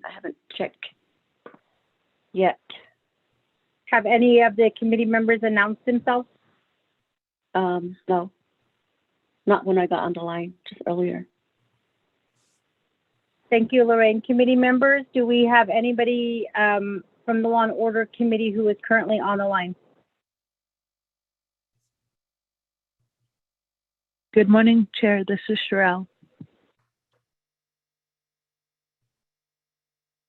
I haven't checked yet. Have any of the committee members announced themselves? No, not when I got on the line, just earlier. Thank you, Lorraine. Committee members, do we have anybody from the Law and Order Committee who is currently on the line? Good morning, Chair. This is Sherelle.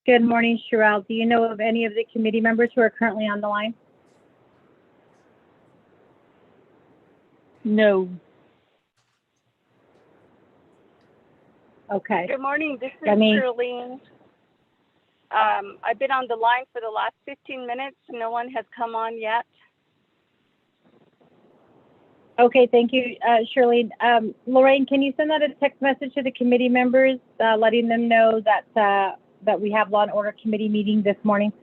Good morning, Sherelle. Do you know of any of the committee members who are currently on the line? No. Okay. Good morning. This is Shirlene. I've been on the line for the last 15 minutes. No one has come on yet. Okay, thank you, Shirlene. Lorraine, can you send out a text message to the committee members, letting them know that that we have Law and Order Committee meeting this morning?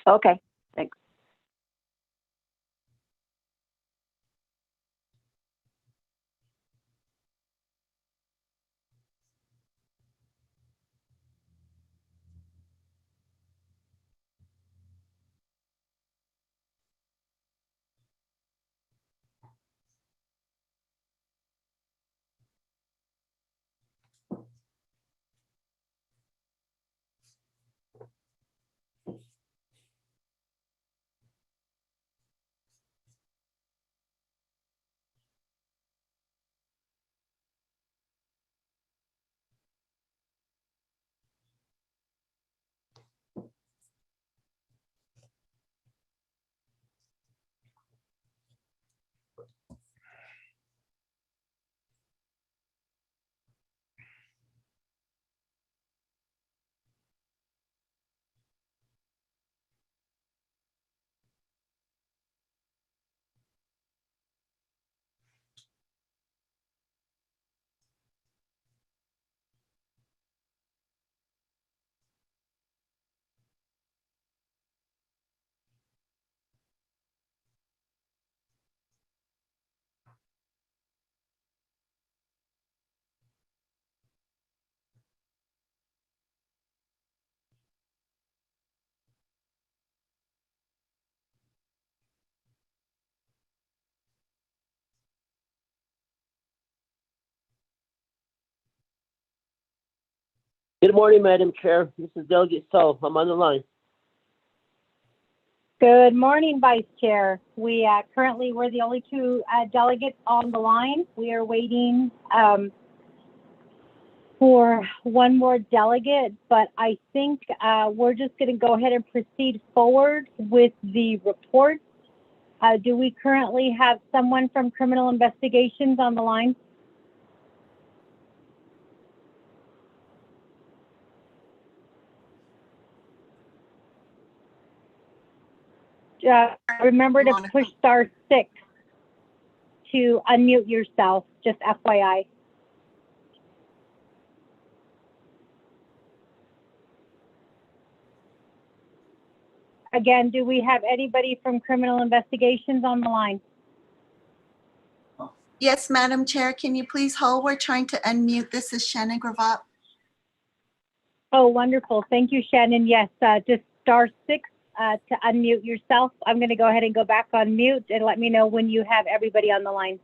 Okay, thanks. Good morning, Madam Chair. This is Delegate So. I'm on the line. Good morning, Vice Chair. We currently, we're the only two delegates on the line. We are waiting for one more delegate, but I think we're just going to go ahead and proceed forward with the report. Do we currently have someone from Criminal Investigations on the line? Remember to push *6 to unmute yourself, just FYI. Again, do we have anybody from Criminal Investigations on the line? Yes, Madam Chair, can you please hold? We're trying to unmute. This is Shannon Gravatt. Oh, wonderful. Thank you, Shannon. Yes, just *6 to unmute yourself. I'm going to go ahead and go back on mute and let me know when you have everybody on the line.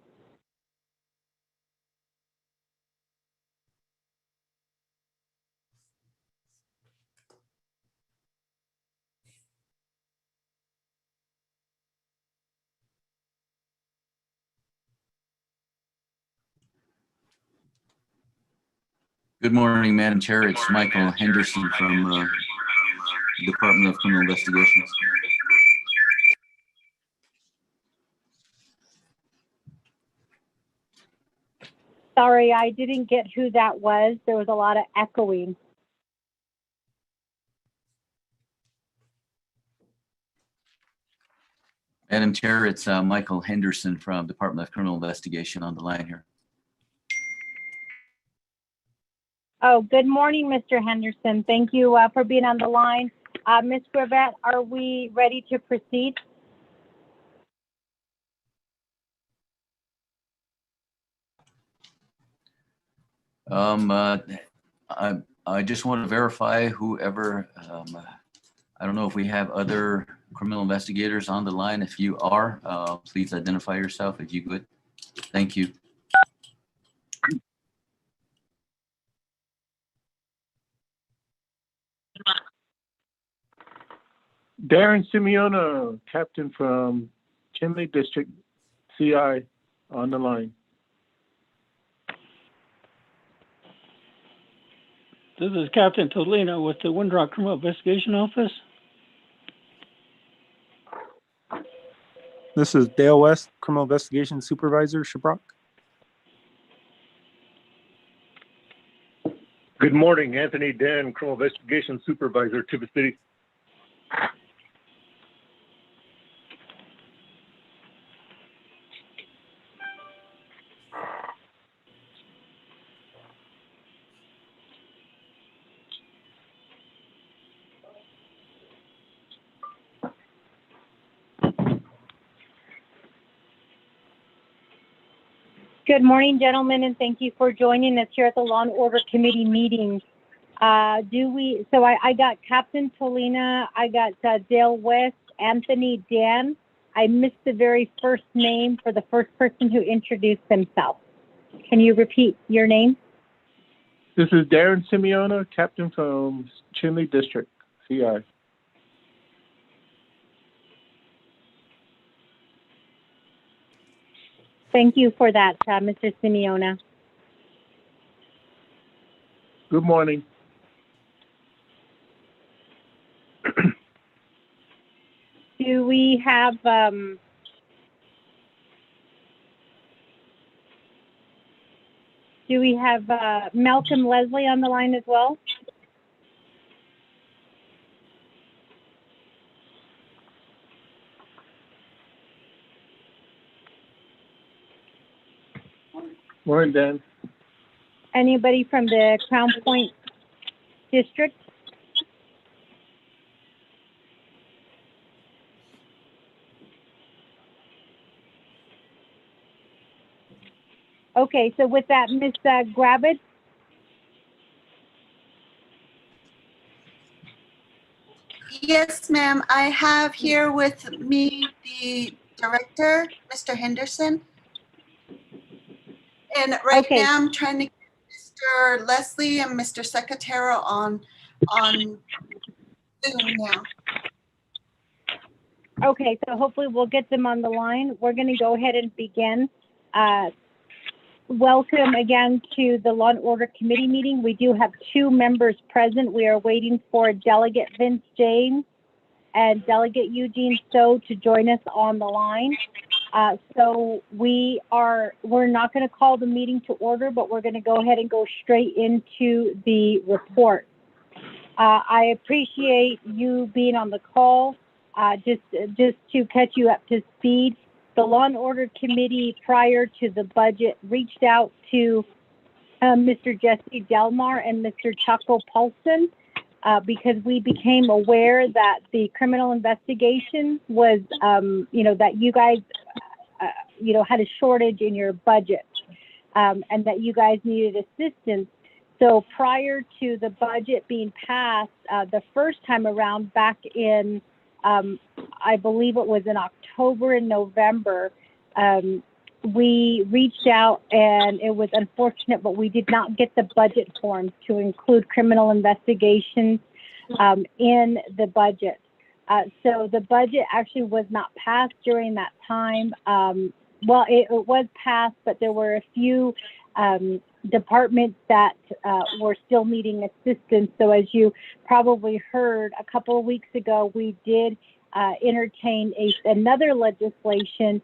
Good morning, Madam Chair. It's Michael Henderson from the Department of Criminal Investigations. Sorry, I didn't get who that was. There was a lot of echoing. Madam Chair, it's Michael Henderson from Department of Criminal Investigation on the line here. Oh, good morning, Mr. Henderson. Thank you for being on the line. Ms. Gravatt, are we ready to proceed? I just want to verify whoever, I don't know if we have other criminal investigators on the line. If you are, please identify yourself if you could. Thank you. Darren Simeona, captain from Chinle District, CI, on the line. This is Captain Tolina with the Windrock Criminal Investigation Office. This is Dale West, Criminal Investigation Supervisor, Shabrock. Good morning, Anthony Dan, Criminal Investigation Supervisor, Tibbet City. Good morning, gentlemen, and thank you for joining us here at the Law and Order Committee meeting. I got Captain Tolina, I got Dale West, Anthony Dan. I missed the very first name for the first person who introduced himself. Can you repeat your name? This is Darren Simeona, captain from Chinle District, CI. Thank you for that, Mr. Simeona. Good morning. Do we have Malcolm Leslie on the line as well? Morning, Dan. Anybody from the Crown Point District? Okay, so with that, Ms. Gravitt? Yes, ma'am. I have here with me the director, Mr. Henderson. And right Okay. now I'm trying to get Mr. Leslie and Mr. Secretero on Zoom now. Okay, so hopefully we'll get them on the line. We're going to go ahead and begin. Welcome again to the Law and Order Committee meeting. We do have 2 members present. We are waiting for Delegate Vince James and Delegate Eugene So to join us on the line. So we're not going to call the meeting to order, but we're going to go ahead and go straight into the report. I appreciate you being on the call. Just to catch you up to speed, the Law and Order Committee prior to the budget reached out to Mr. Jesse Delmar and Mr. Chaco Paulson because we became aware that the criminal investigation was, that you guys, had a shortage in your budget and that you guys needed assistance. So prior to the budget being passed, the first time around back in, I believe it was in October and November, we reached out and it was unfortunate, but we did not get the budget forms to include criminal investigations in the budget. So the budget actually was not passed during that time. Well, it was passed, but there were a few departments that were still needing assistance. So as you probably heard a couple of weeks ago, we did entertain another legislation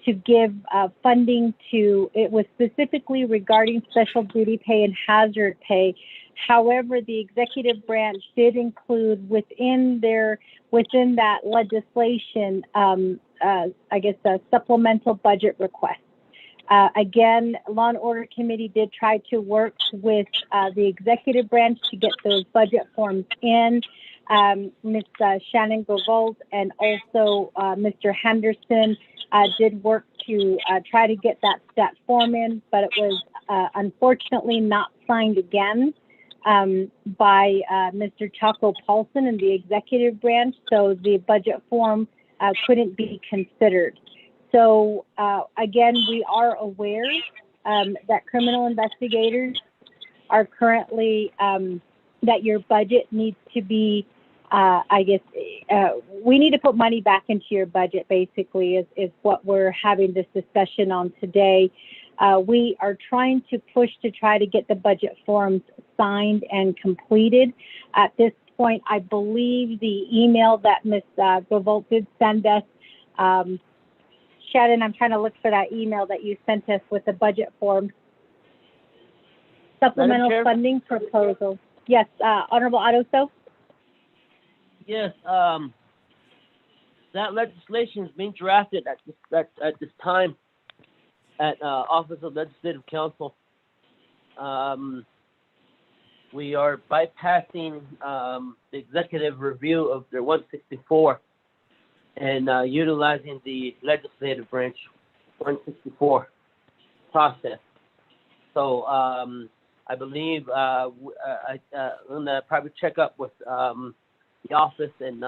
to give funding to, it was specifically regarding special duty pay and hazard pay. However, the executive branch did include within that legislation, a supplemental budget request. Again, Law and Order Committee did try to work with the executive branch to get those budget forms in. Ms. Shannon Grovold and also Mr. Henderson did work to try to get that form in, but it was unfortunately not signed again. by Mr. Chaco Paulson in the executive branch, so the budget form couldn't be considered. So again, we are aware that criminal investigators are currently, that your budget needs to be, I guess, we need to put money back into your budget, basically, is what we're having this discussion on today. We are trying to push to try to get the budget forms signed and completed. At this point, I believe the email that Ms. Govolt did send us, Shannon, I'm trying to look for that email that you sent us with the budget forms. Supplemental funding proposal. Yes, Honorable Otto. Yes, that legislation is being drafted at this time at Office of Legislative Counsel. We are bypassing the executive review of their 164 and utilizing the legislative branch 164 process. So I believe on the private checkup with the office and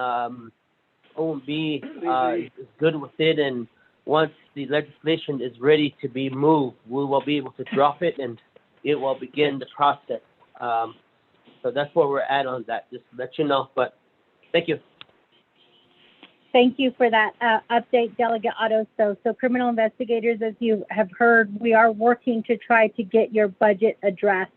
OMB is good with it, and once the legislation is ready to be moved, we will be able to drop it and it will begin the process. So that's where we're at on that, just to let you know, but thank you. Thank you for that update, Delegate Otto. So criminal investigators, as you have heard, we are working to try to get your budget addressed.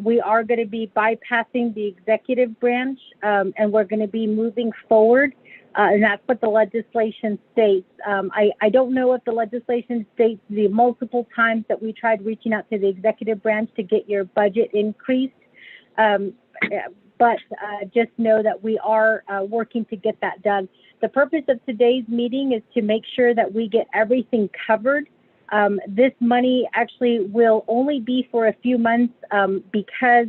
We are going to be bypassing the executive branch, and we're going to be moving forward, and that's what the legislation states. I don't know if the legislation states the multiple times that we tried reaching out to the executive branch to get your budget increased, but just know that we are working to get that done. The purpose of today's meeting is to make sure that we get everything covered. This money actually will only be for a few months because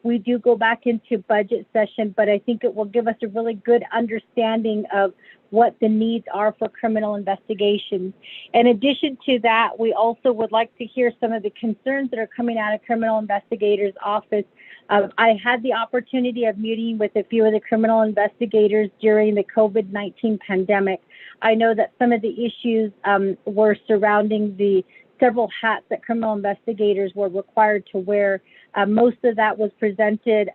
we do go back into budget session, but I think it will give us a really good understanding of what the needs are for criminal investigations. In addition to that, we also would like to hear some of the concerns that are coming out of criminal investigators' office. I had the opportunity of meeting with a few of the criminal investigators during the COVID-19 pandemic. I know that some of the issues were surrounding the several hats that criminal investigators were required to wear. Most of that was presented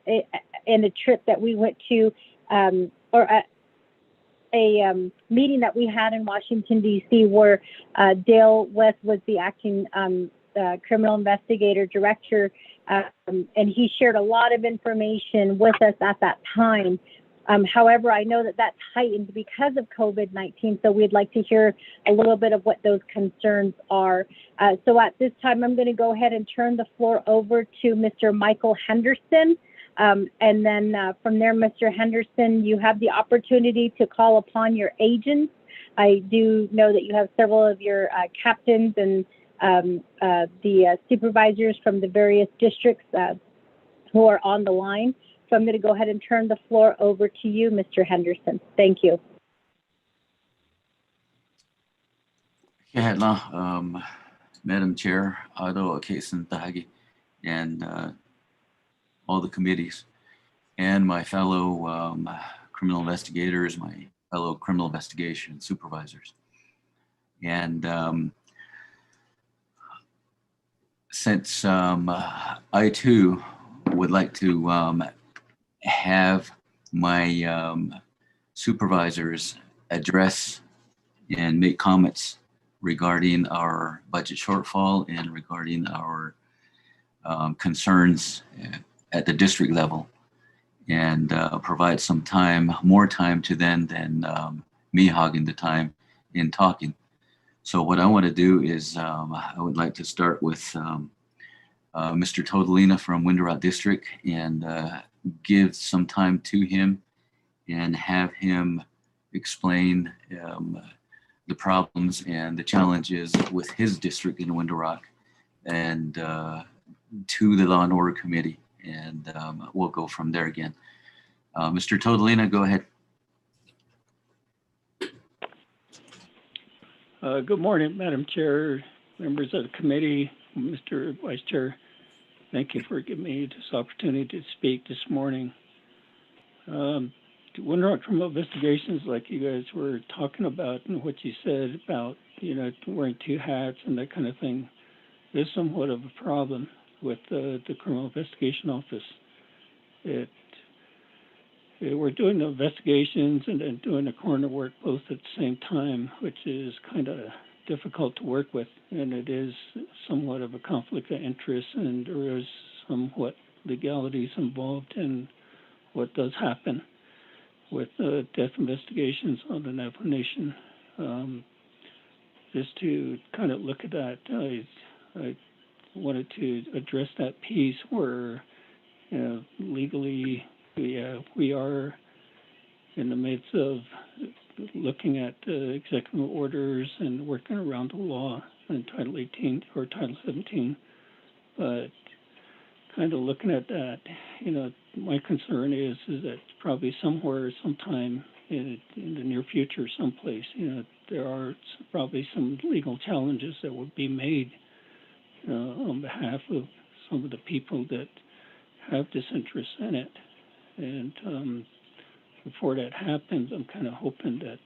in a trip that we went to, or a meeting that we had in Washington, D.C., where Dale West was the acting criminal investigator director, and he shared a lot of information with us at that time. However, I know that that's heightened because of COVID-19, so we'd like to hear a little bit of what those concerns are. So at this time, I'm going to go ahead and turn the floor over to Mr. Michael Henderson. And then from there, Mr. Henderson, you have the opportunity to call upon your agents. I do know that you have several of your captains and the supervisors from the various districts who are on the line. So I'm going to go ahead and turn the floor over to you, Mr. Henderson. Thank you. Madam Chair, Ado Kason Tahagi, and all the committees, and my fellow criminal investigators, my fellow criminal investigation supervisors. And since I too would like to have my supervisors address and make comments regarding our budget shortfall and regarding our concerns at the district level, and provide some time, more time to them than me hogging the time in talking. So what I want to do is I would like to start with Mr. Todolina from Window Rock District and give some time to him and have him explain the problems and the challenges with his district in Window Rock, and to the Law and Order Committee, and we'll go from there again. Mr. Todolina, go ahead. Good morning, Madam Chair, members of the committee, Mr. Vice Chair Thank you for giving me this opportunity to speak this morning. Wonder criminal investigations, like you guys were talking about, and what you said about, wearing two hats and that kind of thing, is somewhat of a problem with the criminal investigation office. We're doing the investigations and then doing the coroner work both at the same time, which is kind of difficult to work with, and it is somewhat of a conflict of interest, and there is somewhat legalities involved in what does happen with death investigations on the Navajo Nation. Just to kind of look at that, I wanted to address that piece where legally we are in the midst of looking at executive orders and working around the law in Title 18 or Title 17, but kind of looking at that, my concern is that probably somewhere, sometime in the near future, someplace, there are probably some legal challenges that will be made on behalf of some of the people that have disinterest in it. And before that happens, I'm kind of hoping that,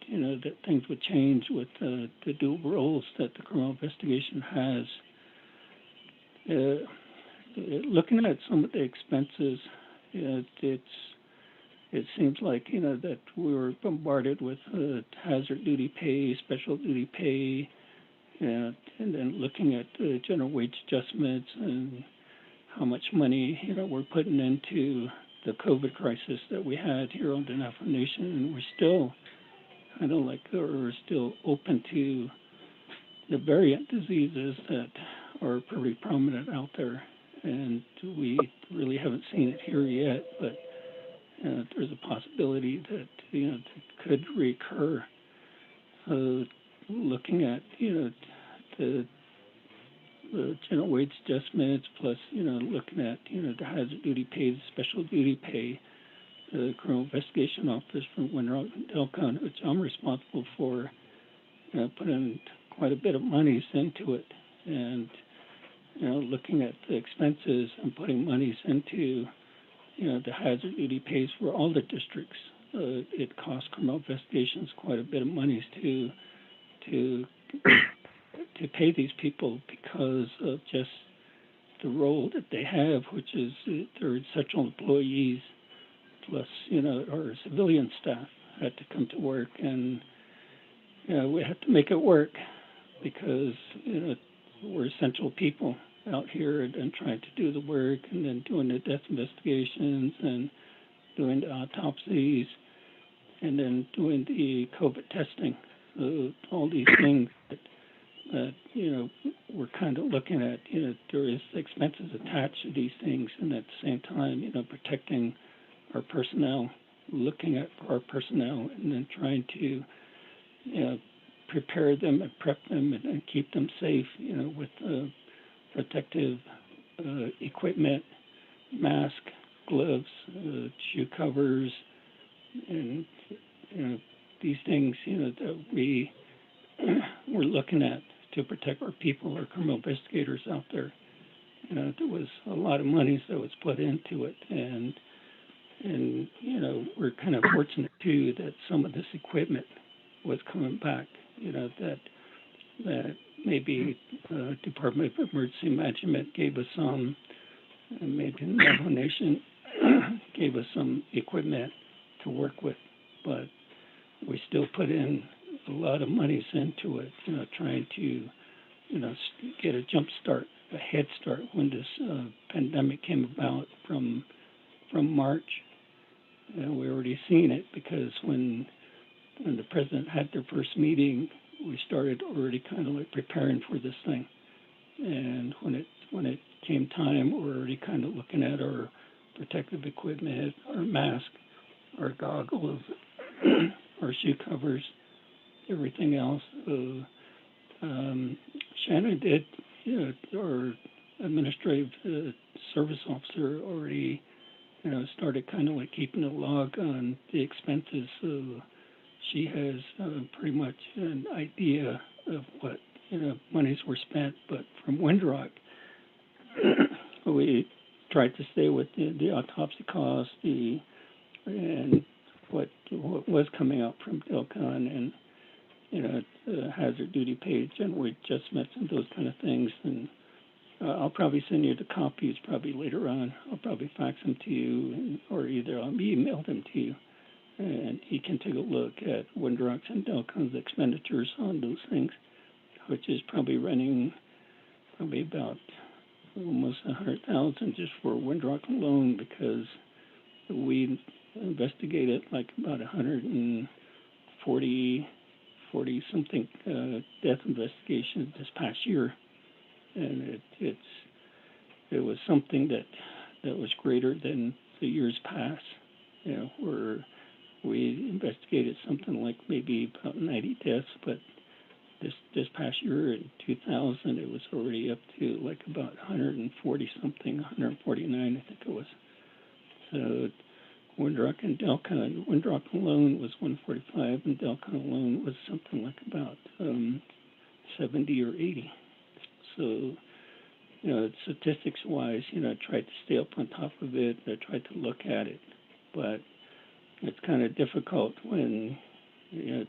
that things would change with the dual roles that the criminal investigation has. Looking at some of the expenses, it seems like, that we were bombarded with hazard duty pay, special duty pay, and then looking at general wage adjustments and how much money, we're putting into the COVID crisis that we had here on the Navajo Nation, and we're still kind of like, we're still open to the variant diseases that are pretty prominent out there. And we really haven't seen it here yet, but there's a possibility that it could recur. Looking at the general wage adjustments, plus looking at the hazard duty pay, the special duty pay, the criminal investigation office from Winrock and Delcon, which I'm responsible for, putting quite a bit of monies into it, and looking at the expenses and putting monies into, the hazard duty pays for all the districts. It costs criminal investigations quite a bit of monies to pay these people because of just the role that they have, which is they're essential employees, plus, our civilian staff had to come to work, and we have to make it work because, we're essential people out here and trying to do the work and then doing the death investigations and doing the autopsies and then doing the COVID testing. So all these things that we're kind of looking at, there is expenses attached to these things, and at the same time, protecting our personnel, looking at our personnel, and then trying to, prepare them and prep them and keep them safe, with protective equipment, mask, gloves, shoe covers, and these things that we're looking at to protect our people, our criminal investigators out there. There was a lot of money that was put into it, and we're kind of fortunate too that some of this equipment was coming back. That maybe Department of Emergency Management gave us some, and maybe the Navajo Nation gave us some equipment to work with, but we still put in a lot of monies into it, trying to, get a jump start, a head start when this pandemic came about from March. And we already seen it because when the president had their first meeting, we started already kind of like preparing for this thing. And when it came time, we're already kind of looking at our protective equipment, our mask, our goggles, our shoe covers, everything else. Shannon did, our administrative service officer already, started kind of like keeping a log on the expenses. So she has pretty much an idea of what, monies were spent. But from Windrock, we tried to stay with the autopsy costs, and what was coming out from Delcon, and hazard duty pay, general wage adjustments, and those kind of things. And I'll probably send you the copies probably later on. I'll probably fax them to you, or either I'll email them to you, and you can take a look at Windrock's and Delcon's expenditures on those things, which is probably running probably about almost 100,000 just for Windrock alone, because we investigated like about 140 something death investigations this past year, and it was something that was greater than the years past. Where we investigated something like maybe about 90 deaths, but this past year in 2000, it was already up to like about 140 something, 149, I think it was. So Windrock and Delcon, Windrock alone was 145, and Delcon alone was something like about 70 or 80. So, statistics-wise, I tried to stay up on top of it. I tried to look at it, but it's kind of difficult when it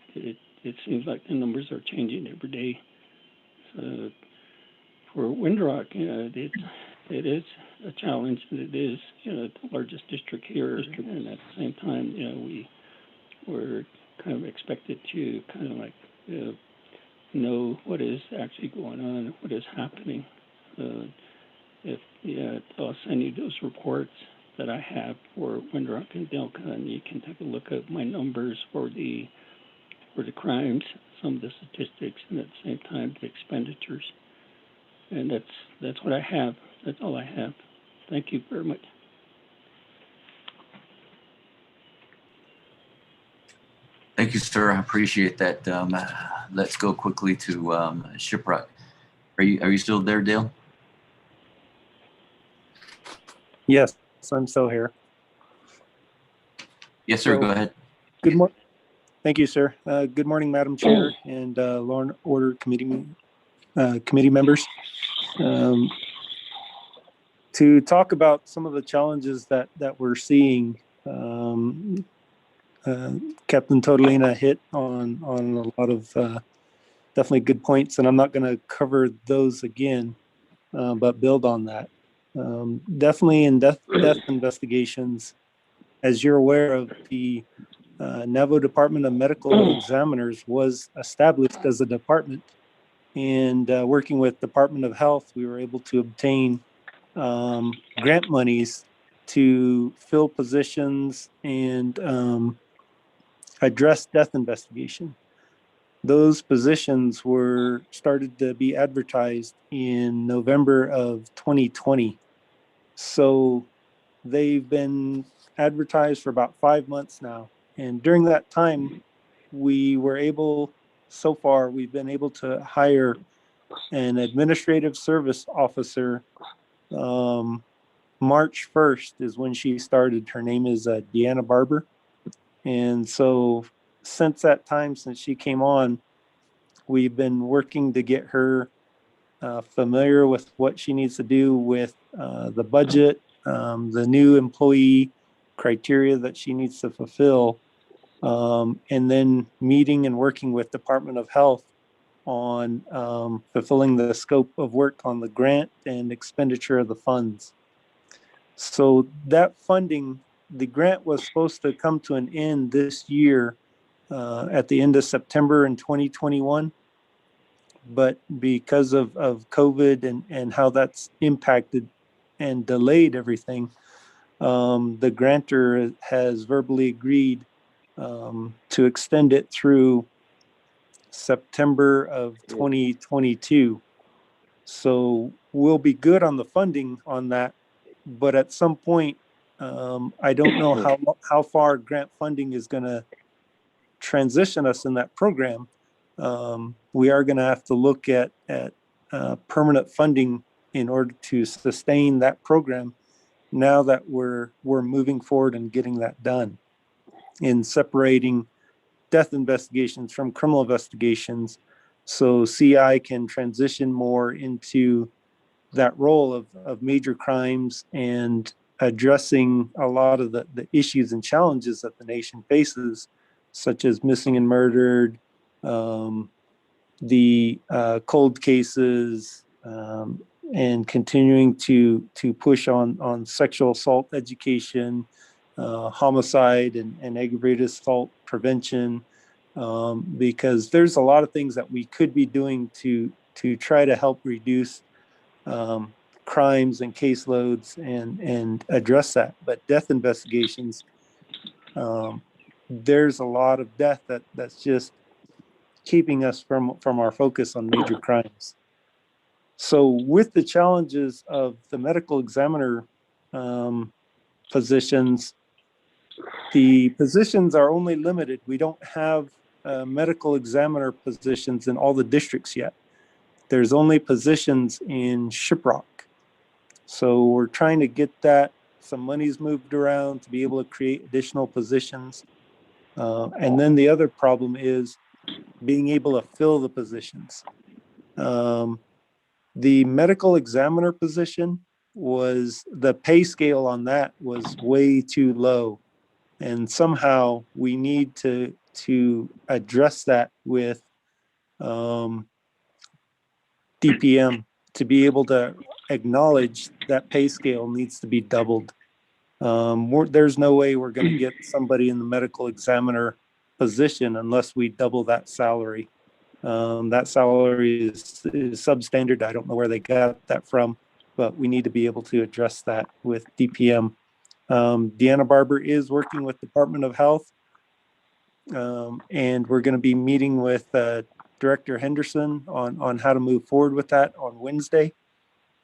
seems like the numbers are changing every day. So for Windrock, it is a challenge, and it is the largest district here, and at the same time, we're kind of expected to kind of like know what is actually going on, what is happening. I'll send you those reports that I have for Windrock and Delcon. You can take a look at my numbers for the crimes, some of the statistics, and at the same time the expenditures. And that's what I have. That's all I have. Thank you very much. Thank you, sir. I appreciate that. Let's go quickly to Shiprock. Are you still there, Dale? Yes, I'm still here. Yes, sir. So, go ahead. Good morning. Thank you, sir. Good morning, Madam Chair and Law and Order Committee members. To talk about some of the challenges that we're seeing, Captain Totolina hit on a lot of definitely good points, and I'm not going to cover those again, but build on that. Definitely in death investigations, as you're aware of, the Navajo Department of Medical Examiners was established as a department, and working with Department of Health, we were able to obtain grant monies to fill positions and address death investigation. Those positions were started to be advertised in November of 2020. So they've been advertised for about 5 months now. And during that time, we've been able to hire an administrative service officer. March 1st is when she started. Her name is Deanna Barber. And so since that time, since she came on, we've been working to get her familiar with what she needs to do with the budget, the new employee criteria that she needs to fulfill, and then meeting and working with Department of Health on fulfilling the scope of work on the grant and expenditure of the funds. So that funding, the grant was supposed to come to an end this year at the end of September in 2021. But because of COVID and how that's impacted and delayed everything, the grantor has verbally agreed to extend it through September of 2022. So we'll be good on the funding on that, but at some point, I don't know how far grant funding is going to transition us in that program. We are going to have to look at permanent funding in order to sustain that program now that we're moving forward and getting that done, in separating death investigations from criminal investigations, so CI can transition more into that role of major crimes and addressing a lot of the issues and challenges that the nation faces, such as missing and murdered, the cold cases, and continuing to push on sexual assault education, homicide and aggravated assault prevention, because there's a lot of things that we could be doing to try to help reduce crimes and caseloads and address that. But death investigations, there's a lot of death that's just keeping us from our focus on major crimes. So with the challenges of the medical examiner positions, the positions are only limited. We don't have medical examiner positions in all the districts yet. There's only positions in Shiprock. So we're trying to get that, some money's moved around to be able to create additional positions. And then the other problem is being able to fill the positions. The medical examiner position was, the pay scale on that was way too low. And somehow we need to address that with DPM to be able to acknowledge that pay scale needs to be doubled. There's no way we're going to get somebody in the medical examiner position unless we double that salary. That salary is substandard. I don't know where they got that from, but we need to be able to address that with DPM. Deanna Barber is working with Department of Health, and we're going to be meeting with Director Henderson on how to move forward with that on Wednesday,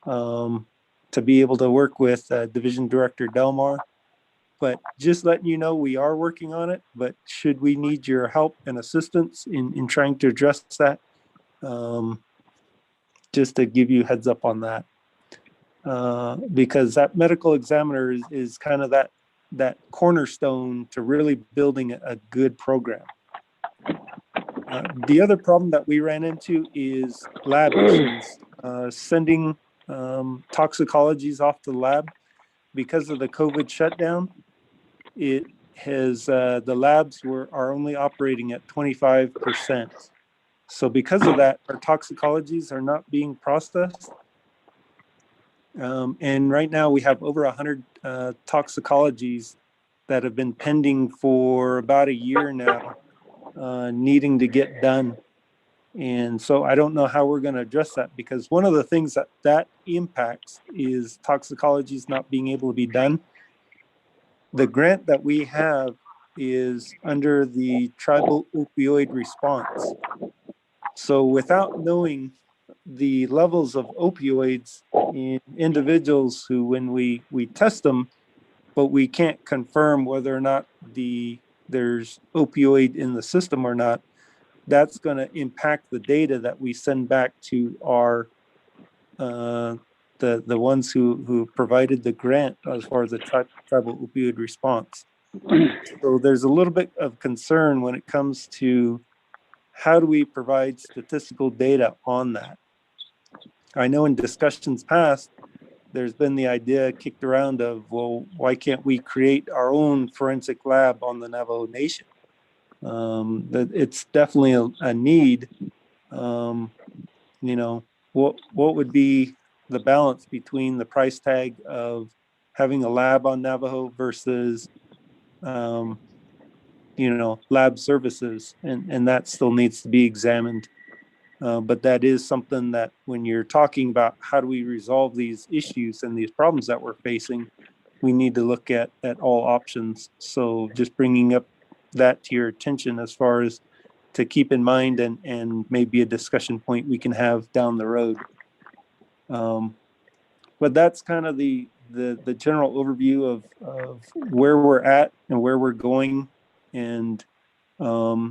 to be able to work with Division Director Delmar. But just letting you know, we are working on it, but should we need your help and assistance in trying to address that, just to give you heads up on that, because that medical examiner is kind of that cornerstone to really building a good program. The other problem that we ran into is lab issues, sending toxicologies off to the lab. Because of the COVID shutdown, it has, the labs are only operating at 25%. So because of that, our toxicologies are not being processed. And right now we have over 100 toxicologies that have been pending for about a year now, needing to get done. And so I don't know how we're going to address that, because one of the things that impacts is toxicologies not being able to be done. The grant that we have is under the tribal opioid response. So without knowing the levels of opioids in individuals who, when we test them, but we can't confirm whether or not there's opioid in the system or not, that's going to impact the data that we send back to our the ones who provided the grant as far as the tribal opioid response. So there's a little bit of concern when it comes to how do we provide statistical data on that. I know in discussions past, there's been the idea kicked around of, well, why can't we create our own forensic lab on the Navajo Nation? That it's definitely a need. You know, what would be the balance between the price tag of having a lab on Navajo versus, you know, lab services, and that still needs to be examined. But that is something that when you're talking about how do we resolve these issues and these problems that we're facing, we need to look at all options. So just bringing up that to your attention as far as to keep in mind, and maybe a discussion point we can have down the road. But that's kind of the general overview of where we're at and where we're going. And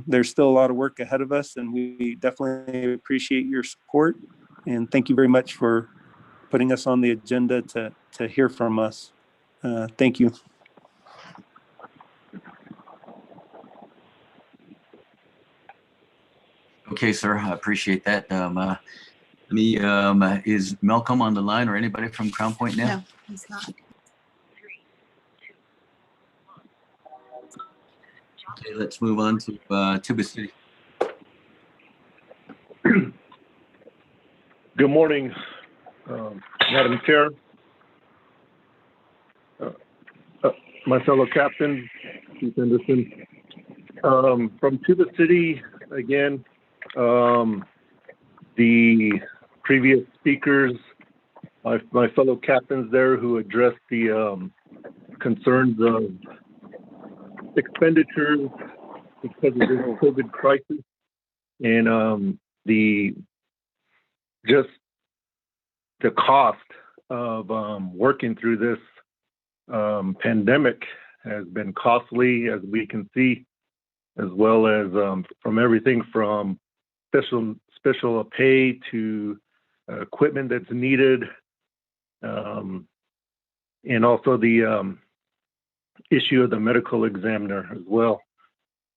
there's still a lot of work ahead of us, and we definitely appreciate your support. And thank you very much for putting us on the agenda to hear from us. Thank you. Okay, sir, I appreciate that. Is Malcolm on the line or anybody from Crown Point now? No, he's not. Okay, let's move on to Tuba City. Good morning, Madam Chair, my fellow captain, Chief Henderson. From Tuba City, again, the previous speakers, my fellow captains there who addressed the concerns of expenditures because of this COVID crisis and just the cost of working through this pandemic has been costly, as we can see, as well as from everything from special pay to equipment that's needed, and also the issue of the medical examiner as well.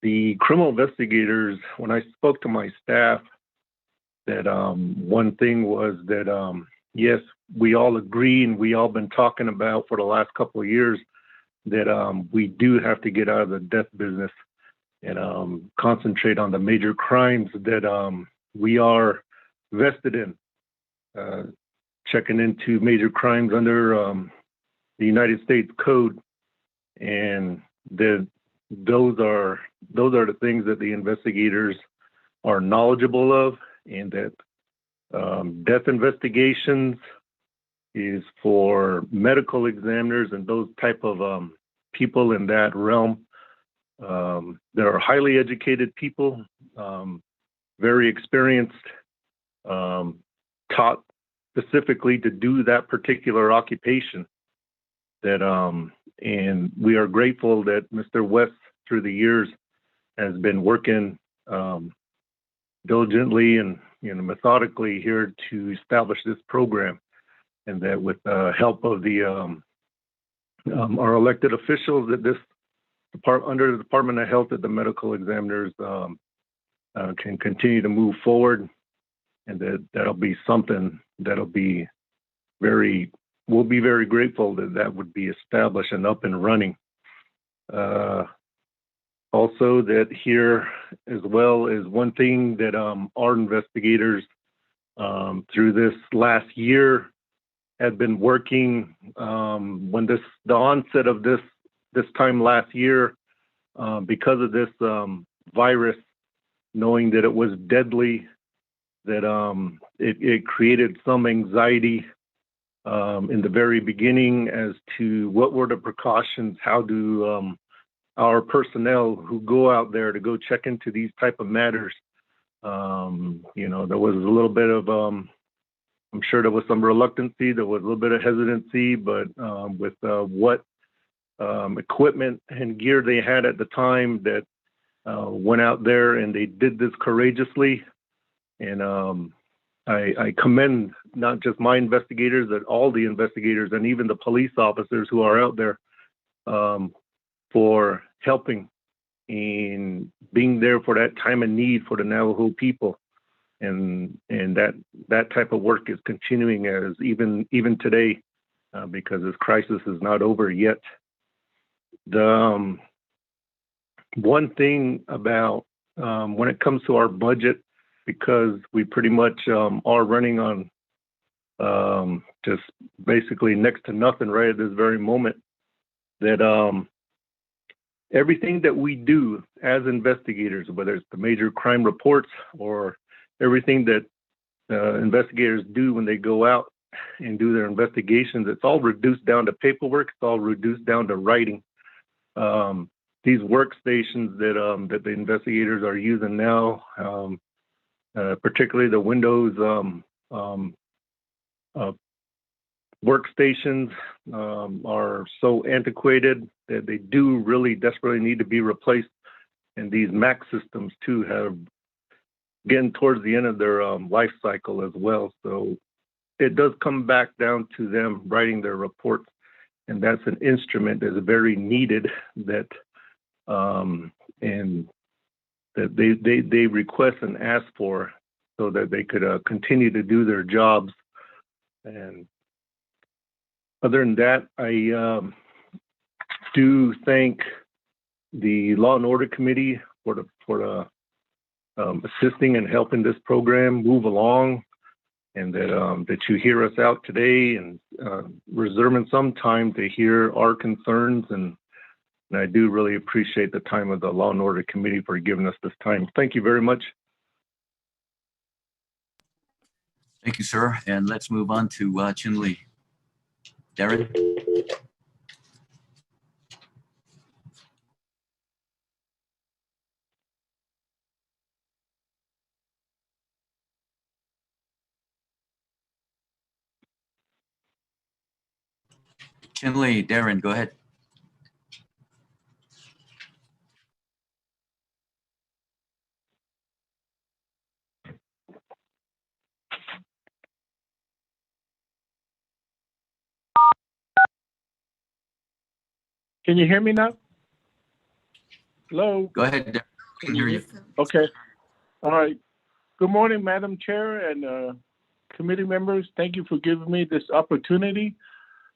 The criminal investigators, when I spoke to my staff, that one thing was that yes, we all agree and we all been talking about for the last couple of years that we do have to get out of the death business and concentrate on the major crimes that we are vested in, checking into major crimes under the United States Code, and those are the things that the investigators are knowledgeable of, and that death investigations is for medical examiners and those type of people in that realm. There are highly educated people, very experienced, taught specifically to do that particular occupation. And we are grateful that Mr. West, through the years, has been working diligently and methodically here to establish this program, and that with the help of the our elected officials, that this under the Department of Health, that the medical examiners can continue to move forward, and that'll be something that'll be we'll be very grateful that would be established and up and running. Also, that here as well is one thing that our investigators through this last year had been working when the onset of this time last year, because of this virus, knowing that it was deadly, that it created some anxiety in the very beginning as to what were the precautions, how do our personnel who go out there to go check into these type of matters. There was a little bit of, I'm sure there was some reluctancy, there was a little bit of hesitancy, but with what equipment and gear they had at the time, that went out there and they did this courageously. And I commend not just my investigators, but all the investigators and even the police officers who are out there for helping and being there for that time of need for the Navajo people. And that type of work is continuing as even today, because this crisis is not over yet. The one thing about when it comes to our budget, because we pretty much are running on just basically next to nothing right at this very moment, that everything that we do as investigators, whether it's the major crime reports or everything that investigators do when they go out and do their investigations, it's all reduced down to paperwork. It's all reduced down to writing. These workstations that the investigators are using now, particularly the Windows workstations, are so antiquated that they do really desperately need to be replaced. And these Mac systems too have getting towards the end of their life cycle as well. So it does come back down to them writing their reports, and that's an instrument that's very needed, that and that they request and ask for so that they could continue to do their jobs. And other than that, I do thank the Law and Order Committee for assisting and helping this program move along, and that you hear us out today and reserving some time to hear our concerns. And I do really appreciate the time of the Law and Order Committee for giving us this time. Thank you very much. Thank you, sir. And let's move on to Chinle. Darren? Chinle, Darren, go ahead. Can you hear me now? Hello? Go ahead, Darren. I can hear you. Okay. All right. Good morning, Madam Chair and committee members. Thank you for giving me this opportunity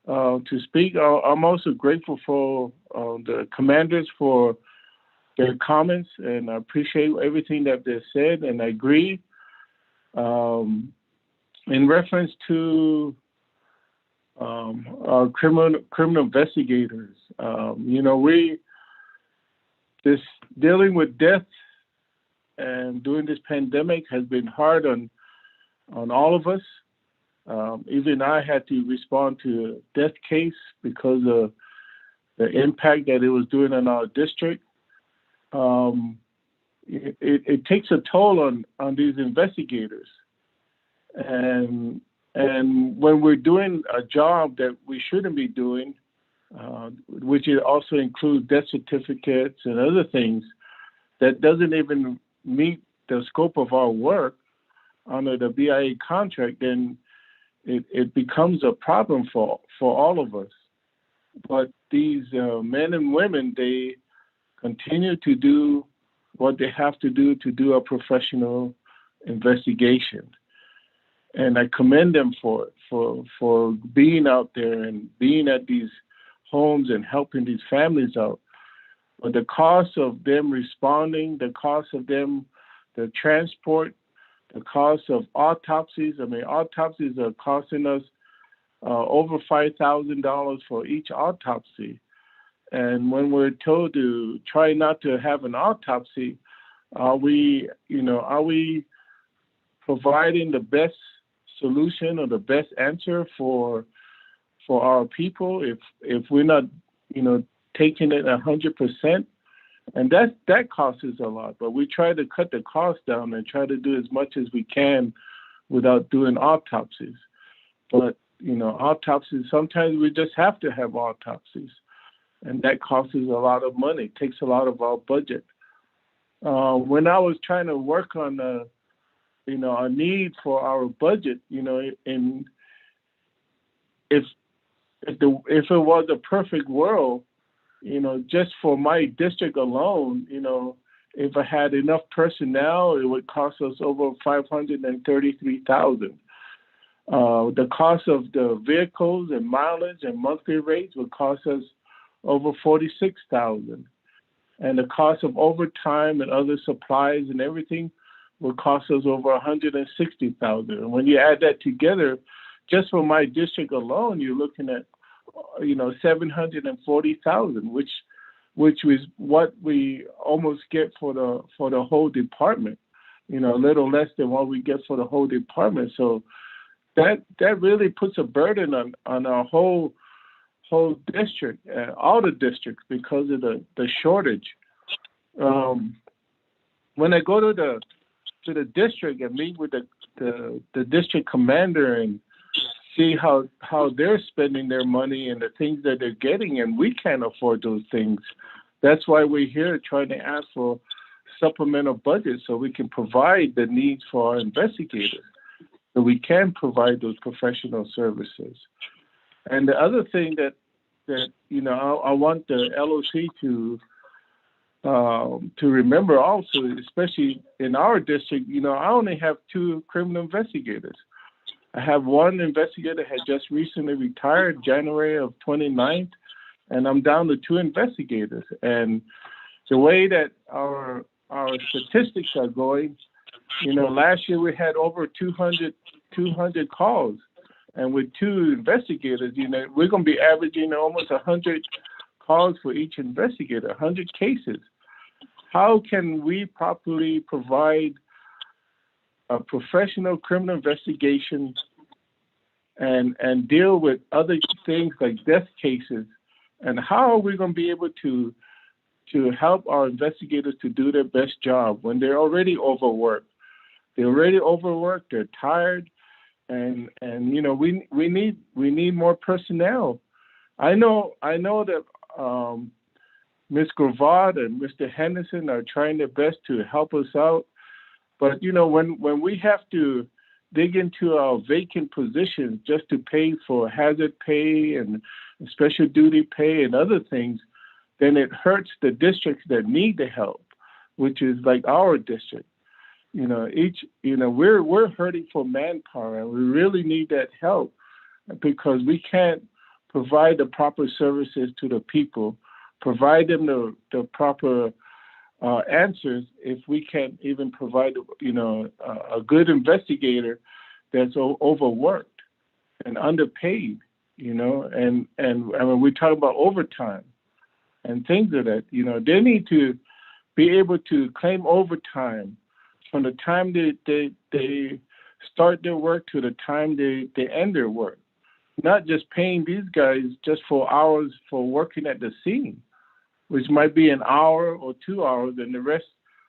to speak. I'm also grateful for the commanders for their comments, and I appreciate everything that they said, and I agree. In reference to our criminal investigators, dealing with death and during this pandemic has been hard on all of us. Even I had to respond to a death case because of the impact that it was doing on our district. It takes a toll on these investigators. And when we're doing a job that we shouldn't be doing, which also includes death certificates and other things that doesn't even meet the scope of our work under the BIA contract, then it becomes a problem for all of us. But these men and women, they continue to do what they have to do a professional investigation. And I commend them for being out there and being at these homes and helping these families out. But the cost of them responding, the cost of them, the transport, the cost of autopsies. I mean, autopsies are costing us over $5,000 for each autopsy. And when we're told to try not to have an autopsy, are we providing the best solution or the best answer for our people if we're not, taking it 100%? And that costs us a lot. But we try to cut the cost down and try to do as much as we can without doing autopsies. But autopsies, sometimes we just have to have autopsies, and that costs us a lot of money. It takes a lot of our budget. When I was trying to work on a need for our budget, and if it was a perfect world, just for my district alone, if I had enough personnel, it would cost us over $533,000. The cost of the vehicles and mileage and monthly rates would cost us over $46,000, and the cost of overtime and other supplies and everything would cost us over $160,000. And when you add that together, just for my district alone, you're looking at $740,000, which was what we almost get for the whole department. A little less than what we get for the whole department. So that really puts a burden on our whole district, all the districts, because of the shortage. When I go to the district and meet with the district commander and see how they're spending their money and the things that they're getting, and we can't afford those things. That's why we're here trying to ask for supplemental budget so we can provide the needs for our investigators, so we can provide those professional services. And the other thing that I want the LOC to to remember also, especially in our district, I only have 2 criminal investigators. I have one investigator had just recently retired January of 29th, and I'm down to 2 investigators. And the way that our statistics are going, last year we had over 200 calls, and with 2 investigators, we're going to be averaging almost 100 calls for each investigator, 100 cases. How can we properly provide a professional criminal investigation and deal with other things like death cases? And how are we going to be able to help our investigators to do their best job when they're already overworked? They're already overworked. They're tired, and we need more personnel. I know that Ms. Gravad and Mr. Henderson are trying their best to help us out, but when we have to dig into our vacant positions just to pay for hazard pay and special duty pay and other things, then it hurts the districts that need the help, which is like our district. We're hurting for manpower, and we really need that help because we can't provide the proper services to the people, provide them the proper answers if we can't even provide, a good investigator that's overworked and underpaid, and I mean, we talk about overtime and things of that. They need to be able to claim overtime from the time they start their work to the time they end their work, not just paying these guys just for hours for working at the scene, which might be an hour or 2 hours, and the rest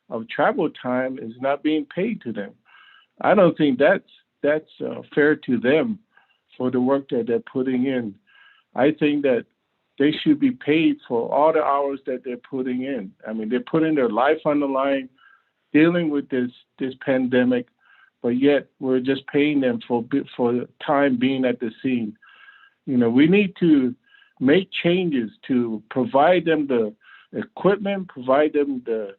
of travel time is not being paid to them. I don't think that's fair to them for the work that they're putting in. I think that they should be paid for all the hours that they're putting in. I mean, they're putting their life on the line, dealing with this pandemic, but yet we're just paying them for time being at the scene. We need to make changes to provide them the equipment, provide them the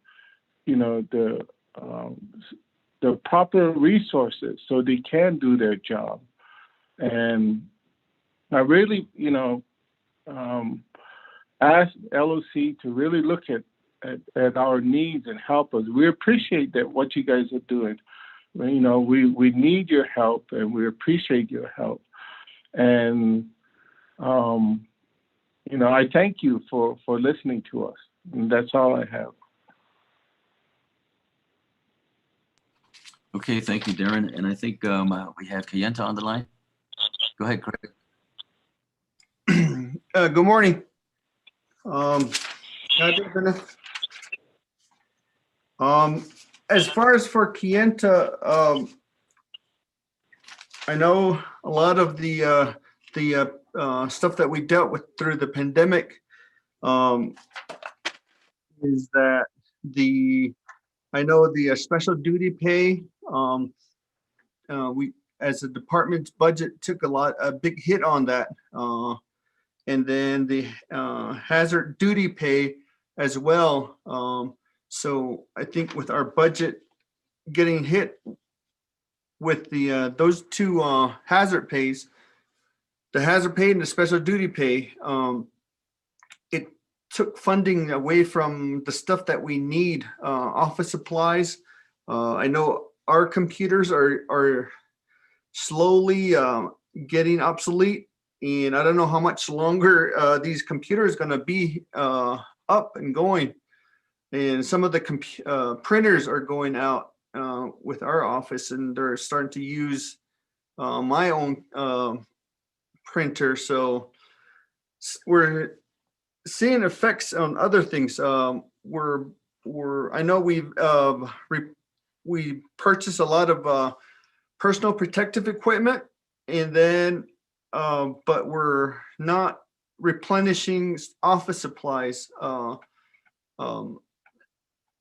proper resources so they can do their job. And I really, ask LOC to really look at our needs and help us. We appreciate that what you guys are doing. We need your help, and we appreciate your help. And I thank you for listening to us. And that's all I have. Okay, thank you, Darren. And I think we have Kayenta on the line. Go ahead, Craig. Good morning. As far as for Kayenta, I know a lot of the stuff that we dealt with through the pandemic is that I know the special duty pay, we as a department's budget took a big hit on that. And then the hazard duty pay as well. So I think with our budget getting hit with those 2 hazard pays, the hazard pay and the special duty pay, it took funding away from the stuff that we need, office supplies. I know our computers are slowly getting obsolete, and I don't know how much longer these computers going to be up and going. And some of the printers are going out with our office, and they're starting to use my own printer. So we're seeing effects on other things. I know we purchased a lot of personal protective equipment, and then but we're not replenishing office supplies,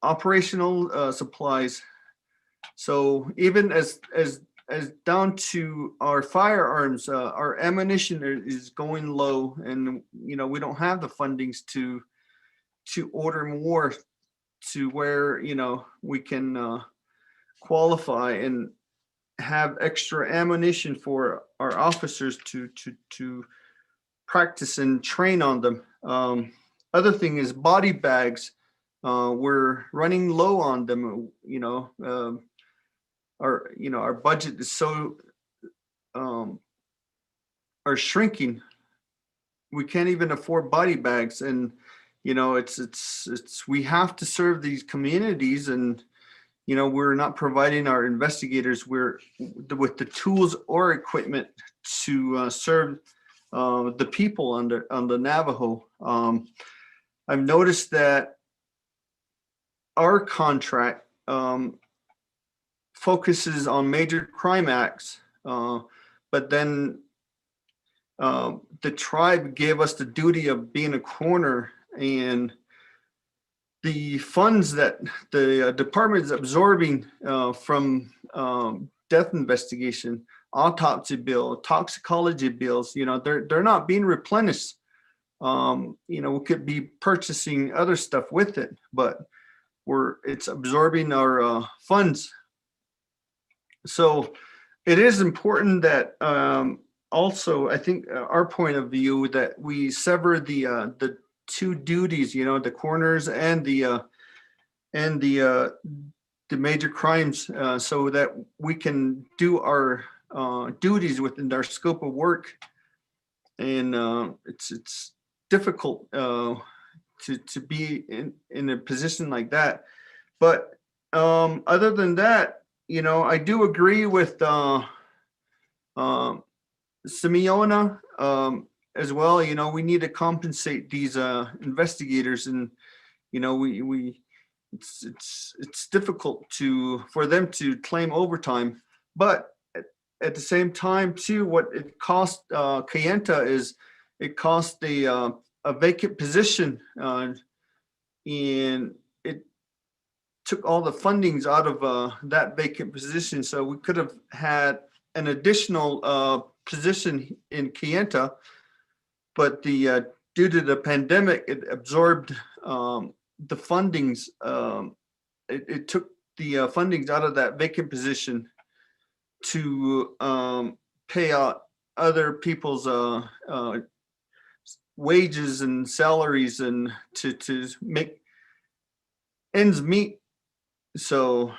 operational supplies. So even as down to our firearms, our ammunition is going low, and we don't have the fundings to order more to where, you know, we can qualify and have extra ammunition for our officers to practice and train on them. Other thing is body bags. We're running low on them. You know, our budget is so are shrinking. We can't even afford body bags, and you know, it's we have to serve these communities, and you know, we're not providing our investigators with the tools or equipment to serve the people on the Navajo. I've noticed that our contract focuses on major crime acts, but then the tribe gave us the duty of being a coroner, and the funds that the department is absorbing from death investigation, autopsy bill, toxicology bills, you know, they're not being replenished. You know, we could be purchasing other stuff with it, but it's absorbing our funds. So it is important that also, I think our point of view, that we sever the two duties, you know, the coroners and the major crimes, so that we can do our duties within our scope of work. And it's difficult to be in a position like that. But other than that, you know, I do agree with Simeona as well. You know, we need to compensate these investigators, and you know, it's difficult for them to claim overtime. But at the same time, too, what it cost Kayenta is it cost a vacant position, and it took all the fundings out of that vacant position. So we could have had an additional position in Kayenta, but due to the pandemic, it absorbed the fundings. It took the fundings out of that vacant position to pay out other people's wages and salaries, and to make ends meet. So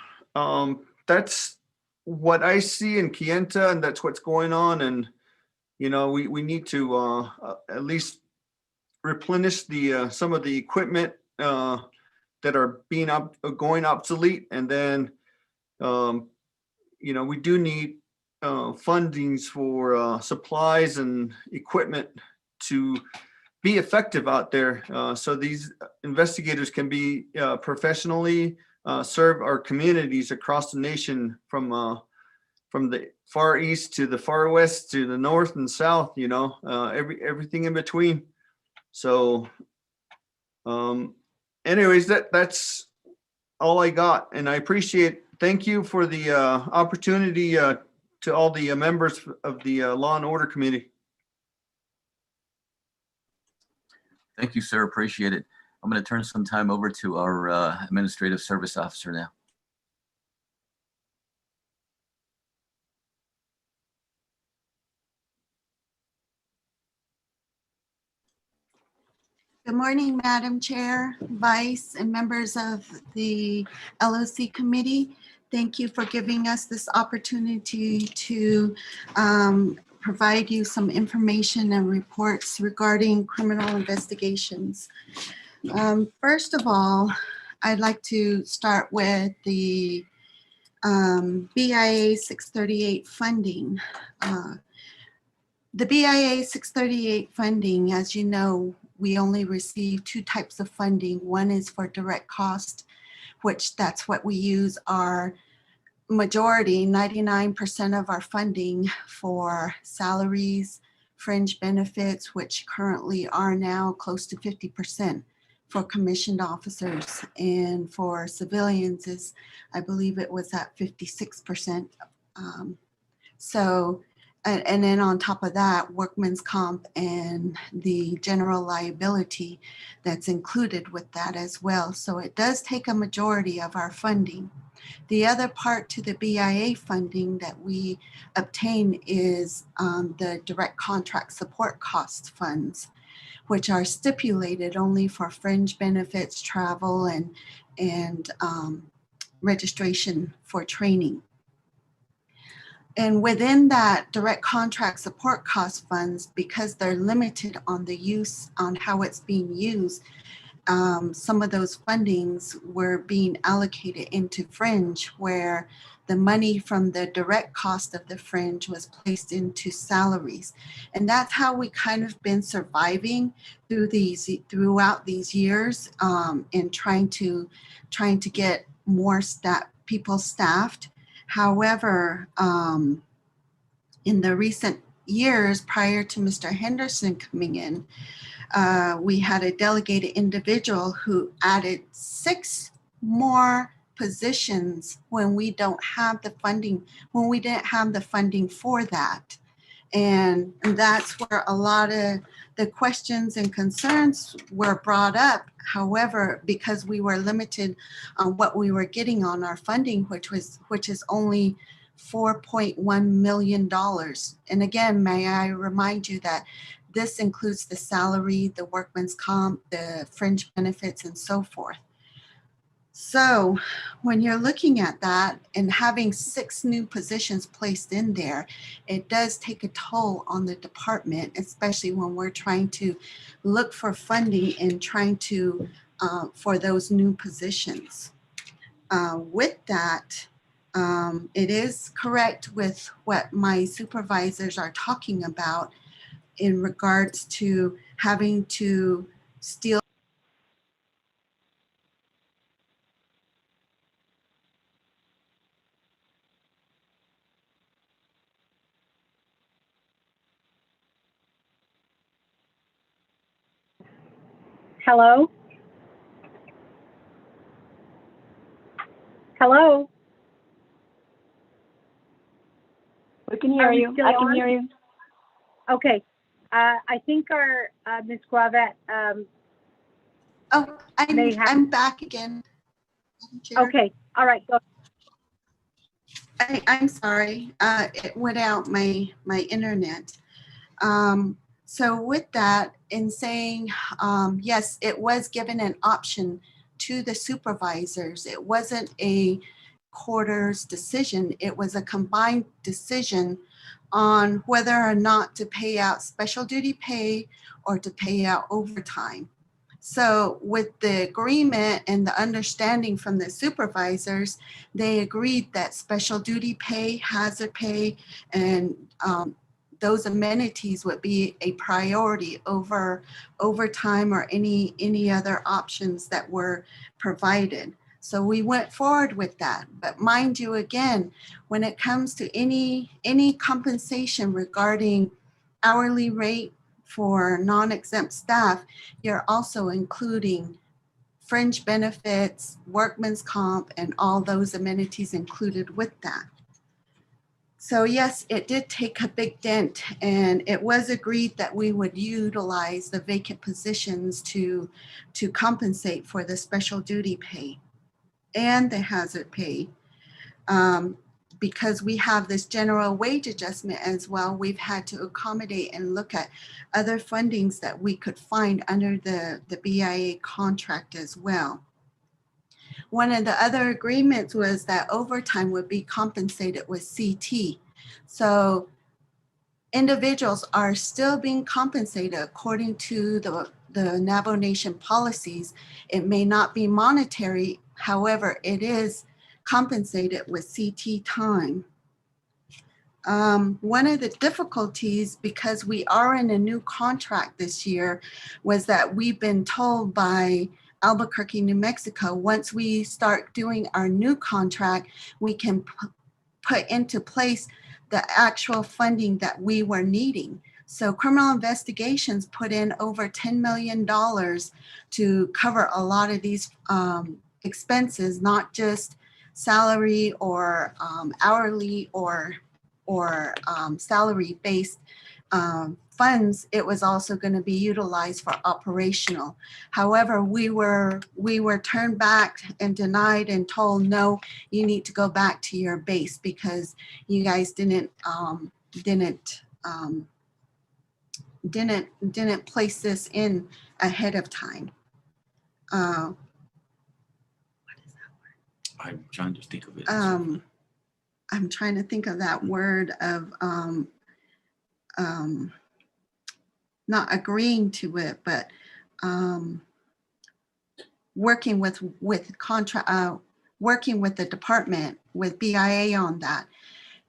that's what I see in Kayenta, and that's what's going on. And you know, we need to at least replenish the some of the equipment that are going obsolete, and then you know, we do need fundings for supplies and equipment to be effective out there, so these investigators can be professionally serve our communities across the nation, from the far east to the far west to the north and south, you know, everything in between. So anyways, that's all I got, and I thank you for the opportunity to all the members of the Law and Order Committee. Thank you, sir. Appreciate it. I'm going to turn some time over to our administrative service officer now. Good morning, Madam Chair, Vice, and members of the LOC Committee. Thank you for giving us this opportunity to provide you some information and reports regarding criminal investigations. First of all, I'd like to start with the BIA 638 funding. The BIA 638 funding, as you know, we only receive two types of funding. One is for direct cost, which that's what we use our majority, 99% of our funding for salaries, fringe benefits, which currently are now close to 50% for commissioned officers, and for civilians is, I believe it was at 56%. So and then on top of that, workman's comp and the general liability that's included with that as well. So it does take a majority of our funding. The other part to the BIA funding that we obtain is the direct contract support cost funds, which are stipulated only for fringe benefits, travel, and registration for training. And within that direct contract support cost funds, because they're limited on the use, on how it's being used, some of those fundings were being allocated into fringe, where the money from the direct cost of the fringe was placed into salaries. And that's how we kind of been surviving throughout these years, in trying to get more people staffed. However, in the recent years prior to Mr. Henderson coming in, we had a delegated individual who added 6 more positions when we don't have the funding, when we didn't have the funding for that. And that's where a lot of the questions and concerns were brought up. However, because we were limited on what we were getting on our funding, which is only $4.1 million. And again, may I remind you that this includes the salary, the workman's comp, the fringe benefits, and so forth. So when you're looking at that and having 6 new positions placed in there, it does take a toll on the department, especially when we're trying to look for funding and trying to for those new positions. With that, it is correct with what my supervisors are talking about in regards to having to steal. Hello? Hello? We can hear you. I can hear you. Okay. I think our Ms. Guavet, Oh, I'm back again. okay. All right. Go. I'm sorry. It went out my internet. So with that, in saying, yes, it was given an option to the supervisors. It wasn't a quarter's decision. It was a combined decision on whether or not to pay out special duty pay or to pay out overtime. So with the agreement and the understanding from the supervisors, they agreed that special duty pay, hazard pay, and those amenities would be a priority over overtime or any other options that were provided. So we went forward with that. But mind you, again, when it comes to any compensation regarding hourly rate for non-exempt staff, you're also including fringe benefits, workman's comp, and all those amenities included with that. So yes, it did take a big dent, and it was agreed that we would utilize the vacant positions to compensate for the special duty pay and the hazard pay. Because we have this general wage adjustment as well, we've had to accommodate and look at other fundings that we could find under the BIA contract as well. One of the other agreements was that overtime would be compensated with CT. So individuals are still being compensated according to the Navajo Nation policies. It may not be monetary, however, it is compensated with CT time. One of the difficulties, because we are in a new contract this year, was that we've been told by Albuquerque, New Mexico, once we start doing our new contract, we can put into place the actual funding that we were needing. So criminal investigations put in over $10 million to cover a lot of these expenses, not just salary or hourly or salary-based funds, it was also going to be utilized for operational. However, we were turned back and denied and told, no, you need to go back to your base because you guys didn't place this in ahead of time. I'm trying to think of it. I'm trying to think of that word of not agreeing to it, but working with working with the department, with BIA on that,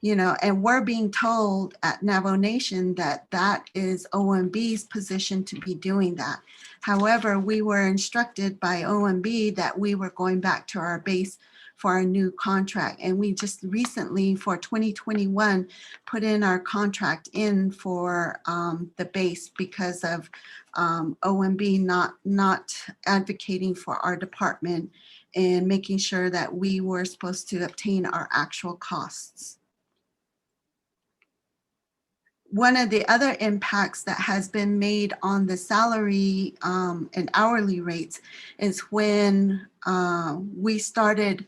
and we're being told at Navajo Nation that that is OMB's position to be doing that. However, we were instructed by OMB that we were going back to our base for a new contract. And we just recently, for 2021, put in our contract in for the base because of OMB not advocating for our department and making sure that we were supposed to obtain our actual costs. One of the other impacts that has been made on the salary and hourly rates is when we started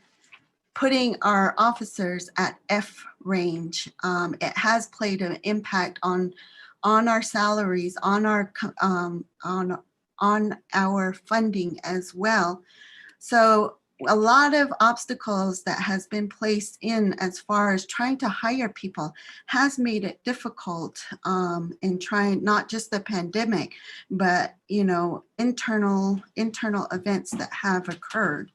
putting our officers at F range. It has played an impact on our salaries, on our funding as well. So a lot of obstacles that has been placed in as far as trying to hire people has made it difficult in trying, not just the pandemic, but internal events that have occurred.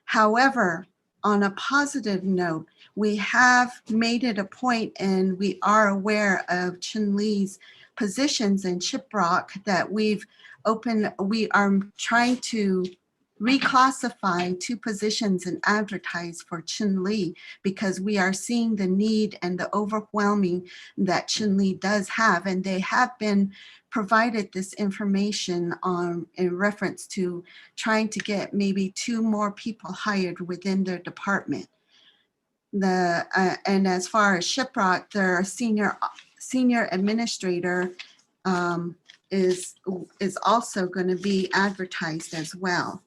However, on a positive note, we have made it a point, and we are aware of Chin Lee's positions in Shiprock that we are trying to reclassify 2 positions and advertise for Chin Lee because we are seeing the need and the overwhelming that Chin Lee does have, and they have been provided this information in reference to trying to get maybe 2 more people hired within their department. And as far as Shiprock, their senior administrator is also going to be advertised as well.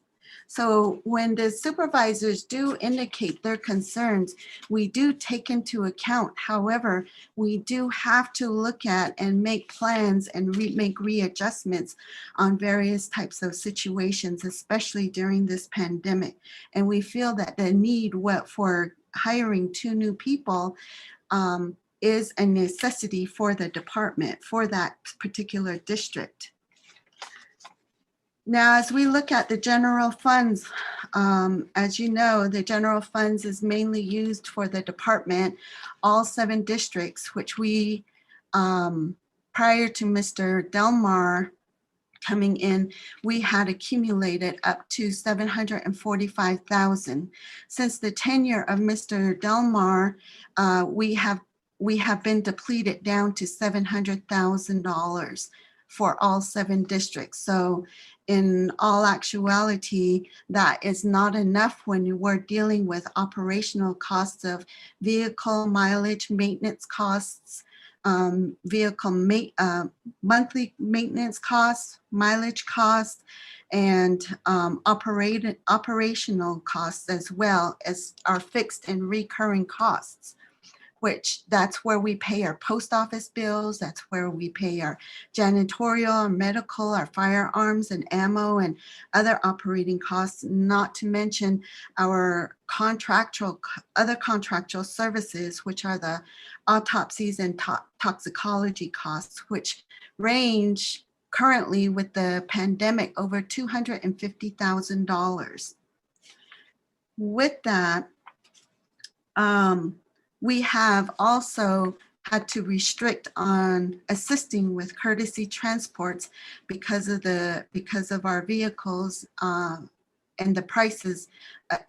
So when the supervisors do indicate their concerns, we do take into account. However, we do have to look at and make plans and make readjustments on various types of situations, especially during this pandemic. And we feel that the need for hiring 2 new people is a necessity for the department, for that particular district. Now, as we look at the general funds, as you know, the general funds is mainly used for the department, all 7 districts, which we, prior to Mr. Delmar coming in, we had accumulated up to $745,000. Since the tenure of Mr. Delmar, we have been depleted down to $700,000 for all 7 districts. So in all actuality, that is not enough when we're dealing with operational costs of vehicle mileage, maintenance costs, monthly maintenance costs, mileage costs, and operational costs, as well as our fixed and recurring costs, which that's where we pay our post office bills, that's where we pay our janitorial, our medical, our firearms and ammo and other operating costs, not to mention our other contractual services, which are the autopsies and toxicology costs, which range currently with the pandemic over $250,000. With that, we have also had to restrict on assisting with courtesy transports because of our vehicles and the prices,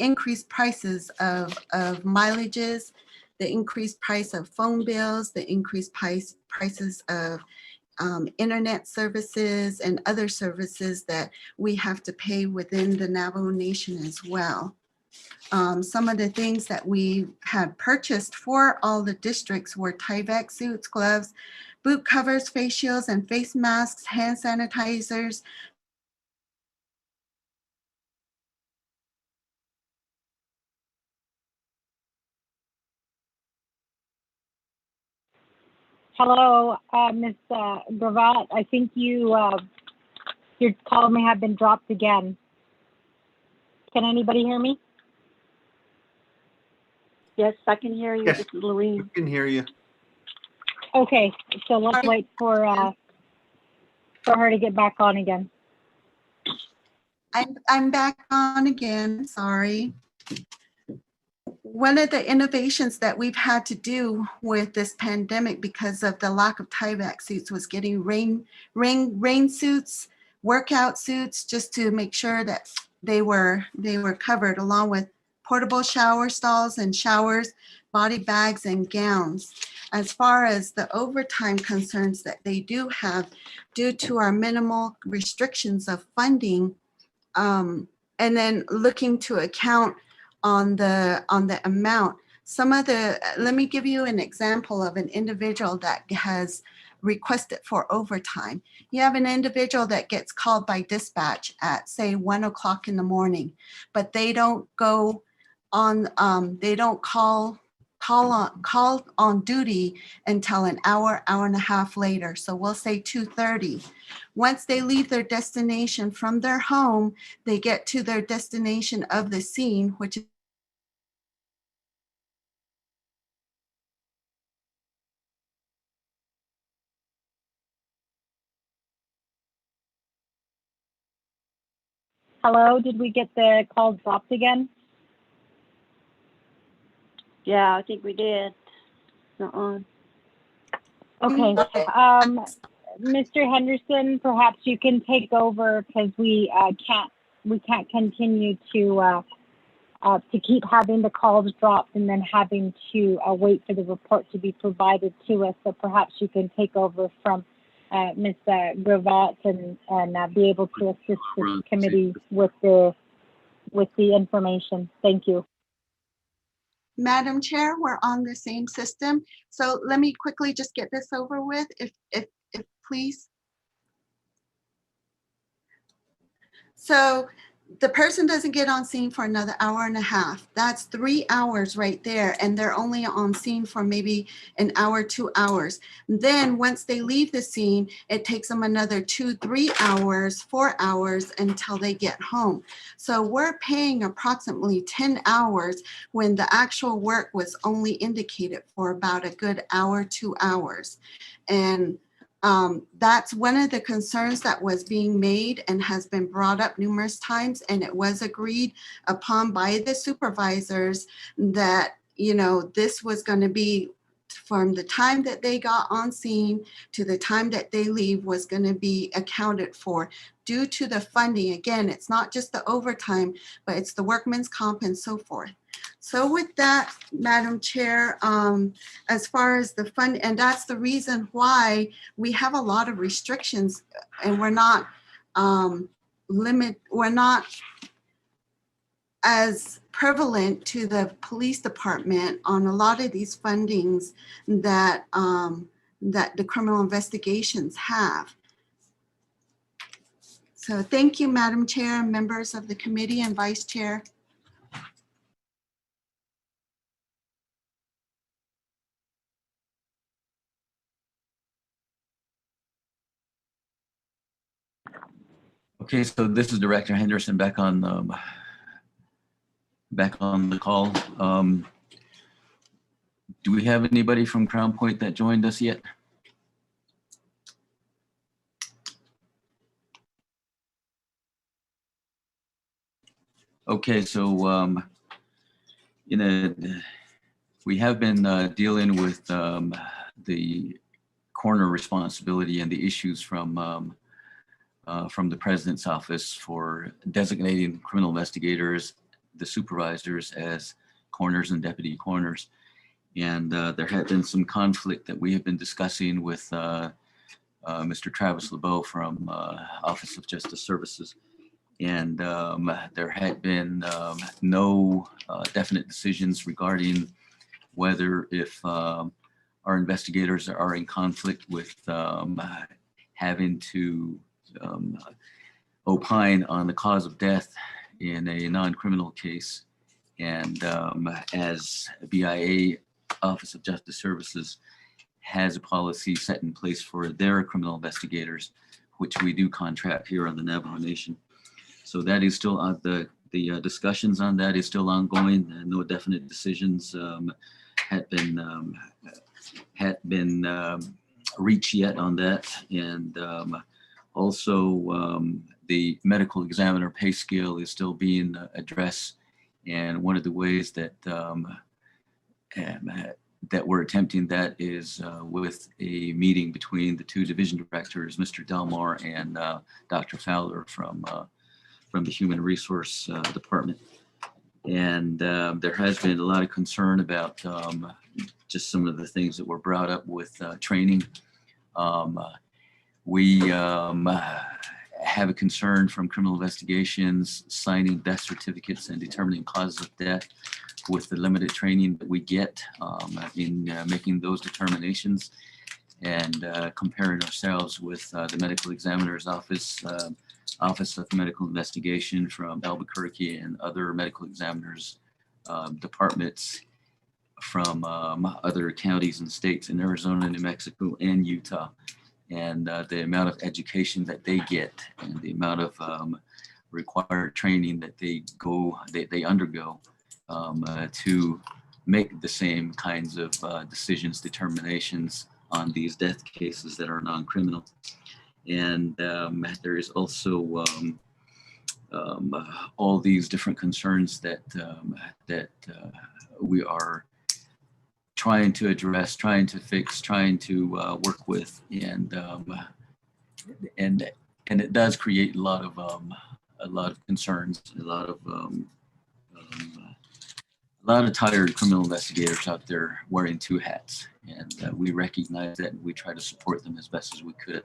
increased prices of mileages, the increased price of phone bills, the increased prices of internet services and other services that we have to pay within the Navajo Nation as well. Some of the things that we had purchased for all the districts were Tyvek suits, gloves, boot covers, face shields, and face masks, hand sanitizers. Hello, Ms. Gravatt. I think your call may have been dropped again. Can anybody hear me? Yes, I can hear you. Yes. This is We Lorene. can hear you. Okay, so let's wait for her to get back on again. I'm back on again, sorry. One of the innovations that we've had to do with this pandemic because of the lack of Tyvek suits was getting rain suits, workout suits, just to make sure that they were covered, along with portable shower stalls and showers, body bags and gowns. As far as the overtime concerns that they do have due to our minimal restrictions of funding, and then looking to account on the amount. Let me give you an example of an individual that has requested for overtime. You have an individual that gets called by dispatch at, say, 1 o'clock in the morning, but they don't go on, they don't call on duty until an hour and a half later. So we'll say 2:30. Once they leave their destination from their home, they get to their destination of the scene, which is Hello, did we get the call dropped again? Yeah, I think we did. Not on. Okay, Mr. Henderson, perhaps you can take over because we can't continue to keep having the calls dropped and then having to wait for the report to be provided to us. So perhaps you can take over from Ms. Gravatt and be able to assist the committee with the information. Thank you. Madam Chair, we're on the same system. So let me quickly just get this over with, if please. So the person doesn't get on scene for another hour and a half. That's 3 hours right there. And they're only on scene for maybe an hour, 2 hours. Then once they leave the scene, it takes them another 2, 3 hours, 4 hours until they get home. So we're paying approximately 10 hours when the actual work was only indicated for about a good hour, 2 hours. And that's one of the concerns that was being made and has been brought up numerous times, and it was agreed upon by the supervisors that, you know, this was going to be from the time that they got on scene to the time that they leave was going to be accounted for due to the funding. Again, it's not just the overtime, but it's the workman's comp and so forth. So with that, Madam Chair, as far as the fund, and that's the reason why we have a lot of restrictions and we're not we're not as prevalent to the police department on a lot of these fundings that that the criminal investigations have. So thank you, Madam Chair, members of the committee and Vice Chair. Okay, so this is Director Henderson back on the call. Do we have anybody from Crown Point that joined us yet? Okay, so we have been dealing with the coroner responsibility and the issues from the President's office for designating criminal investigators, the supervisors as coroners and deputy coroners. And there had been some conflict that we have been discussing with Mr. Travis LeBeau from Office of Justice Services. And there had been no definite decisions regarding whether if our investigators are in conflict with having to opine on the cause of death in a non-criminal case. And as BIA, Office of Justice Services, has a policy set in place for their criminal investigators, which we do contract here on the Navajo Nation. So that is still the discussions on that is still ongoing. No definite decisions had been reached yet on that. And also the medical examiner pay scale is still being addressed. And one of the ways that that we're attempting that is with a meeting between the two division directors, Mr. Delmar and Dr. Fowler from the Human Resource Department. And there has been a lot of concern about just some of the things that were brought up with training. We have a concern from criminal investigations, signing death certificates and determining causes of death with the limited training that we get in making those determinations, and comparing ourselves with the medical examiner's office, Office of Medical Investigation from Albuquerque, and other medical examiners departments from other counties and states in Arizona, New Mexico, and Utah. And the amount of education that they get and the amount of required training that they undergo to make the same kinds of decisions, determinations on these death cases that are non-criminal. And there is also all these different concerns that we are trying to address, trying to fix, trying to work with, and it does create a lot of concerns, a lot of tired criminal investigators out there wearing two hats, and we recognize that, and we try to support them as best as we could.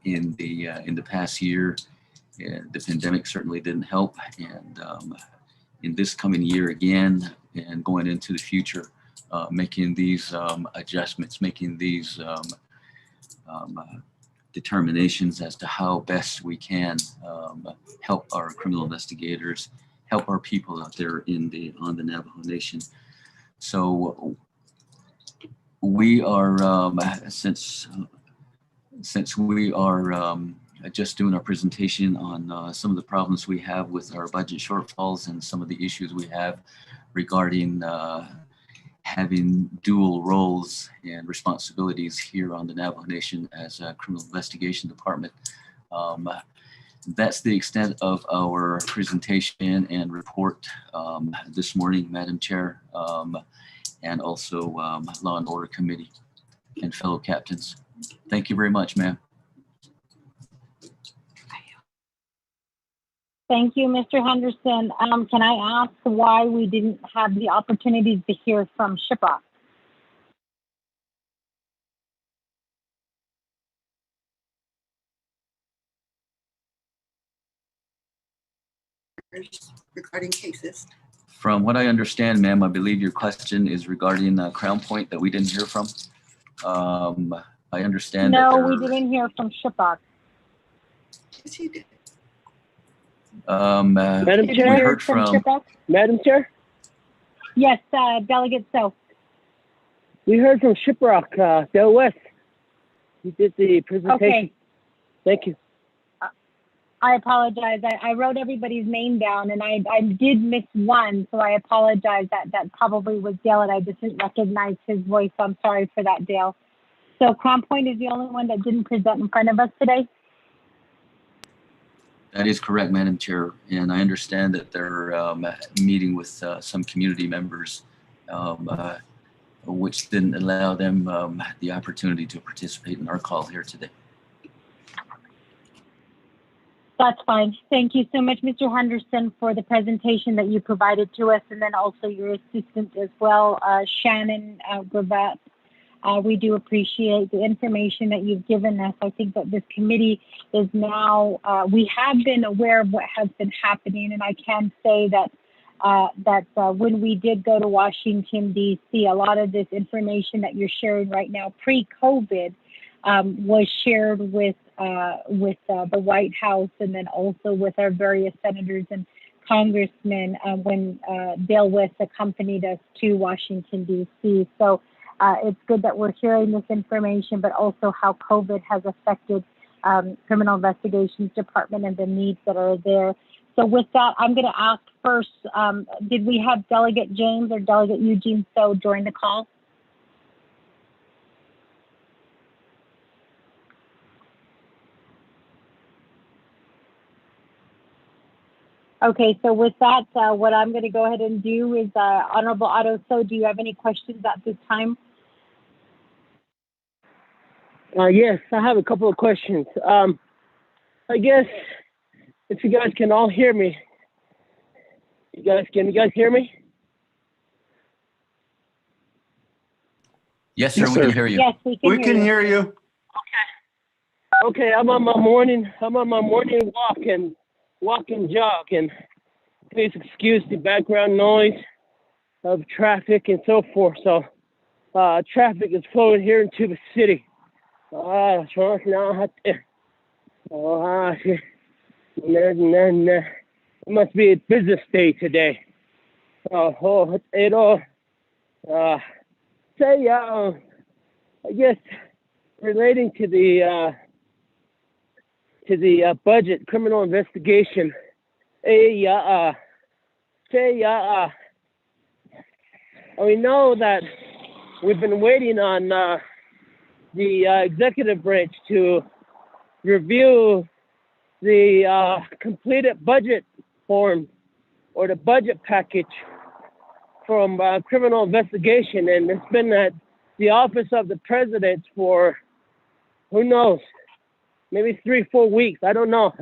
In the past year, the pandemic certainly didn't help, and in this coming year again, and going into the future, making these adjustments, making these determinations as to how best we can help our criminal investigators, help our people out there on the Navajo Nation. So we are since we are just doing our presentation on some of the problems we have with our budget shortfalls and some of the issues we have regarding having dual roles and responsibilities here on the Navajo Nation as a criminal investigation department. That's the extent of our presentation and report this morning, Madam Chair, and also Law and Order Committee and fellow captains. Thank you very much, ma'am. Thank you, Mr. Henderson. Can I ask why we didn't have the opportunity to hear from Shiprock? Regarding cases. From what I understand, ma'am, I believe your question is regarding Crown Point that we didn't hear from. I understand. No, that we didn't hear from Shiprock. Yes, you did. Madam Did Chair? you hear from Shiprock? Madam Chair? Yes, Delegate So. We heard from Shiprock, Del West. He did the presentation. Okay. Thank you. I apologize. I wrote everybody's name down, and I did miss one, so I apologize. That probably was Dale, and I just didn't recognize his voice. So I'm sorry for that, Dale. So Crown Point is the only one that didn't present in front of us today? That is correct, Madam Chair. And I understand that they're meeting with some community members, which didn't allow them the opportunity to participate in our call here today. That's fine. Thank you so much, Mr. Henderson, for the presentation that you provided to us, and then also your assistant as well, Shannon Gravatt. We do appreciate the information that you've given us. I think that this committee is now, we have been aware of what has been happening, and I can say that when we did go to Washington, D.C., a lot of this information that you're sharing right now, pre-COVID, was shared with the White House, and then also with our various senators and congressmen when Dale West accompanied us to Washington, D.C. So it's good that we're hearing this information, but also how COVID has affected Criminal Investigations Department and the needs that are there. So with that, I'm going to ask first, did we have Delegate James or Delegate Eugene So join the call? Okay, so with that, what I'm going to go ahead and do is, Honorable Otto So, do you have any questions at this time? Yes, I have a couple of questions. I guess if you guys can all hear me. Can you guys hear me? Yes, sir. We can hear you. Yes, we can hear you. Okay. I'm on my morning walk and jog, and please excuse the background noise of traffic and so forth. So, traffic is flowing here into the city. It must be a business day today. I guess relating to the budget criminal investigation. We know that we've been waiting on the executive branch to review the completed budget form or the budget package from criminal investigation, and it's been at the office of the president for who knows, maybe 3-4 weeks. I don't know.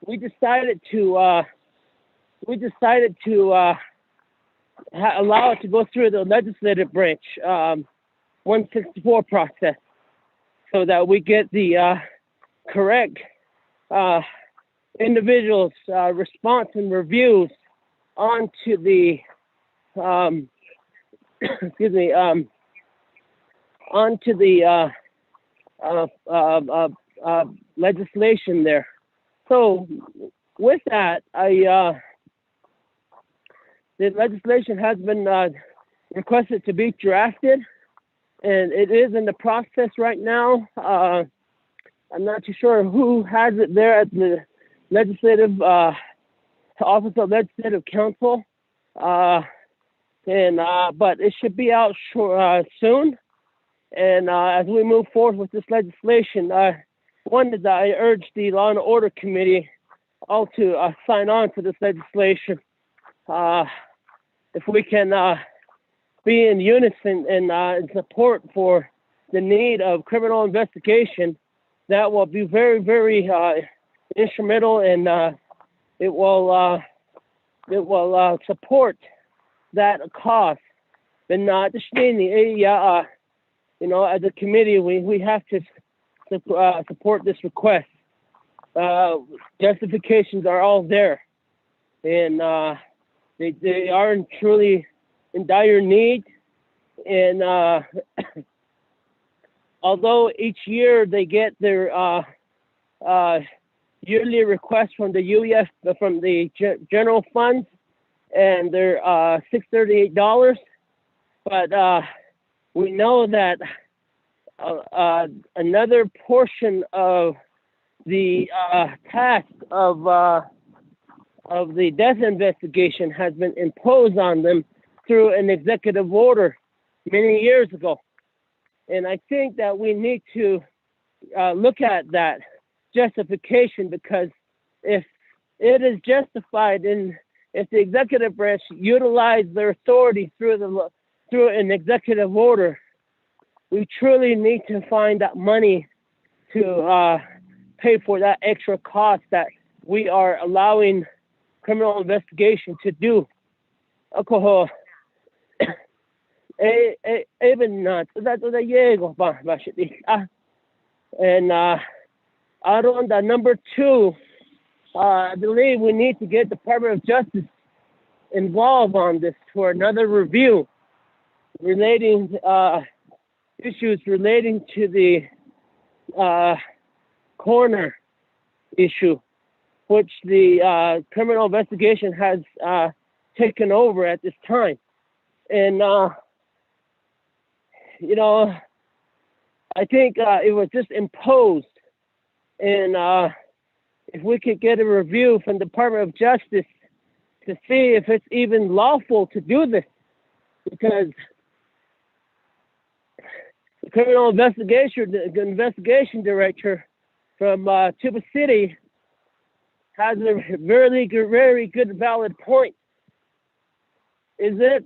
We decided to allow it to go through the legislative branch 164 process, so that we get the correct individuals' response and reviews onto the legislation there. So with that, the legislation has been requested to be drafted, and it is in the process right now. I'm not too sure who has it there at the legislative office of legislative counsel, but it should be out soon. And as we move forward with this legislation, I urge the Law and Order Committee all to sign on to this legislation. If we can be in unison and in support for the need of criminal investigation, that will be very, very instrumental, and it will support that cause. And as a committee, we have to support this request. Justifications are all there, and they are truly in dire need. And although each year they get their yearly request from the UEF, from the general funds, and they're $638, but we know that another portion of the task of the death investigation has been imposed on them through an executive order many years ago. And I think that we need to look at that justification, because if it is justified, and if the executive branch utilized their authority through an executive order, we truly need to find that money to pay for that extra cost that we are allowing criminal investigation to do. ako even that the yego ba and out on the number 2, I believe we need to get the Department of Justice involved on this for another review relating issues relating to the coroner issue, which the criminal investigation has taken over at this time. And, you know, I think it was just imposed. And if we could get a review from the Department of Justice to see if it's even lawful to do this, because the criminal investigation director from Tuba City has a very good, valid point. Does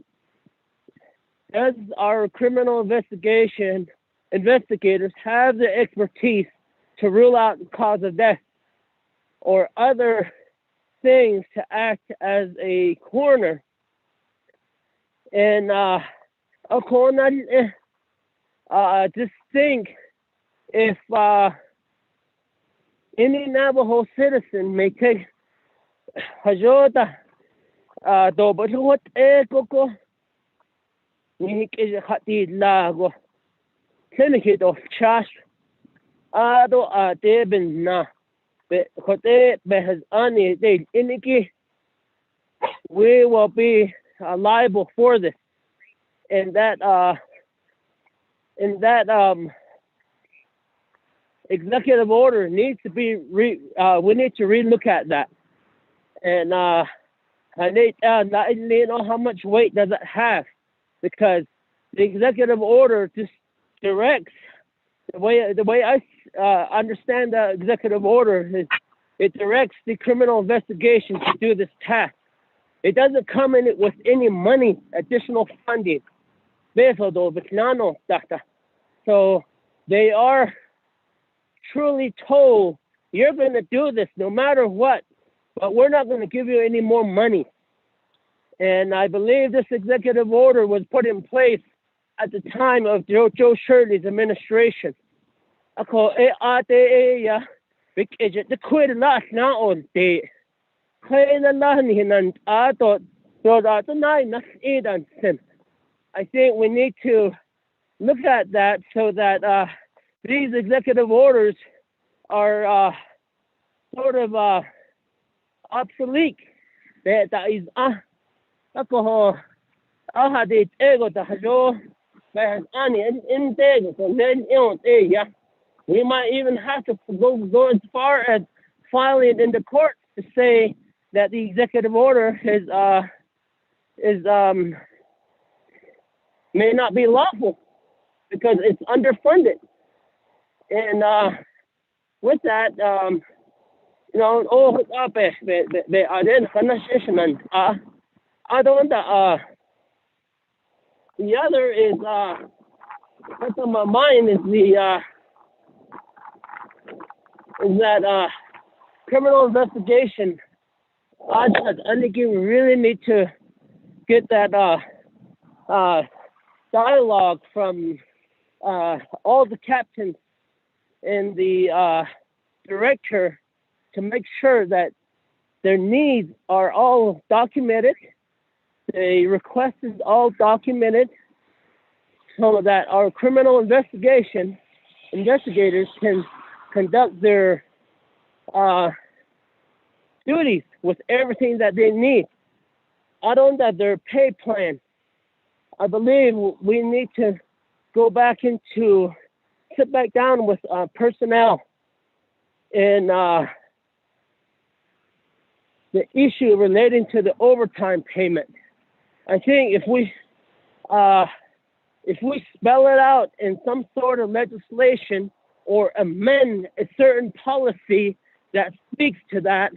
our criminal investigators have the expertise to rule out the cause of death or other things to act as a coroner? And just think if any Navajo citizen may take hajota dobot koko ni ke khati lago tenike do chash ado deben na be khote be has ani de iniki we will be liable for this. And that executive order needs to be we need to relook at that. And I know how much weight does it have, because the executive order just directs the way I understand the executive order is it directs the criminal investigation to do this task. It doesn't come in it with any money, additional funding. So they are truly told, you're going to do this no matter what, but we're not going to give you any more money. And I believe this executive order was put in place at the time of Joe Shirley's administration. I think we need to look at that so that these executive orders are sort of obsolete. That is alcohol. We might even have to go as far as filing in the court to say that the executive order is may not be lawful because it's underfunded. And with that, you know, the other is what's on my mind is that criminal investigation. I think we really need to get that dialogue from all the captains and the director to make sure that their needs are all documented, the request is all documented, so that our criminal investigators can conduct their duties with everything that they need. I don't have their pay plan. I believe we need to go back into, sit back down with personnel and the issue relating to the overtime payment. I think if we spell it out in some sort of legislation or amend a certain policy that speaks to that,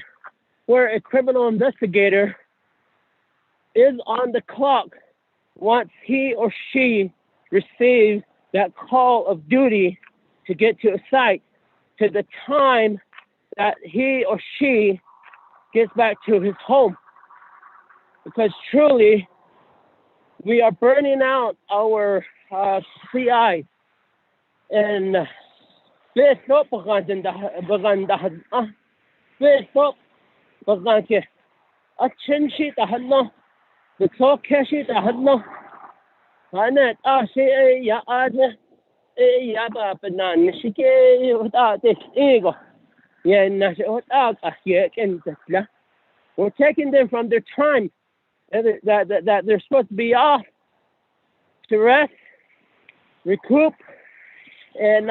where a criminal investigator is on the clock once he or she receives that call of duty to get to a site, to the time that he or she gets back to his home. Because truly, we are burning out our CI and Facebook Facebook بغانك أتشنشي تهنا بتوكشي تهنا أنا شيء يا أجا يا بابنا نشكي وتأتي إيجو يا نشأ وتأك يا كنتلا. We're taking them from their time that they're supposed to be off to rest, recoup, and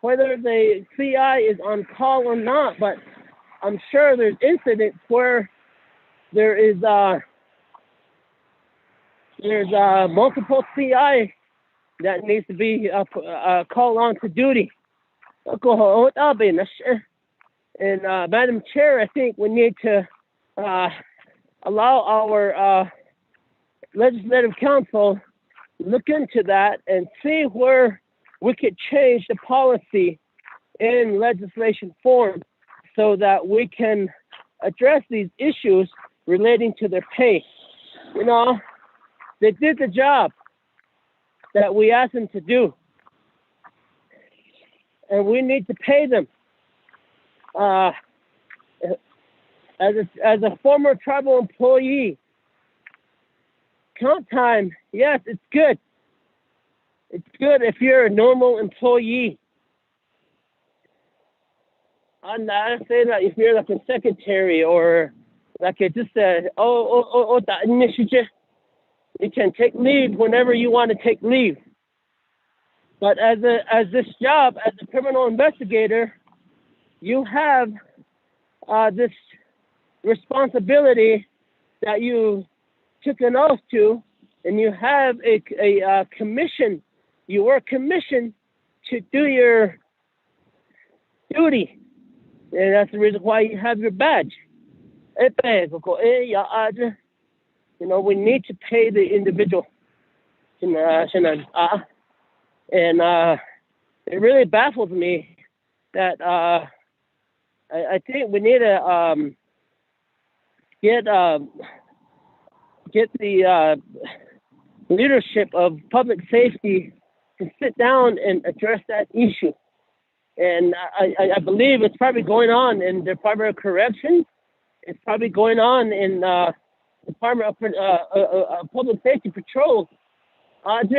whether the CI is on call or not, but I'm sure there's incidents where there's multiple CI that needs to be called on to duty. And Madam Chair, I think we need to allow our Legislative Council look into that and see where we could change the policy in legislation form so that we can address these issues relating to their pay. You know, they did the job that we asked them to do, and we need to pay them. As a former tribal employee, count time, yes, it's good. It's good if you're a normal employee. And I say that if you're like a secretary or like a, just a, you can take leave whenever you want to take leave. But as this job, as a criminal investigator, you have this responsibility that you took an oath to, and you have a commission. You are commissioned to do your duty, and that's the reason why you have your badge. You know, we need to pay the individual. And it really baffles me that I think we need to get the leadership of public safety to sit down and address that issue. And I believe it's probably going on in the Department of Corrections. It's probably going on in Department of Public Safety Patrol. And,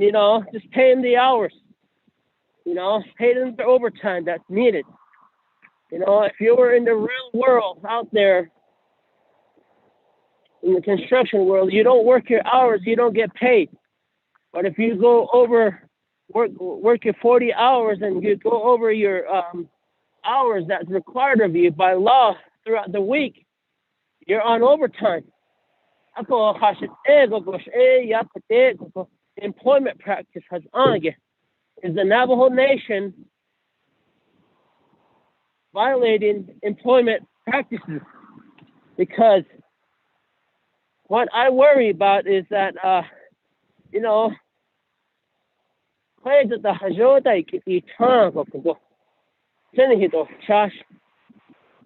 you know, just pay them the hours. You know, pay them the overtime that's needed. You know, if you were in the real world out there, in the construction world, you don't work your hours, you don't get paid. But if you go over, work your 40 hours and you go over your hours that's required of you by law throughout the week, you're on overtime. Employment practice has is the Navajo Nation violating employment practices? Because what I worry about is that, you know, you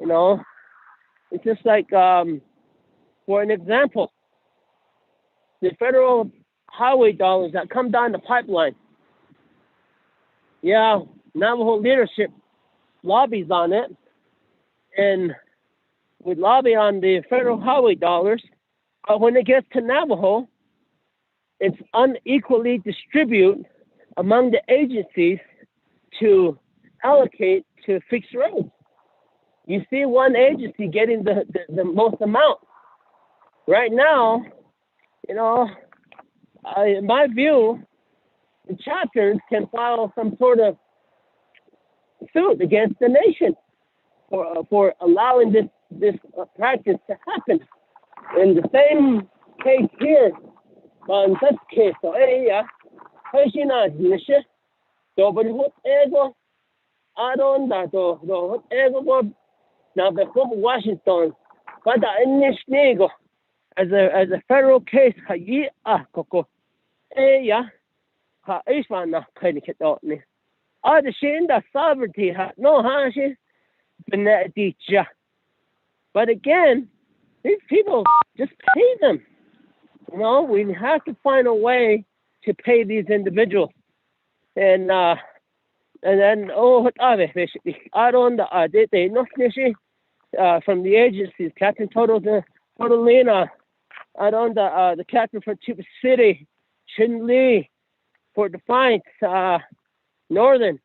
know, it's just like, for an example, the federal highway dollars that come down the pipeline. Yeah, Navajo leadership lobbies on it, and we lobby on the federal highway dollars, but when it gets to Navajo, it's unequally distributed among the agencies to allocate to fix roads. You see one agency getting the most amount. Right now, you know, in my view, the chapters can file some sort of suit against the nation for allowing this practice to happen. In the same case here, on this case, so Washington, but as a federal case, the shin the sovereignty no hashi benedictia. But again, these people just pay them. You know, we have to find a way to pay these individuals. And then basically I don't they no from the agencies, Captain Totolina, I don't the captain for Tuba City, Chin Lee, Fort Defiance, Northern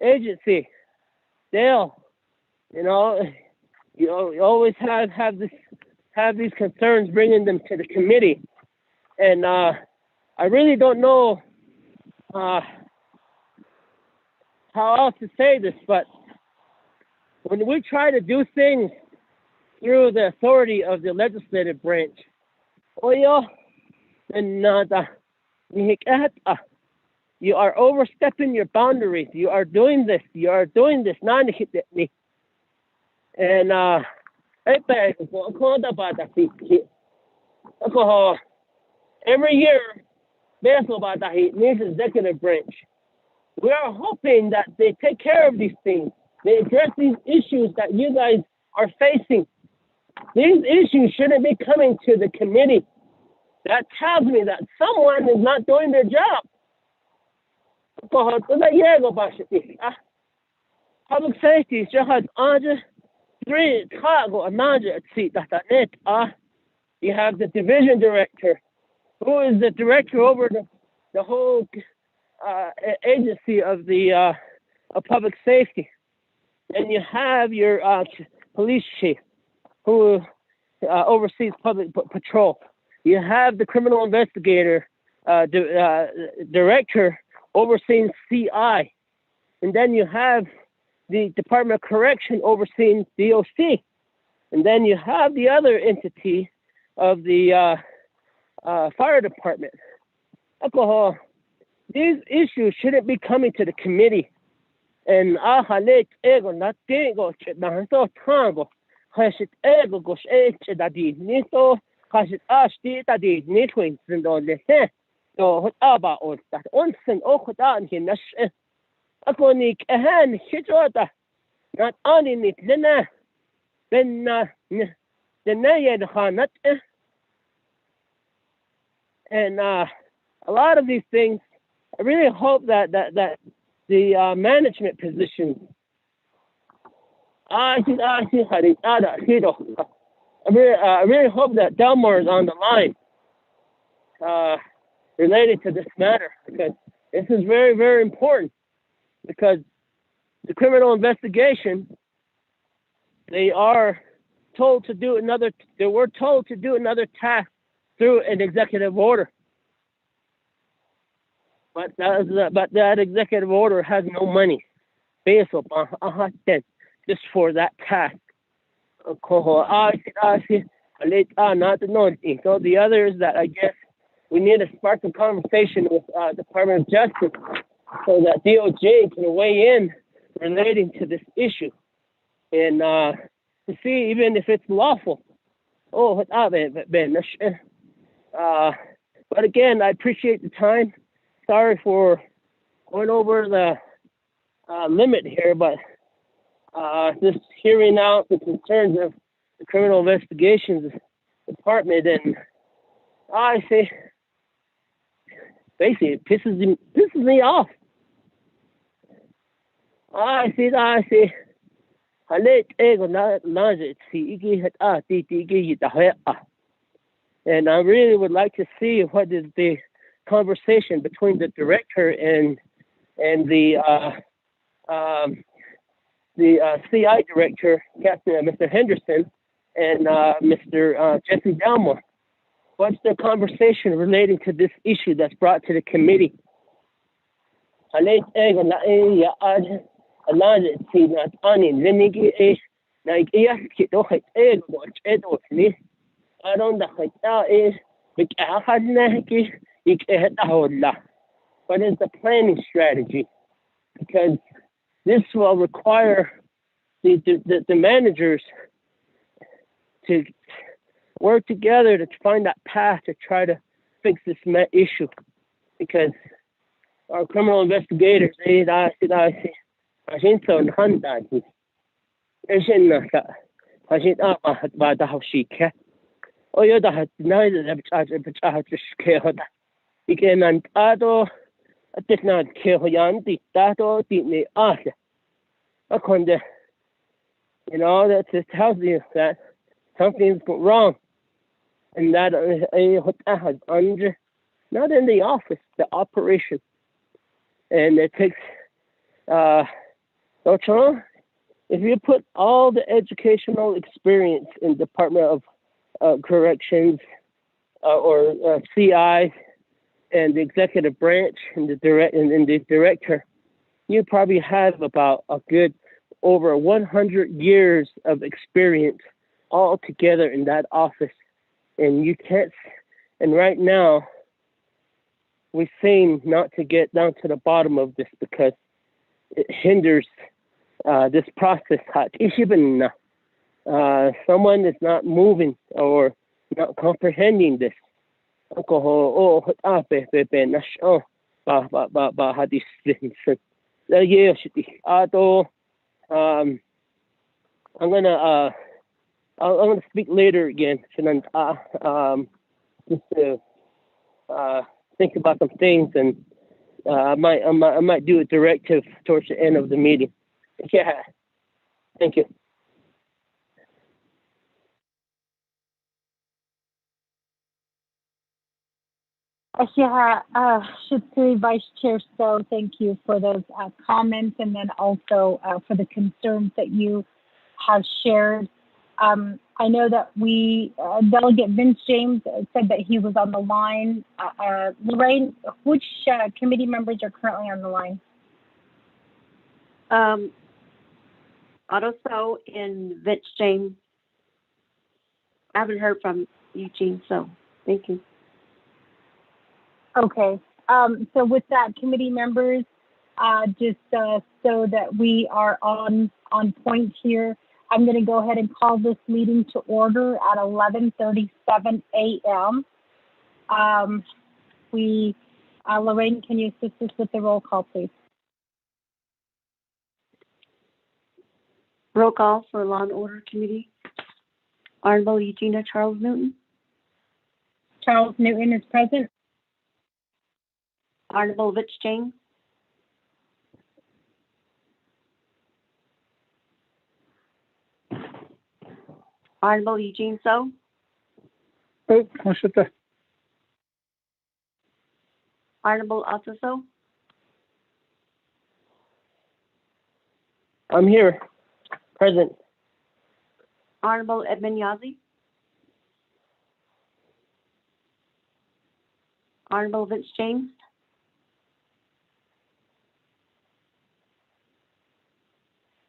Agency, Dale. You know, you always have these concerns, bringing them to the committee, and I really don't know how else to say this, but when we try to do things through the authority of the legislative branch, you are overstepping your boundaries. You are doing this. And every year, this executive branch, we are hoping that they take care of these things. They address these issues that you guys are facing. These issues shouldn't be coming to the committee. That tells me that someone is not doing their job. Public safety has you have the division director, who is the director over the whole agency of the of public safety. And you have your police chief, who oversees public patrol. You have the criminal investigator director overseeing CI. And then you have the Department of Correction overseeing DOC. And then you have the other entity of the fire department. Alcohol. These issues shouldn't be coming to the committee. And ego not go so tango. Hashit ego gosh dadi nito hashit ashti dadi nitwin sindo lese. So aba or that onsen okudan hinash. Akonik ahan hitota. Not only nit lena. Then the nayed hanat. And a lot of these things, I really hope that the management positions. I really hope that Delmar is on the line related to this matter, because this is very, very important. Because the criminal investigation, they were told to do another task through an executive order. But that executive order has no money based upon just for that task. So the other is that I guess we need to spark a conversation with Department of Justice so that DOJ can weigh in relating to this issue and to see even if it's lawful. But again, I appreciate the time. Sorry for going over the limit here, but just hearing out the concerns of the Criminal Investigations Department, and I say, basically, it pisses me off. I see. And I really would like to see what is the conversation between the director and the CI director, Captain Mr. Henderson, and Mr. Jesse Delmore. What's the conversation relating to this issue that's brought to the committee? What is the planning strategy? Because this will require the managers to work together to find that path to try to fix this issue. Because our criminal investigators, عشان سون هنداني إيشنا عشان بعد هالشيء أو يدا نايد بتشاهد الشيء هذا يمكن أن تادو أتسنا كه يانتي تادو تيني أكون that just tells you that something's wrong and that under not in the office, the operation. And it takes, if you put all the educational experience in Department of Corrections or CI and the executive branch and the director, you probably have about a good over 100 years of experience all together in that office. And you can't, and right now, we seem not to get down to the bottom of this because it hinders this process. Someone is not moving or not comprehending this. I'm gonna speak later again, just to think about some things, and I might do a directive towards the end of the meeting. Yeah, thank you. Should say Vice Chair So, thank you for those comments, and then also for the concerns that you have shared. I know that Delegate Vince James said that he was on the line. Lorraine, which committee members are currently on the line? Otto So and Vince James. I haven't heard from Eugene, so thank you. Okay. So with that, committee members, just so that we are on point here, I'm going to go ahead and call this meeting to order at 11:37 a.m. Lorraine, can you assist us with the roll call, please? Roll call for Law and Order Committee. Honorable Eugenia Charles Newton. Charles Newton is present. Honorable Vince James. Honorable Eugene So. Honorable Otto So. I'm here, present. Honorable Edmund Yazzie. Honorable Vince James.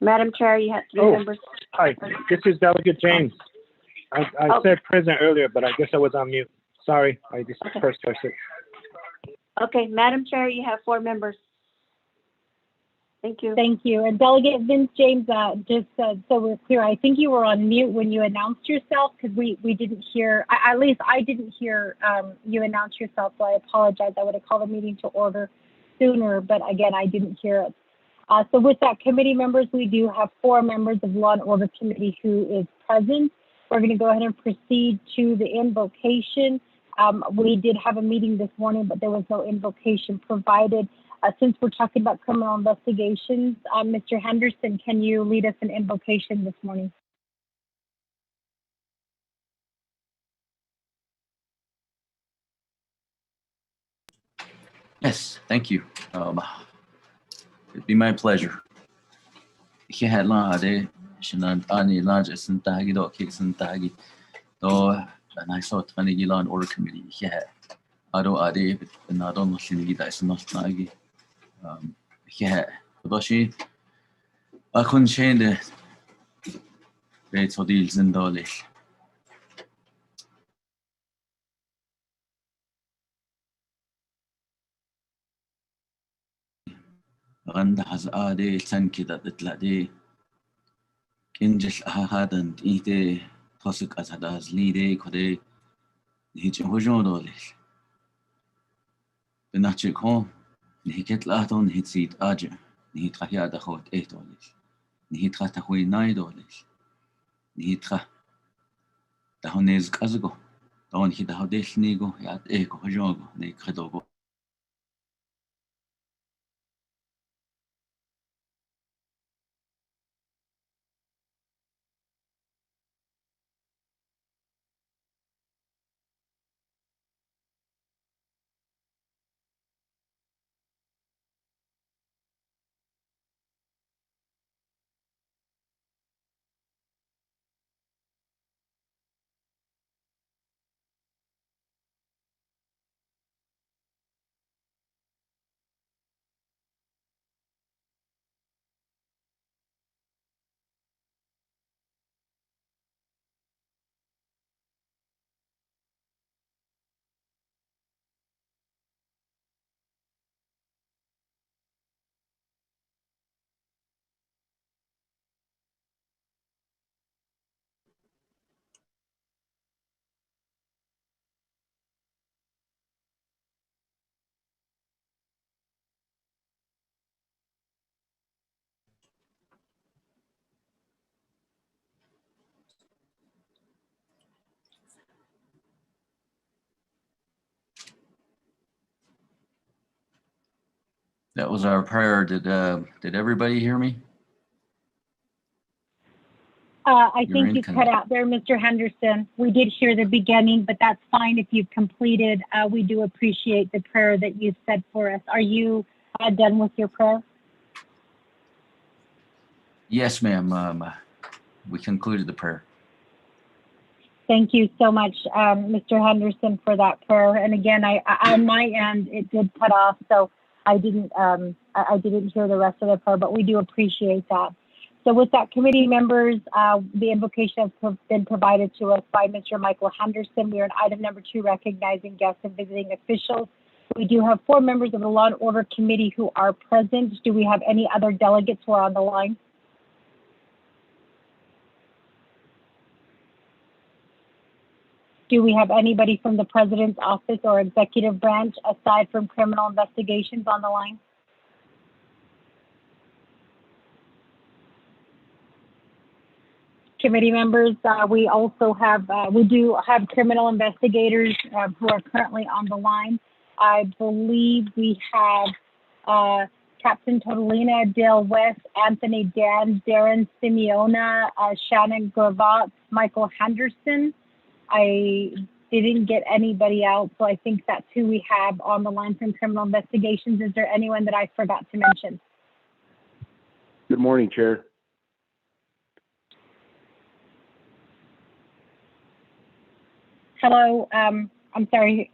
Madam Chair, you have three members. Hi, this is Delegate James. I said present earlier, but I guess I was on mute. Sorry, I just first pressed it. Okay, Madam Chair, you have four members. Thank you. Thank you. And Delegate Vince James, just so we're clear, I think you were on mute when you announced yourself because we didn't hear, at least I didn't hear you announce yourself, so I apologize. I would have called the meeting to order sooner, but again, I didn't hear it. So with that, committee members, we do have four members of Law and Order Committee who is present. We're going to go ahead and proceed to the invocation. We did have a meeting this morning, but there was no invocation provided. Since we're talking about criminal investigations, Mr. Henderson, can you lead us an invocation this morning? Yes, thank you. It'd be my pleasure. He had la de shinan ani la sentagi do kick sentagi do and I saw 20 Law and Order Committee. He had ado ade and I don't know shinigi that is not nagi. He had Boshi I couldn't change the rates of deals in dollars. غند حز آدي تنكي تطلع دي كنجش هادن إيدي تصق از هداز ليدي كده هيج هجوم دولش بنحكي كون Nihikit laton hitsit aja. Nihitra hiada hot etolis. Nihitra tahui naidolis. Nihitra tahonez kazugo. Tahon hita hodel nigo yat eko hojogo. Ne kredogo. That was our prayer. Did everybody hear me? I You're think you in cut out there, Mr. Henderson. We did hear the beginning, but that's fine if you've completed. We do appreciate the prayer that you said for us. Are you done with your prayer? Yes, ma'am. We concluded the prayer. Thank you so much, Mr. Henderson, for that prayer. And again, I on my end, it did cut off, so I didn't hear the rest of the prayer, but we do appreciate that. So with that, committee members, the invocation has been provided to us by Mr. Michael Henderson. We are on item number 2, recognizing guests and visiting officials. We do have 4 members of the Law and Order Committee who are present. Do we have any other delegates who are on the line? Do we have anybody from the President's office or executive branch aside from criminal investigations on the line? Committee members, we also have, we do have criminal investigators who are currently on the line. I believe we have Captain Totolina, Dale West, Anthony Dan, Darren Simeona, Shannon Gravatt, Michael Henderson. I didn't get anybody else, so I think that's who we have on the line from criminal investigations. Is there anyone that I forgot to mention? Good morning, Chair. Hello, I'm sorry.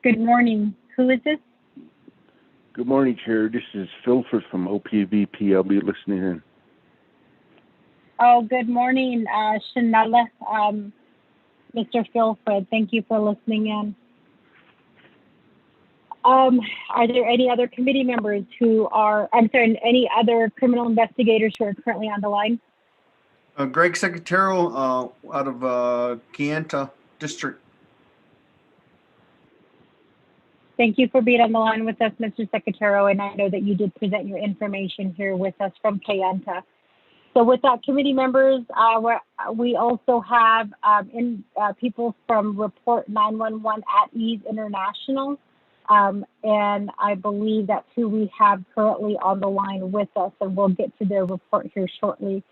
Good morning. Who is this? Good morning, Chair. This is Philford from OPVP. I'll be listening in. Oh, good morning, Shanella, Mr. Philford. Thank you for listening in. Are there any other committee members who are, I'm sorry, any other criminal investigators who are currently on the line? Greg Secretarial out of Kayenta District. Thank you for being on the line with us, Mr. Secretarial, and I know that you did present your information here with us from Kayenta. So with that, committee members, we also have people from Report 911 at Ease International, and I believe that's who we have currently on the line with us, and we'll get to their report here shortly.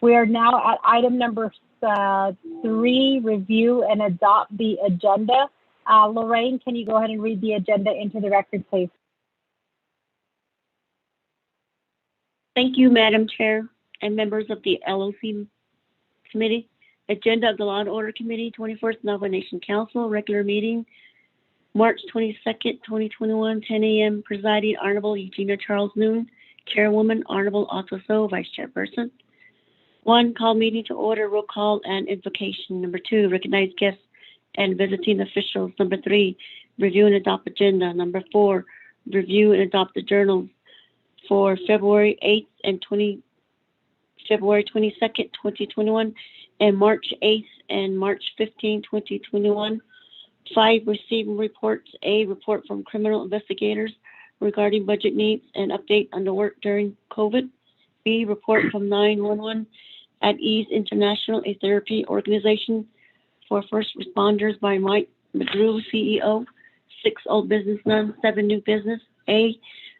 We are now at item number 3, review and adopt the agenda. Lorraine, can you go ahead and read the agenda into the record, please? Thank you, Madam Chair and members of the LOC Committee. Agenda of the Law and Order Committee, 21st Navajo Nation Council, regular meeting, March 22nd, 2021, 10 a.m. Presiding Honorable Eugenia Charles Noon, Chairwoman Honorable Otto So, Vice Chairperson. 1, call meeting to order, roll call and invocation. Number 2, recognize guests and visiting officials. Number 3, review and adopt agenda. Number 4, review and adopt the journals for February 8th and February 22nd, 2021, and March 8th and March 15th, 2021. 5, receiving reports. A, report from criminal investigators regarding budget needs and update on the work during COVID. B, report from 911 at Ease International, a therapy organization for first responders by Mike McGrew, CEO. 6 old business, none. 7 new business. A,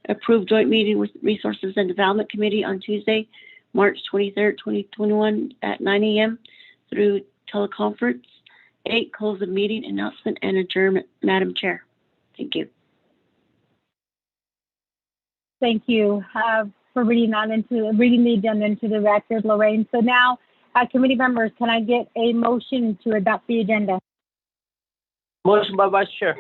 approved joint meeting with Resources and Development Committee on Tuesday, March 23rd, 2021 at 9 a.m. through teleconference. 8, close the meeting, announcement and adjournment. Madam Chair. Thank you. Thank you for reading the agenda into the record, Lorraine. So now, committee members, can I get a motion to adopt the agenda? Motion by Vice Chair.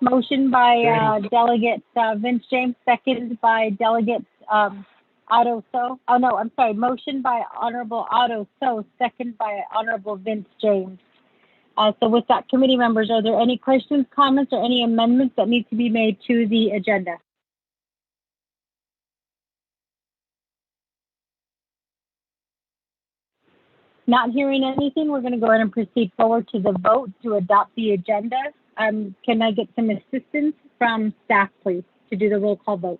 Motion by Delegate Vince James, second by Delegate Otto So. Oh no, I'm sorry. Motion by Honorable Otto So, second by Honorable Vince James. So with that, committee members, are there any questions, comments, or any amendments that need to be made to the agenda? Not hearing anything, we're going to go ahead and proceed forward to the vote to adopt the agenda. Can I get some assistance from staff, please, to do the roll call vote?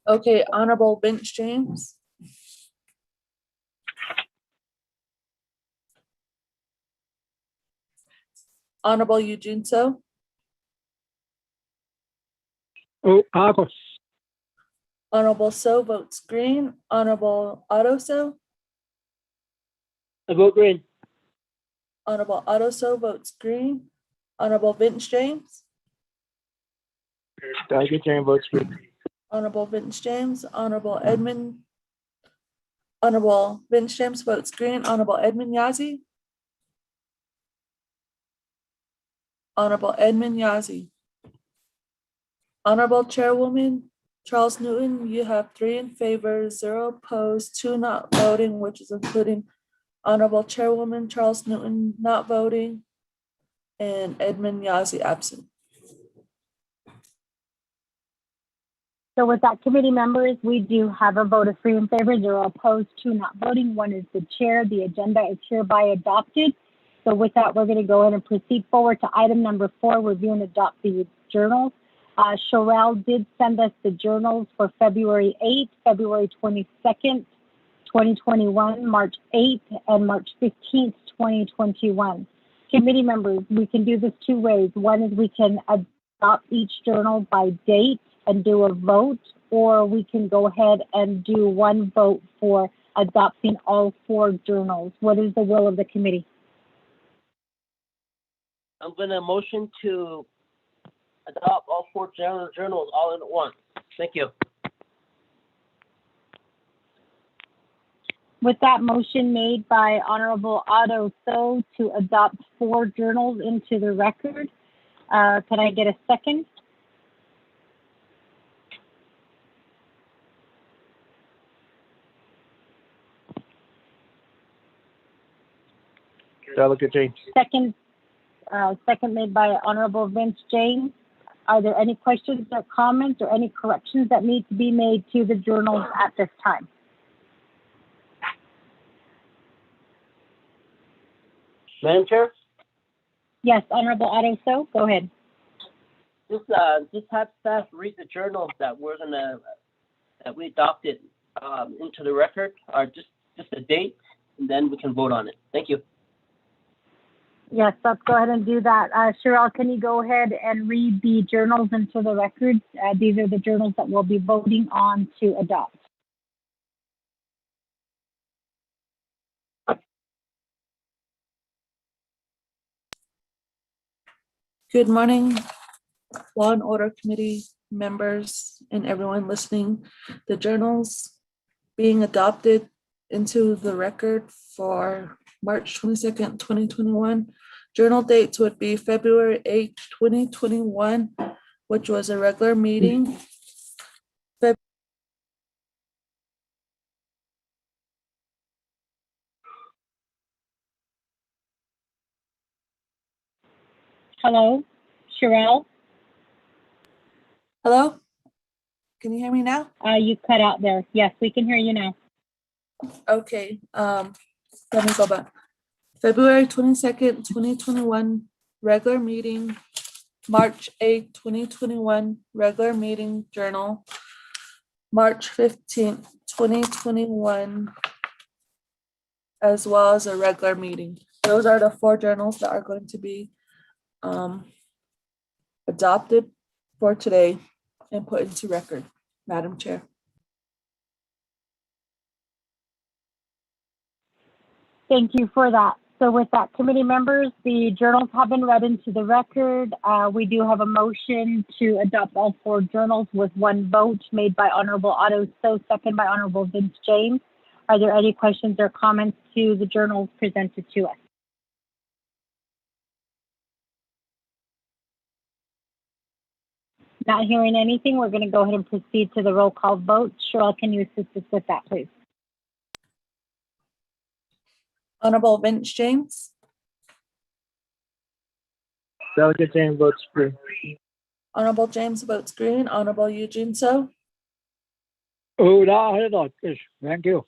Okay, Honorable Vince James. Honorable Eugene So. Oh, Agos. Honorable So votes green. Honorable Otto So. I vote green. Honorable Otto So votes green. Honorable Vince James. Delegate James votes green. Honorable Vince James. Honorable Vince James votes green. Honorable Edmund Yazzie. Honorable Edmund Yazzie. Honorable Chairwoman Charles Newton, you have 3 in favor, 0 opposed, 2 not voting, which is including Honorable Chairwoman Charles Newton not voting and Edmund Yazzie absent. So with that, committee members, we do have a vote of 3 in favor, 0 opposed, 2 not voting, 1 is the chair. The agenda is hereby adopted. So with that, we're going to go ahead and proceed forward to item number 4, review and adopt the journals. Sherelle did send us the journals for February 8th, February 22nd, 2021, March 8th, and March 15th, 2021. Committee members, we can do this 2 ways. One is we can adopt each journal by date and do a vote, or we can go ahead and do 1 vote for adopting all 4 journals. What is the will of the committee? I'm going to motion to adopt all 4 journals all in at once. Thank you. With that motion made by Honorable Otto So to adopt 4 journals into the record, can I get a second? Delegate James. Second made by Honorable Vince James. Are there any questions or comments or any corrections that need to be made to the journals at this time? Madam Chair? Yes, Honorable Otto So, go ahead. Just have staff read the journals that we adopted into the record, or just a date, and then we can vote on it. Thank you. Yes, let's go ahead and do that. Sherelle, can you go ahead and read the journals into the record? These are the journals that we'll be voting on to adopt. Good morning, Law and Order Committee members and everyone listening. The journals being adopted into the record for March 22nd, 2021. Journal dates would be February 8th, 2021, which was a regular meeting. Hello, Sherelle? Hello? Can you hear me now? You cut out there. Yes, we can hear you now. Okay, let me go back. February 22nd, 2021 regular meeting, March 8th, 2021, regular meeting journal, March 15th, 2021, as well as a regular meeting. Those are the 4 journals that are going to be adopted for today and put into record, Madam Chair. Thank you for that. So with that, committee members, the journals have been read into the record. We do have a motion to adopt all 4 journals with 1 vote made by Honorable Otto So, second by Honorable Vince James. Are there any questions or comments to the journals presented to us? Not hearing anything, we're going to go ahead and proceed to the roll call vote. Cheryl, can you assist us with that, please? Honorable Vince James. Delegate James votes green. Honorable James votes green. Honorable Eugene So. Oh, no, thank you.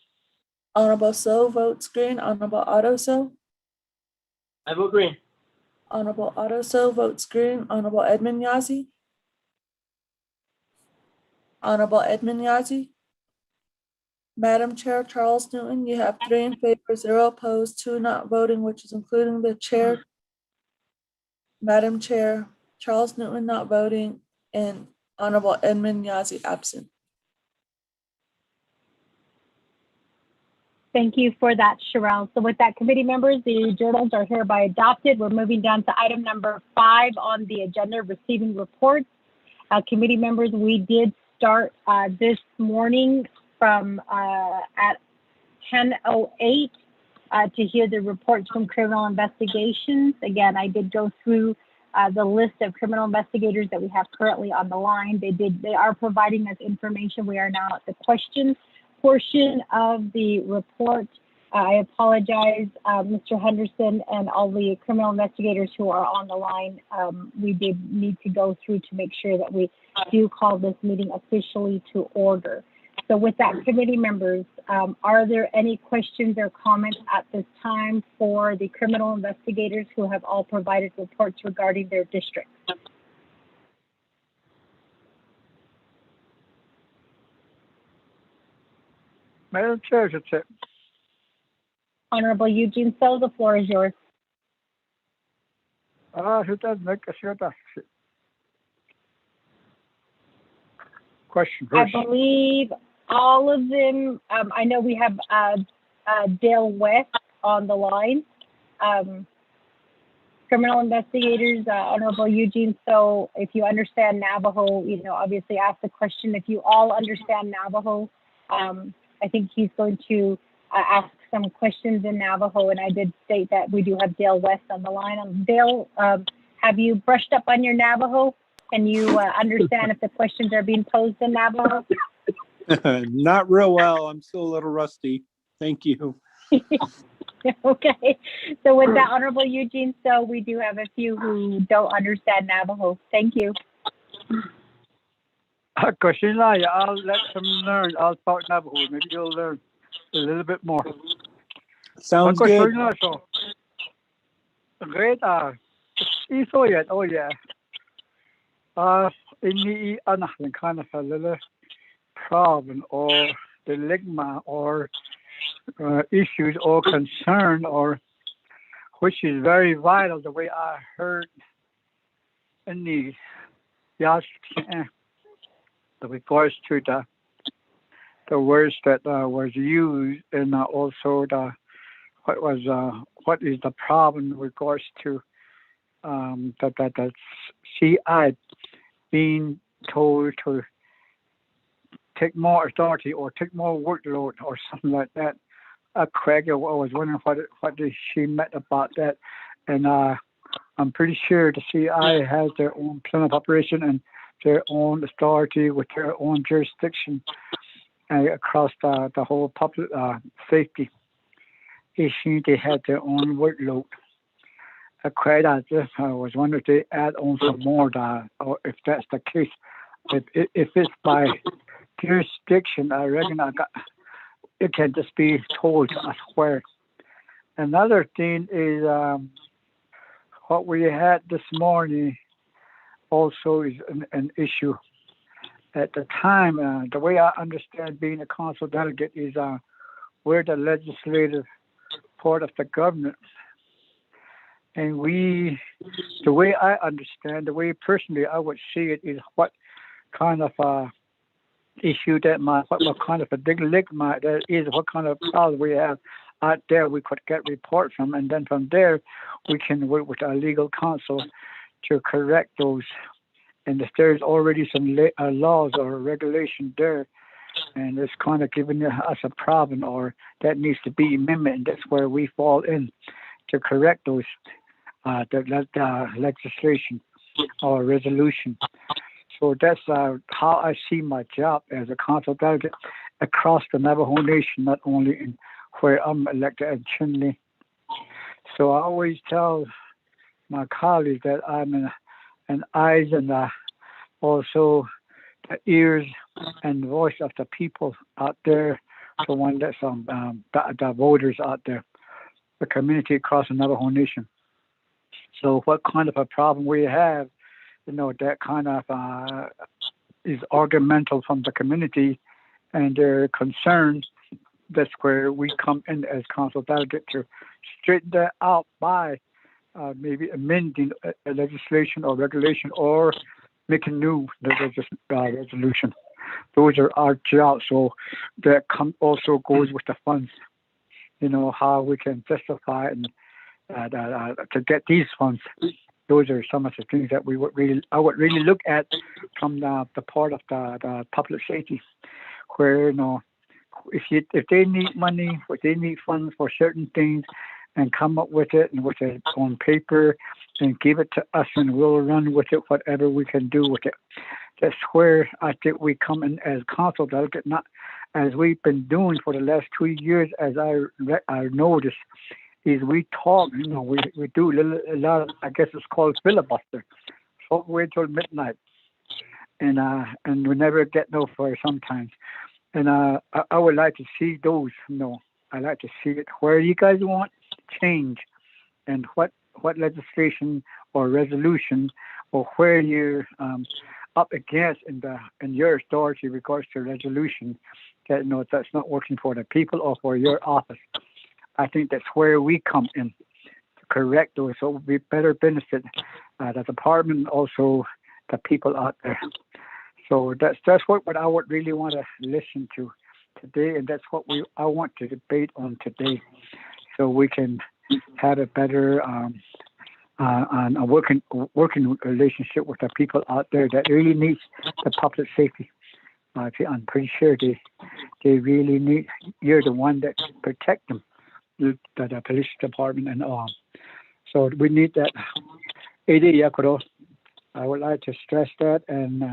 Honorable So votes green. Honorable Otto So. I vote green. Honorable Otto So votes green. Honorable Edmund Yazzie. Honorable Edmund Yazzie. Madam Chair Charles Newton, you have 3 in favor, 0 opposed, 2 not voting, which is including the chair. Madam Chair Charles Newton not voting, and Honorable Edmund Yazzie absent. Thank you for that, Cheryl. So with that, committee members, the journals are hereby adopted. We're moving down to item number 5 on the agenda, receiving reports. Committee members, we did start this morning from at 10:08 to hear the reports from criminal investigations. Again, I did go through the list of criminal investigators that we have currently on the line. They are providing us information. We are now at the question portion of the report. I apologize, Mr. Henderson and all the criminal investigators who are on the line. We did need to go through to make sure that we do call this meeting officially to order. So with that, committee members, are there any questions or comments at this time for the criminal investigators who have all provided reports regarding their districts? Madam Chair, that's it. Honorable Eugene So, the floor is yours. Question I first. believe all of them, I know we have Dale West on the line. Criminal investigators, Honorable Eugene So, if you understand Navajo, obviously ask the question. If you all understand Navajo, I think he's going to ask some questions in Navajo, and I did state that we do have Dale West on the line. Dale, have you brushed up on your Navajo? Can you understand if the questions are being posed in Navajo? Not real well. I'm still a little rusty. Thank you. Okay. So with that, Honorable Eugene So, we do have a few who don't understand Navajo. Thank you. Kashina, I'll let them learn. I'll talk Navajo. Maybe you'll learn a little bit more. Sounds good. Great. Iso yet. Oh yeah. Any anak kind of a little problem or dilemma or issues or concern or which is very vital the way I heard in the regards to the words that was used and also what is the problem in regards to that CI being told to take more authority or take more workload or something like that. Craig, I was wondering what she meant about that, and I'm pretty sure the CI has their own plan of operation and their own authority with their own jurisdiction across the whole public safety issue. They had their own workload. Craig, I was wondering if they add on some more, or if that's the case. If it's by jurisdiction, I reckon it can just be told to us where. Another thing is what we had this morning also is an issue. At the time, the way I understand being a council delegate is we're the legislative part of the government. And the way I understand, the way personally I would see it is what kind of issue what kind of a dilemma that is, what kind of problem we have out there we could get report from, and then from there we can work with our legal counsel to correct those. And if there's already some laws or regulation there, and it's kind of giving us a problem or that needs to be amendment, and that's where we fall in to correct those the legislation or resolution. So that's how I see my job as a council delegate across the Navajo Nation, not only in where I'm elected at Chinle. So I always tell my colleagues that I'm an eyes and also the ears and voice of the people out there, the one that's the voters out there, the community across the Navajo Nation. So what kind of a problem we have, that kind of is argumental from the community and their concerns. That's where we come in as council delegate to straighten that out by maybe amending a legislation or regulation or making new resolution. Those are our jobs. So that also goes with the funds. How we can justify and to get these funds. Those are some of the things that I would really look at from the part of the public safety, where if they need money, if they need funds for certain things, and come up with it and with it on paper and give it to us, and we'll run with it, whatever we can do with it. That's where I think we come in as council delegate, not as we've been doing for the last 2 years. As I noticed, is we talk, we do a lot of, I guess it's called filibuster, all the way till midnight, and we never get no for sometimes. And I would like to see those. I like to see it where you guys want change, and what legislation or resolution, or where you're up against in your authority regards to resolution that that's not working for the people or for your office. I think that's where we come in to correct those, so it will be better benefit the department, also the people out there. So that's what I would really want to listen to today, and that's what I want to debate on today, so we can have a better on a working relationship with the people out there that really needs the public safety. I'm pretty sure they really need. You're the one that protect them, the police department and all. So we need that. I would like to stress that, and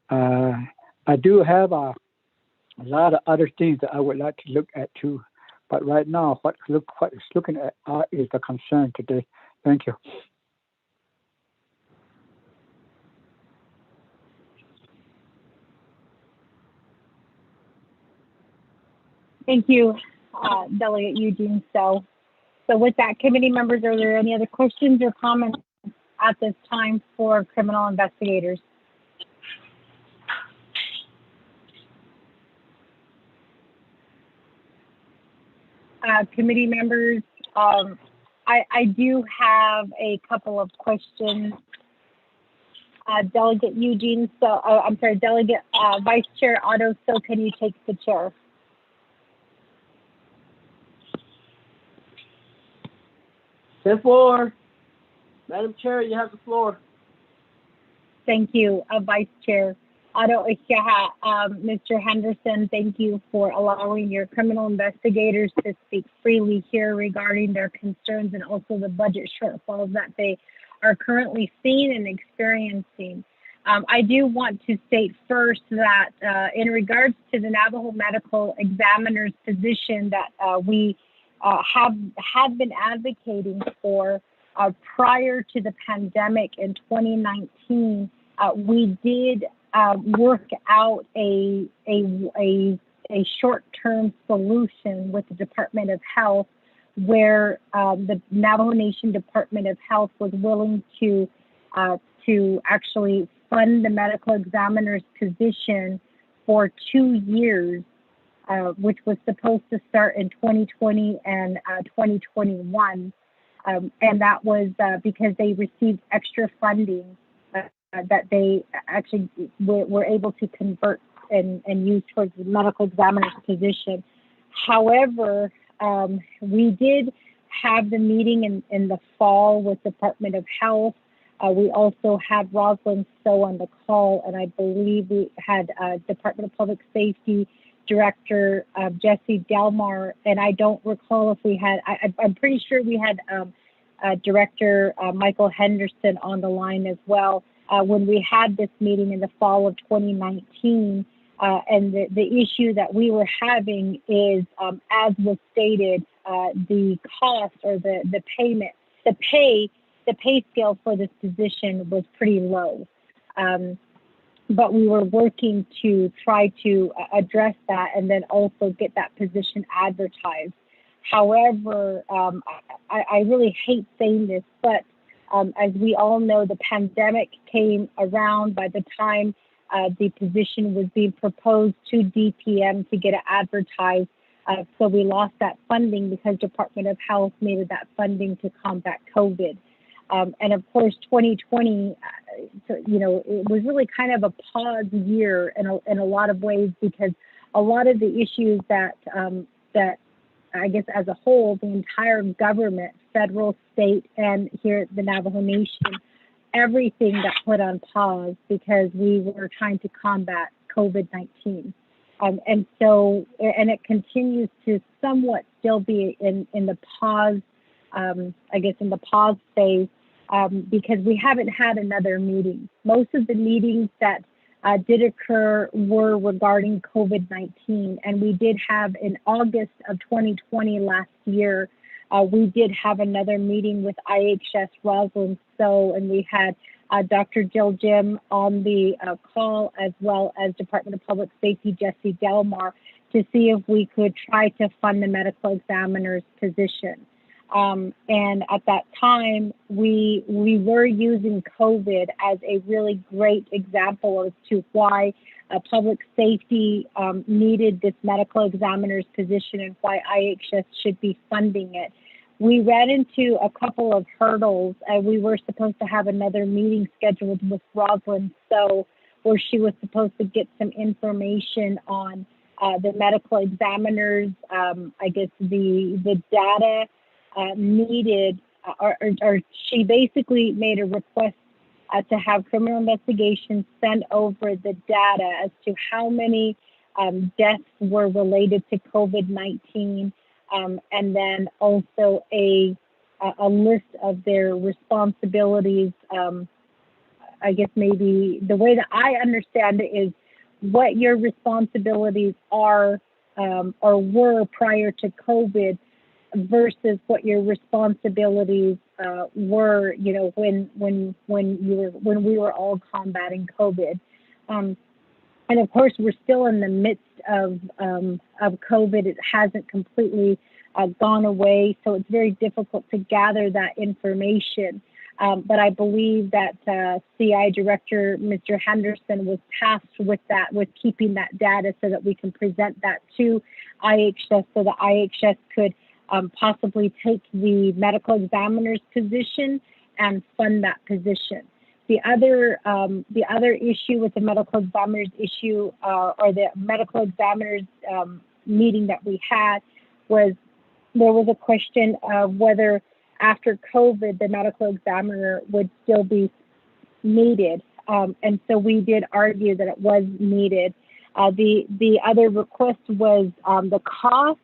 I do have a lot of other things that I would like to look at too. But right now, what is looking at is the concern today. Thank you. Thank you, Delegate Eugene. So with that, committee members, are there any other questions or comments at this time for criminal investigators? Committee members, I do have a couple of questions. Delegate Eugene, Delegate Vice Chair Otto, so can you take the chair? The floor. Madam Chair, you have the floor. Thank you, Vice Chair Otto Ishaha. Mr. Henderson, thank you for allowing your criminal investigators to speak freely here regarding their concerns and also the budget shortfalls that they are currently seeing and experiencing. I do want to state first that in regards to the Navajo medical examiner's position that we have been advocating for prior to the pandemic in 2019, we did work out a short-term solution with the Department of Health where the Navajo Nation Department of Health was willing to actually fund the medical examiner's position for 2 years, which was supposed to start in 2020 and 2021. And that was because they received extra funding that they actually were able to convert and use towards the medical examiner's position. However, we did have the meeting in the fall with Department of Health. We also had Rosalind Stowe on the call, and I believe we had Department of Public Safety Director Jesse Delmar, and I don't recall if we had, I'm pretty sure we had Director Michael Henderson on the line as well when we had this meeting in the fall of 2019. And the issue that we were having is, as was stated, the cost or the pay scale for this position was pretty low. But we were working to try to address that and then also get that position advertised. However, I really hate saying this, but as we all know, the pandemic came around by the time the position was being proposed to DPM to get it advertised. So we lost that funding because Department of Health needed that funding to combat COVID. And of course, 2020, it was really kind of a pause year in a lot of ways, because a lot of the issues that I guess as a whole, the entire government, federal, state, and here at the Navajo Nation, everything got put on pause because we were trying to combat COVID-19. And it continues to somewhat still be in the pause, in the pause phase, because we haven't had another meeting. Most of the meetings that did occur were regarding COVID-19, and we did have in August of 2020 last year, we did have another meeting with IHS Rosalind Stowe, and we had Dr. Jill Jim on the call, as well as Department of Public Safety Jesse Delmar, to see if we could try to fund the medical examiner's position. And at that time, we were using COVID as a really great example as to why public safety needed this medical examiner's position and why IHS should be funding it. We ran into a couple of hurdles, and we were supposed to have another meeting scheduled with Rosalind Stowe, where she was supposed to get some information on the medical examiners, the data needed, or she basically made a request to have criminal investigations send over the data as to how many deaths were related to COVID-19, and then also a list of their responsibilities. I guess maybe the way that I understand it is what your responsibilities are or were prior to COVID versus what your responsibilities were, when we were all combating COVID. And of course, we're still in the midst of COVID. It hasn't completely gone away, so it's very difficult to gather that information. But I believe that CI Director, Mr. Henderson, was tasked with that, with keeping that data so that we can present that to IHS so that IHS could possibly take the medical examiner's position and fund that position. The other issue with the medical examiner's issue or the medical examiner's meeting that we had was there was a question of whether after COVID the medical examiner would still be needed, and so we did argue that it was needed. The other request was the cost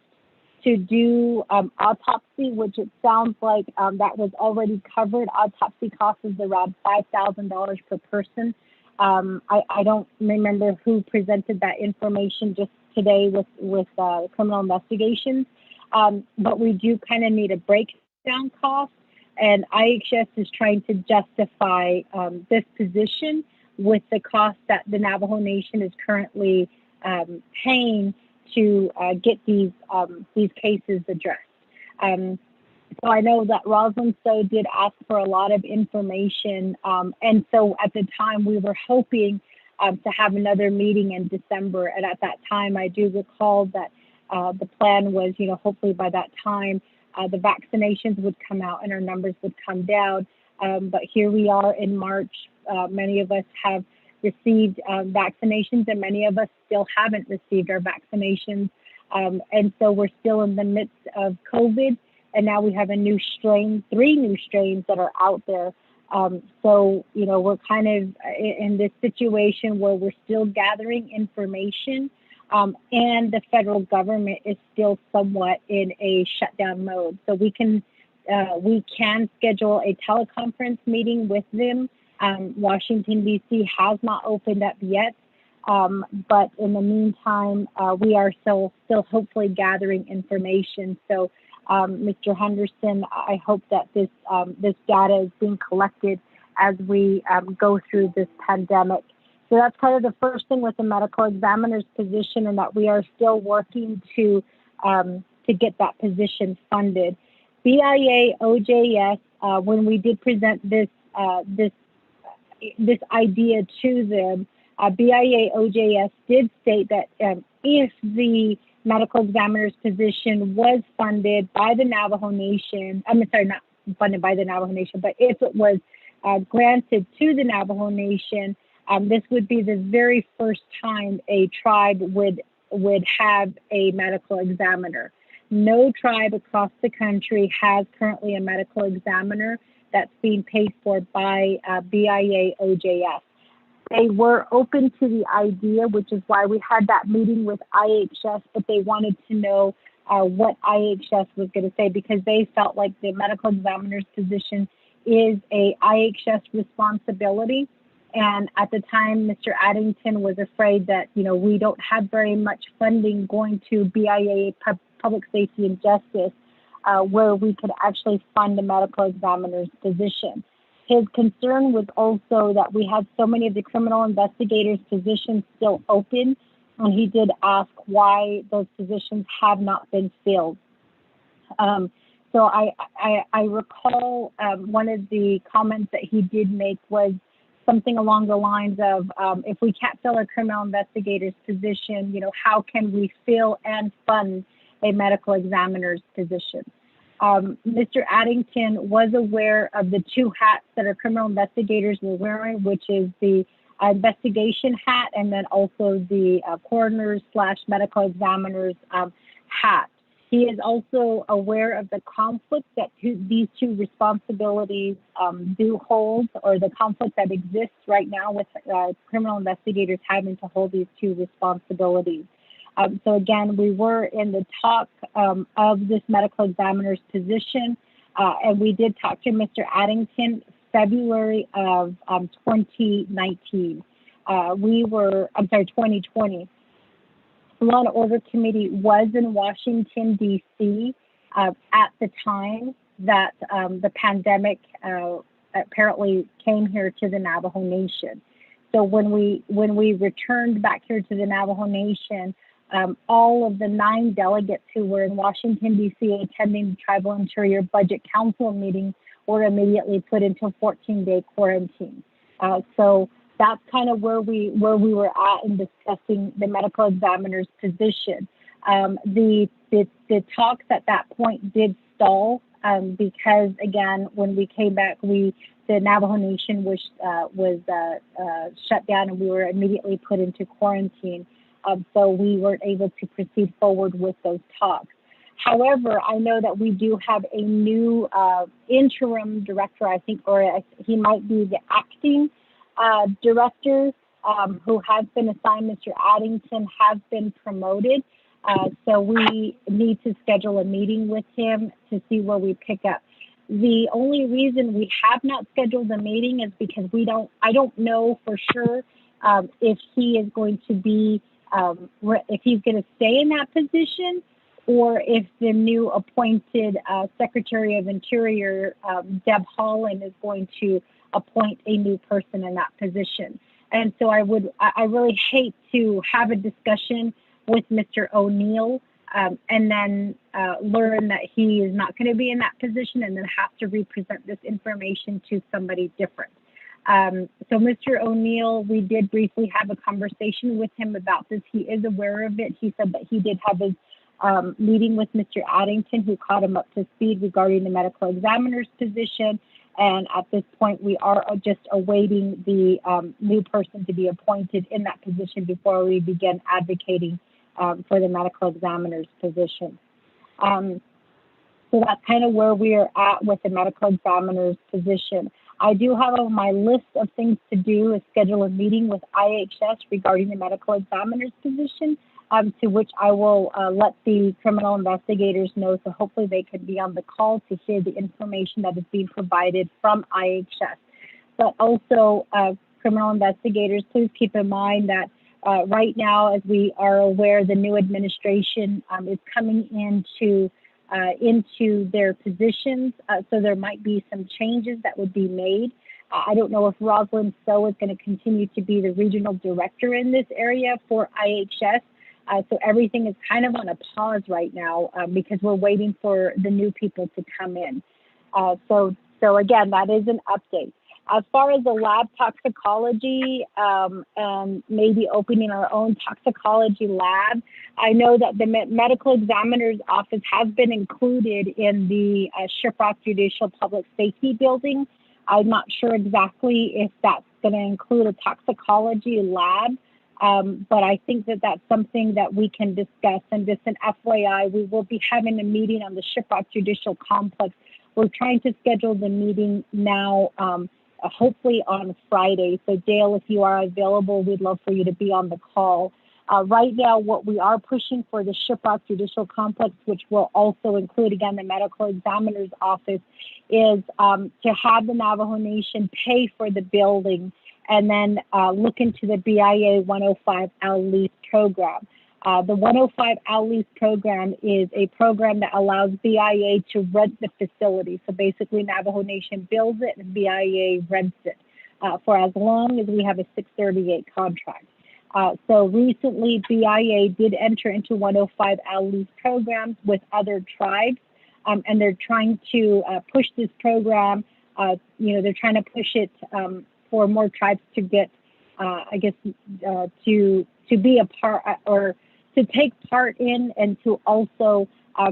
to do autopsy, which it sounds like that was already covered. Autopsy cost is around $5,000 per person. I don't remember who presented that information just today with criminal investigations, but we do kind of need a breakdown cost, and IHS is trying to justify this position with the cost that the Navajo Nation is currently paying to get these cases addressed. So I know that Rosalind Stowe did ask for a lot of information. And so at the time we were hoping to have another meeting in December. And at that time, I do recall that the plan was, hopefully by that time, the vaccinations would come out and our numbers would come down. But here we are in March. Many of us have received vaccinations and many of us still haven't received our vaccinations. And so we're still in the midst of COVID. And now we have a new strain, 3 new strains that are out there. So, we're kind of in this situation where we're still gathering information, and the federal government is still somewhat in a shutdown mode. So we can schedule a teleconference meeting with them. Washington, D.C. has not opened up yet, but in the meantime, we are still hopefully gathering information. So, Mr. Henderson, I hope that this data is being collected as we go through this pandemic. So that's kind of the first thing with the medical examiner's position, and that we are still working to get that position funded. BIA OJS, when we did present this idea to them, BIA OJS did state that if the medical examiner's position was funded by the Navajo Nation, not funded by the Navajo Nation, but if it was granted to the Navajo Nation, this would be the very first time a tribe would have a medical examiner. No tribe across the country has currently a medical examiner that's being paid for by BIA OJS. They were open to the idea, which is why we had that meeting with IHS, but they wanted to know what IHS was going to say, because they felt like the medical examiner's position is a IHS responsibility. And at the time, Mr. Addington was afraid that, we don't have very much funding going to BIA Public Safety and Justice, where we could actually fund the medical examiner's position. His concern was also that we had so many of the criminal investigators' positions still open, and he did ask why those positions have not been filled. So I recall one of the comments that he did make was something along the lines of, if we can't fill a criminal investigator's position, how can we fill and fund a medical examiner's position? Mr. Addington was aware of the 2 hats that our criminal investigators were wearing, which is the investigation hat and then also the coroner's/medical examiner's hat. He is also aware of the conflict that these 2 responsibilities do hold, or the conflict that exists right now with criminal investigators having to hold these 2 responsibilities. So again, we were in the talk of this medical examiner's position, and we did talk to Mr. Addington February of 2019. 2020. The Law and Order Committee was in Washington, D.C. At the time that the pandemic apparently came here to the Navajo Nation. So when we returned back here to the Navajo Nation, all of the 9 delegates who were in Washington, D.C. attending the Tribal Interior Budget Council meeting were immediately put into a 14-day quarantine. So that's kind of where we were at in discussing the medical examiner's position. The talks at that point did stall because, again, when we came back, the Navajo Nation was shut down and we were immediately put into quarantine. So we weren't able to proceed forward with those talks. However, I know that we do have a new interim director, I think, or he might be the acting director who has been assigned. Mr. Addington has been promoted. So we need to schedule a meeting with him to see where we pick up. The only reason we have not scheduled a meeting is because I don't know for sure if he is going to be, if he's going to stay in that position, or if the new appointed Secretary of Interior, Deb Haaland, is going to appoint a new person in that position. And so I really hate to have a discussion with Mr. O'Neill and then learn that he is not going to be in that position and then have to represent this information to somebody different. So Mr. O'Neill, we did briefly have a conversation with him about this. He is aware of it. He said that he did have his meeting with Mr. Addington, who caught him up to speed regarding the medical examiner's position. And at this point, we are just awaiting the new person to be appointed in that position before we begin advocating for the medical examiner's position. So that's kind of where we are at with the medical examiner's position. I do have on my list of things to do is schedule a meeting with IHS regarding the medical examiner's position, to which I will let the criminal investigators know, so hopefully they can be on the call to hear the information that is being provided from IHS. But also, criminal investigators, please keep in mind that right now, as we are aware, the new administration is coming into their positions, so there might be some changes that would be made. I don't know if Rosalind So is going to continue to be the regional director in this area for IHS. So everything is kind of on a pause right now because we're waiting for the new people to come in. So again, that is an update. As far as the lab toxicology and maybe opening our own toxicology lab, I know that the medical examiner's office has been included in the Shiprock Judicial Public Safety Building. I'm not sure exactly if that's going to include a toxicology lab, but I think that that's something that we can discuss. And just an FYI, we will be having a meeting on the Shiprock Judicial Complex. We're trying to schedule the meeting now, hopefully on Friday. So Dale, if you are available, we'd love for you to be on the call. Right now, what we are pushing for the Shiprock Judicial Complex, which will also include, again, the medical examiner's office, is to have the Navajo Nation pay for the building and then look into the BIA 105 Al Lease program. The 105 Al Lease program is a program that allows BIA to rent the facility. So basically, Navajo Nation builds it and BIA rents it for as long as we have a 638 contract. So recently, BIA did enter into 105 Al Lease programs with other tribes, and they're trying to push this program. They're trying to push it for more tribes to get, to be a part or to take part in, and to also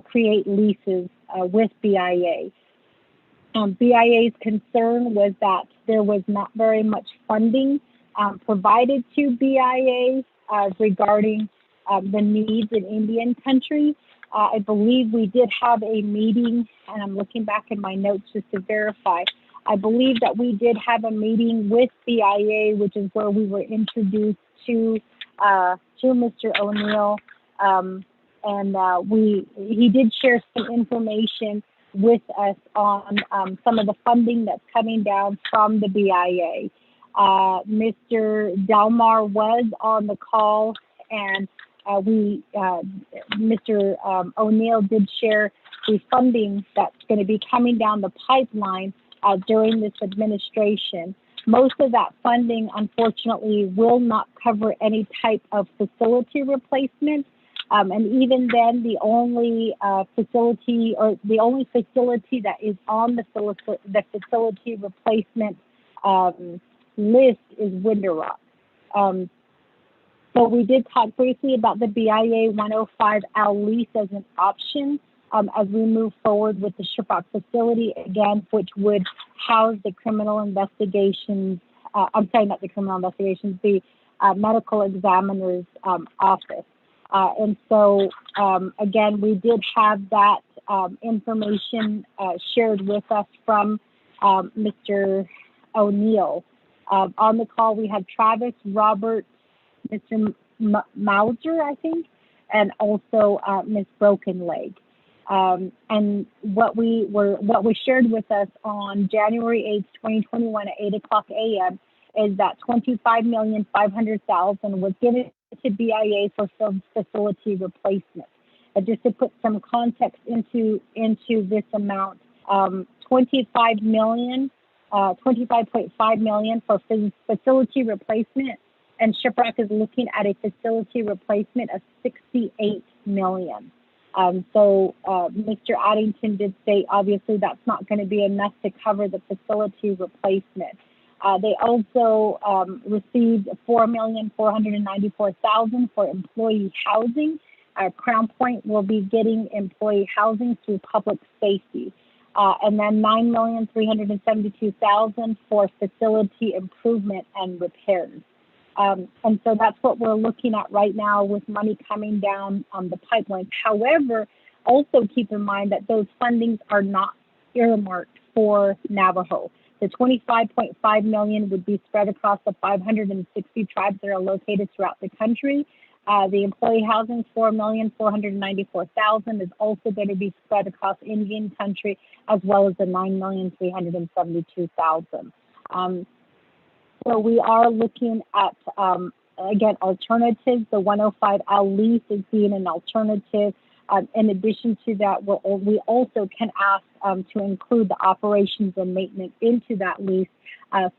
create leases with BIA. BIA's concern was that there was not very much funding provided to BIA regarding the needs in Indian country. I believe we did have a meeting, and I'm looking back in my notes just to verify. I believe that we did have a meeting with BIA, which is where we were introduced to Mr. O'Neill, he did share some information with us on some of the funding that's coming down from the BIA. Mr. Delmar was on the call, and Mr. O'Neill did share the funding that's going to be coming down the pipeline during this administration. Most of that funding, unfortunately, will not cover any type of facility replacement. And even then, the only facility that is on the facility replacement list is Winter Rock. So we did talk briefly about the BIA 105 Al lease as an option as we move forward with the Shiprock facility, again, which would house the criminal investigations, the medical examiner's office. And so, again, we did have that information shared with us from Mr. O'Neill. On the call, we had Travis, Robert, Mr. Mauser, I think, and also Ms. Broken Leg. And what was shared with us on January 8th, 2021 at 8:00 a.m. is that $25,500,000 was given to BIA for facility replacement. Just to put some context into this amount, $25.5 million for facility replacement, and Shiprock is looking at a facility replacement of $68 million. So Mr. Addington did state, obviously, that's not going to be enough to cover the facility replacement. They also received $4,494,000 for employee housing. Crown Point will be getting employee housing through public safety. And then $9,372,000 for facility improvement and repairs. And so that's what we're looking at right now with money coming down on the pipeline. However, also keep in mind that those fundings are not earmarked for Navajo. The $25.5 million would be spread across the 560 tribes that are located throughout the country. The employee housing, $4,494,000, is also going to be spread across Indian country, as well as the $9,372,000. So we are looking at, again, alternatives. The 105L lease is being an alternative. In addition to that, we also can ask to include the operations and maintenance into that lease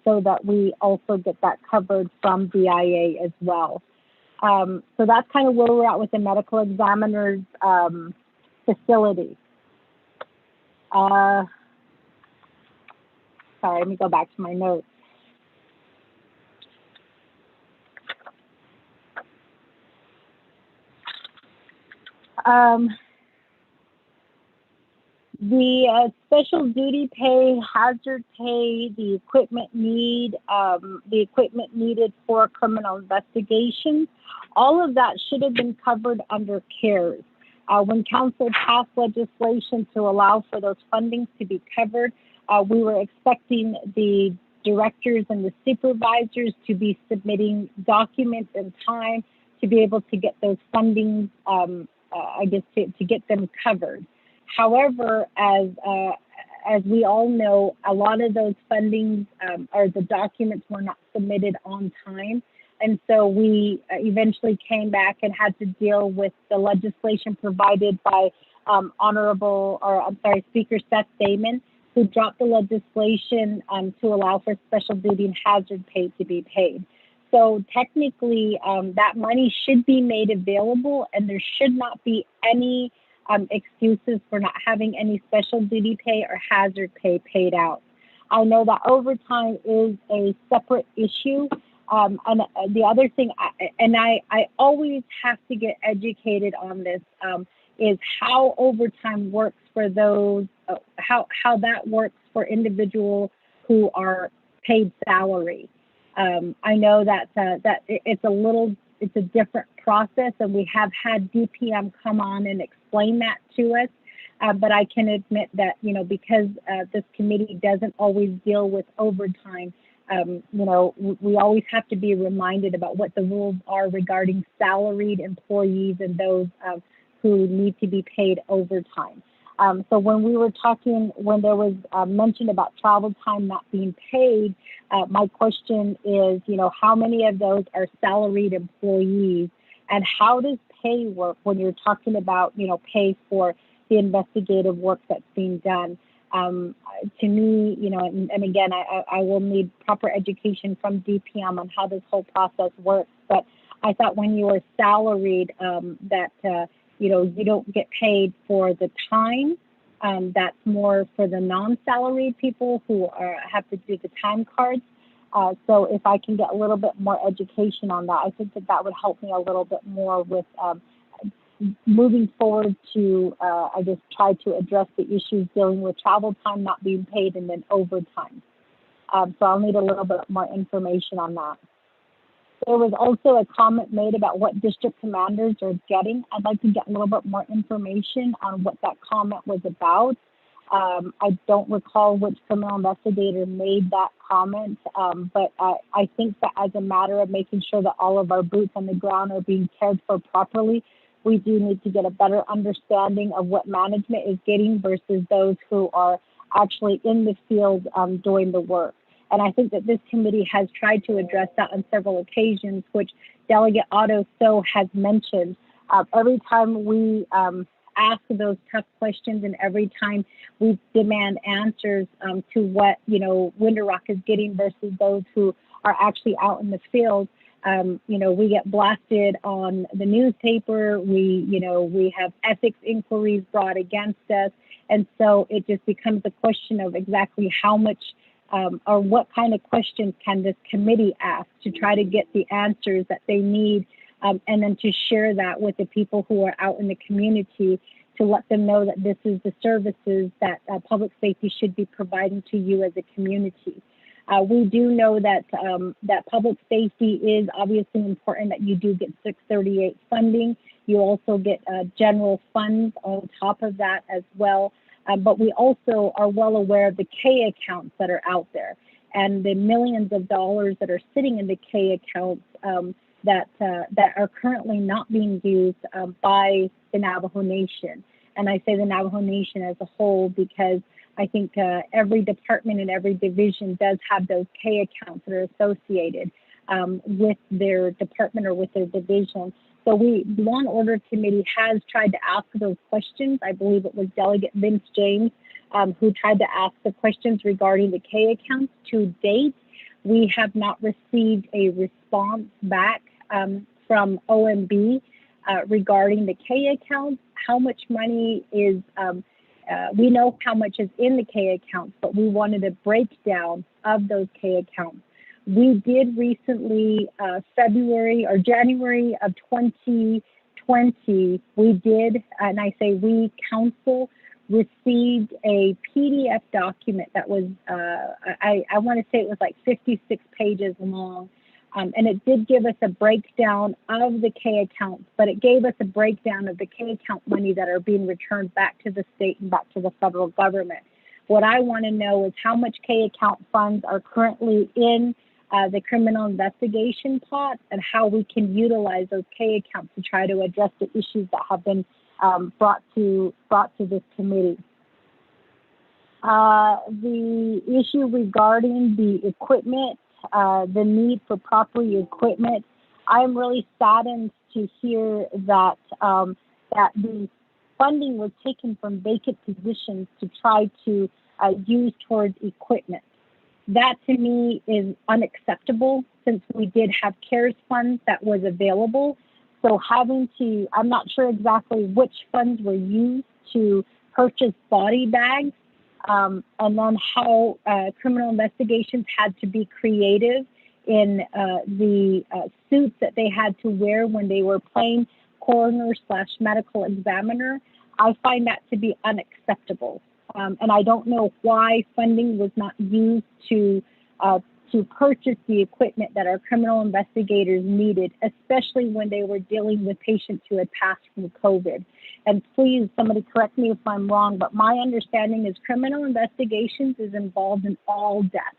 so that we also get that covered from BIA as well. So that's kind of where we're at with the medical examiner's facility. Sorry, let me go back to my notes. The special duty pay, hazard pay, the equipment needed for criminal investigations, all of that should have been covered under CARES. When council passed legislation to allow for those fundings to be covered, we were expecting the directors and the supervisors to be submitting documents in time to be able to get those fundings, to get them covered. However, as we all know, a lot of those fundings or the documents were not submitted on time. And so we eventually came back and had to deal with the legislation provided by Speaker Seth Damon, who dropped the legislation to allow for special duty and hazard pay to be paid. So technically, that money should be made available, and there should not be any excuses for not having any special duty pay or hazard pay paid out. I know that overtime is a separate issue. And the other thing, I always have to get educated on this, is how overtime works for those, how that works for individuals who are paid salary. I know that it's a different process, and we have had DPM come on and explain that to us. But I can admit that, because this committee doesn't always deal with overtime, we always have to be reminded about what the rules are regarding salaried employees and those who need to be paid overtime. So when we were talking, when there was mention about travel time not being paid, my question is, how many of those are salaried employees, and how does pay work when you're talking about, pay for the investigative work that's being done? To me, and again, I will need proper education from DPM on how this whole process works. But I thought when you were salaried, that you don't get paid for the time. That's more for the non-salaried people who have to do the time cards. So if I can get a little bit more education on that, I think that would help me a little bit more with moving forward to, try to address the issues dealing with travel time not being paid and then overtime. So I'll need a little bit more information on that. There was also a comment made about what district commanders are getting. I'd like to get a little bit more information on what that comment was about. I don't recall which criminal investigator made that comment, but I think that as a matter of making sure that all of our boots on the ground are being cared for properly, we do need to get a better understanding of what management is getting versus those who are actually in the field doing the work. And I think that this committee has tried to address that on several occasions, which Delegate Otto So has mentioned. Every time we ask those tough questions and every time we demand answers to what, Winter Rock is getting versus those who are actually out in the field, We get blasted on the newspaper. We have ethics inquiries brought against us. And so it just becomes a question of exactly how much or what kind of questions can this committee ask to try to get the answers that they need, and then to share that with the people who are out in the community, to let them know that this is the services that public safety should be providing to you as a community. We do know that that public safety is obviously important, that you do get 638 funding. You also get general funds on top of that as well. But we also are well aware of the K accounts that are out there and the millions of dollars that are sitting in the K accounts that are currently not being used by the Navajo Nation. And I say the Navajo Nation as a whole because I think every department and every division does have those K accounts that are associated with their department or with their division. So the Law and Order Committee has tried to ask those questions. I believe it was Delegate Vince James who tried to ask the questions regarding the K accounts. To date, we have not received a response back from OMB regarding the K accounts. How much money is, we know how much is in the K accounts, but we wanted a breakdown of those K accounts. We did recently, January of 2020, we did, and I say we, council, received a PDF document that was, I want to say it was like 56 pages long. And it did give us a breakdown of the K accounts, but it gave us a breakdown of the K account money that are being returned back to the state and back to the federal government. What I want to know is how much K account funds are currently in the criminal investigation pot, and how we can utilize those K accounts to try to address the issues that have been brought to this committee. The issue regarding the equipment, the need for proper equipment, I'm really saddened to hear that that the funding was taken from vacant positions to try to use towards equipment. That to me is unacceptable, since we did have CARES funds that was available. So I'm not sure exactly which funds were used to purchase body bags, and then how criminal investigations had to be creative in the suits that they had to wear when they were playing coroner/medical examiner. I find that to be unacceptable. And I don't know why funding was not used to purchase the equipment that our criminal investigators needed, especially when they were dealing with patients who had passed from COVID. And please, somebody correct me if I'm wrong, but my understanding is criminal investigations is involved in all deaths,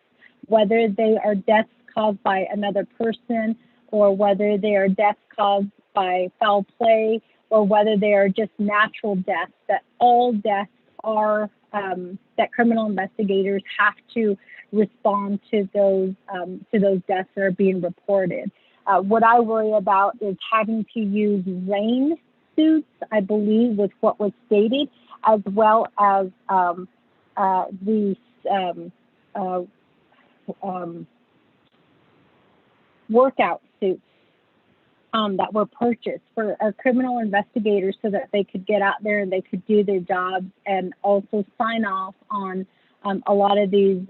whether they are deaths caused by another person, or whether they are deaths caused by foul play, or whether they are just natural deaths, that all deaths are, that criminal investigators have to respond to those deaths that are being reported. What I worry about is having to use rain suits, I believe was what was stated, as well as the workout suits that were purchased for our criminal investigators, so that they could get out there and they could do their jobs, and also sign off on a lot of these,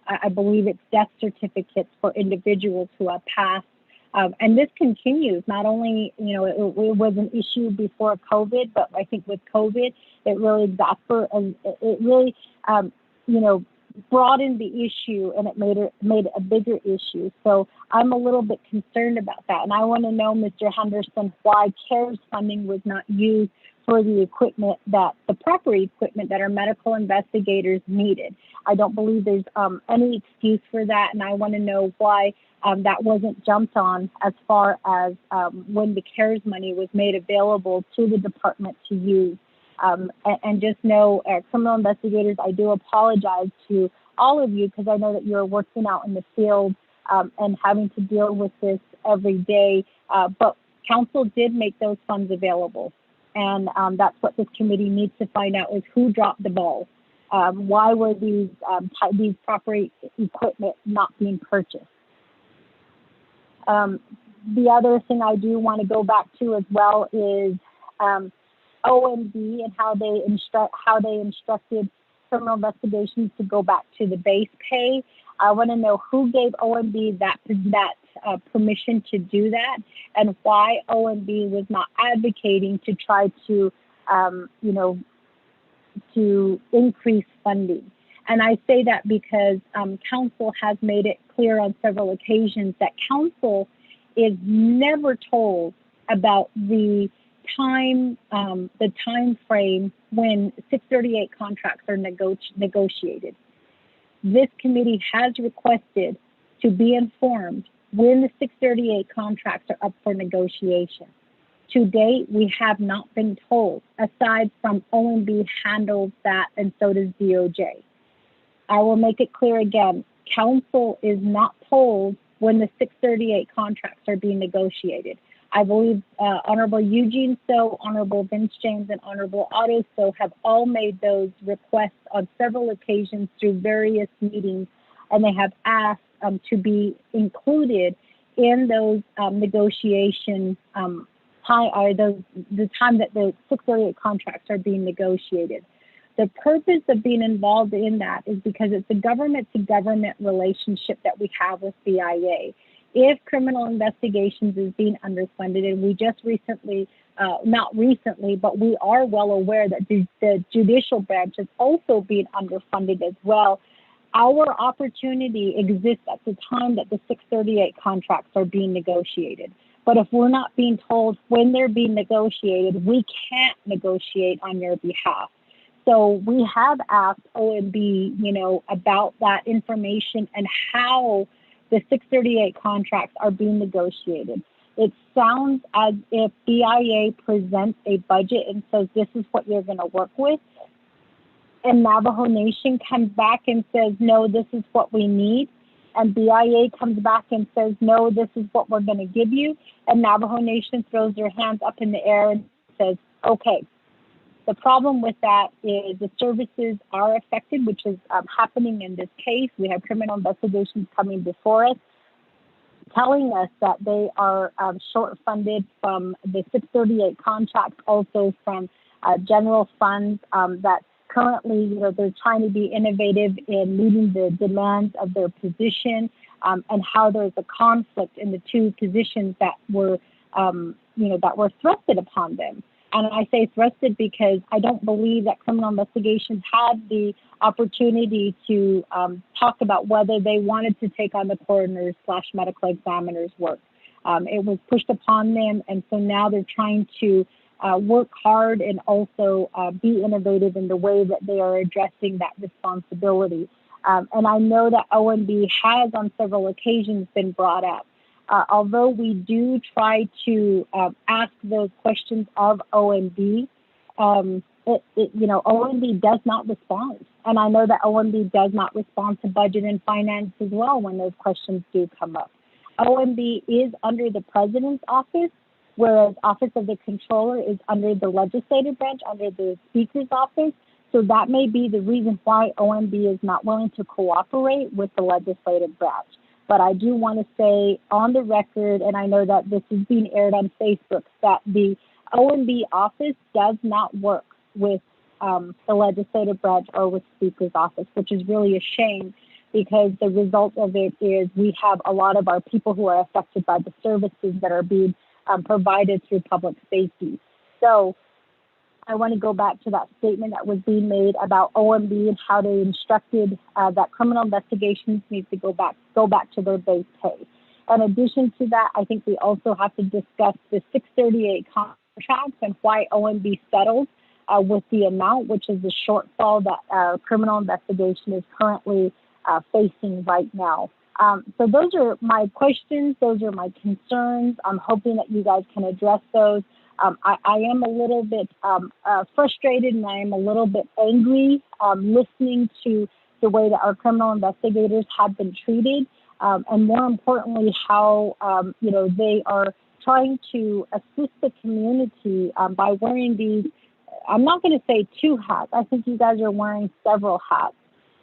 I believe it's death certificates for individuals who have passed. And this continues. Not only, it was an issue before COVID, but I think with COVID, it really broadened the issue, and it made it a bigger issue. So I'm a little bit concerned about that. And I want to know, Mr. Henderson, why CARES funding was not used for the equipment, the proper equipment that our medical investigators needed. I don't believe there's any excuse for that. And I want to know why that wasn't jumped on, as far as when the CARES money was made available to the department to use. And just know, criminal investigators, I do apologize to all of you, because I know that you're working out in the field and having to deal with this every day. But council did make those funds available. And that's what this committee needs to find out, is who dropped the ball. Why were these proper equipment not being purchased? The other thing I do want to go back to as well is OMB and how they instructed criminal investigations to go back to the base pay. I want to know who gave OMB that permission to do that, and why OMB was not advocating to try to, to increase funding. And I say that because council has made it clear on several occasions that council is never told about the time frame when 638 contracts are negotiated. This committee has requested to be informed when the 638 contracts are up for negotiation. To date, we have not been told, aside from OMB handles that and so does DOJ. I will make it clear again, council is not told when the 638 contracts are being negotiated. I believe Honorable Eugene So, Honorable Vince James, and Honorable Otto So have all made those requests on several occasions through various meetings, and they have asked to be included in those negotiation the time that the 638 contracts are being negotiated. The purpose of being involved in that is because it's a government-to-government relationship that we have with BIA. If criminal investigations is being underfunded, and we just recently, not recently, but we are well aware that the judicial branch is also being underfunded as well, our opportunity exists at the time that the 638 contracts are being negotiated. But if we're not being told when they're being negotiated, we can't negotiate on your behalf. So we have asked OMB, about that information and how the 638 contracts are being negotiated. It sounds as if BIA presents a budget and says, this is what you're going to work with. And Navajo Nation comes back and says, no, this is what we need. And BIA comes back and says, no, this is what we're going to give you. And Navajo Nation throws their hands up in the air and says, okay. The problem with that is the services are affected, which is happening in this case. We have criminal investigations coming before us, telling us that they are short funded from the 638 contract, also from general funds that currently, they're trying to be innovative in meeting the demands of their position, and how there's a conflict in the two positions that were, that were thrusted upon them. And I say thrusted because I don't believe that criminal investigations had the opportunity to talk about whether they wanted to take on the coroner's / medical examiner's work. It was pushed upon them, and so now they're trying to work hard and also be innovative in the way that they are addressing that responsibility. And I know that OMB has on several occasions been brought up. Although we do try to ask those questions of OMB, OMB does not respond. And I know that OMB does not respond to budget and finance as well when those questions do come up. OMB is under the president's office, whereas Office of the Controller is under the legislative branch, under the speaker's office. So that may be the reason why OMB is not willing to cooperate with the legislative branch. But I do want to say on the record, and I know that this is being aired on Facebook, that the OMB office does not work with the legislative branch or with Speaker's office, which is really a shame, because the result of it is we have a lot of our people who are affected by the services that are being provided through public safety. So I want to go back to that statement that was being made about OMB and how they instructed that criminal investigations need to go back to their base pay. In addition to that, I think we also have to discuss the 638 contracts and why OMB settled with the amount, which is the shortfall that criminal investigation is currently facing right now. So those are my questions. Those are my concerns. I'm hoping that you guys can address those. I am a little bit frustrated, and I am a little bit angry listening to the way that our criminal investigators have been treated, and more importantly, how they are trying to assist the community by wearing these. I'm not going to say two hats. I think you guys are wearing several hats.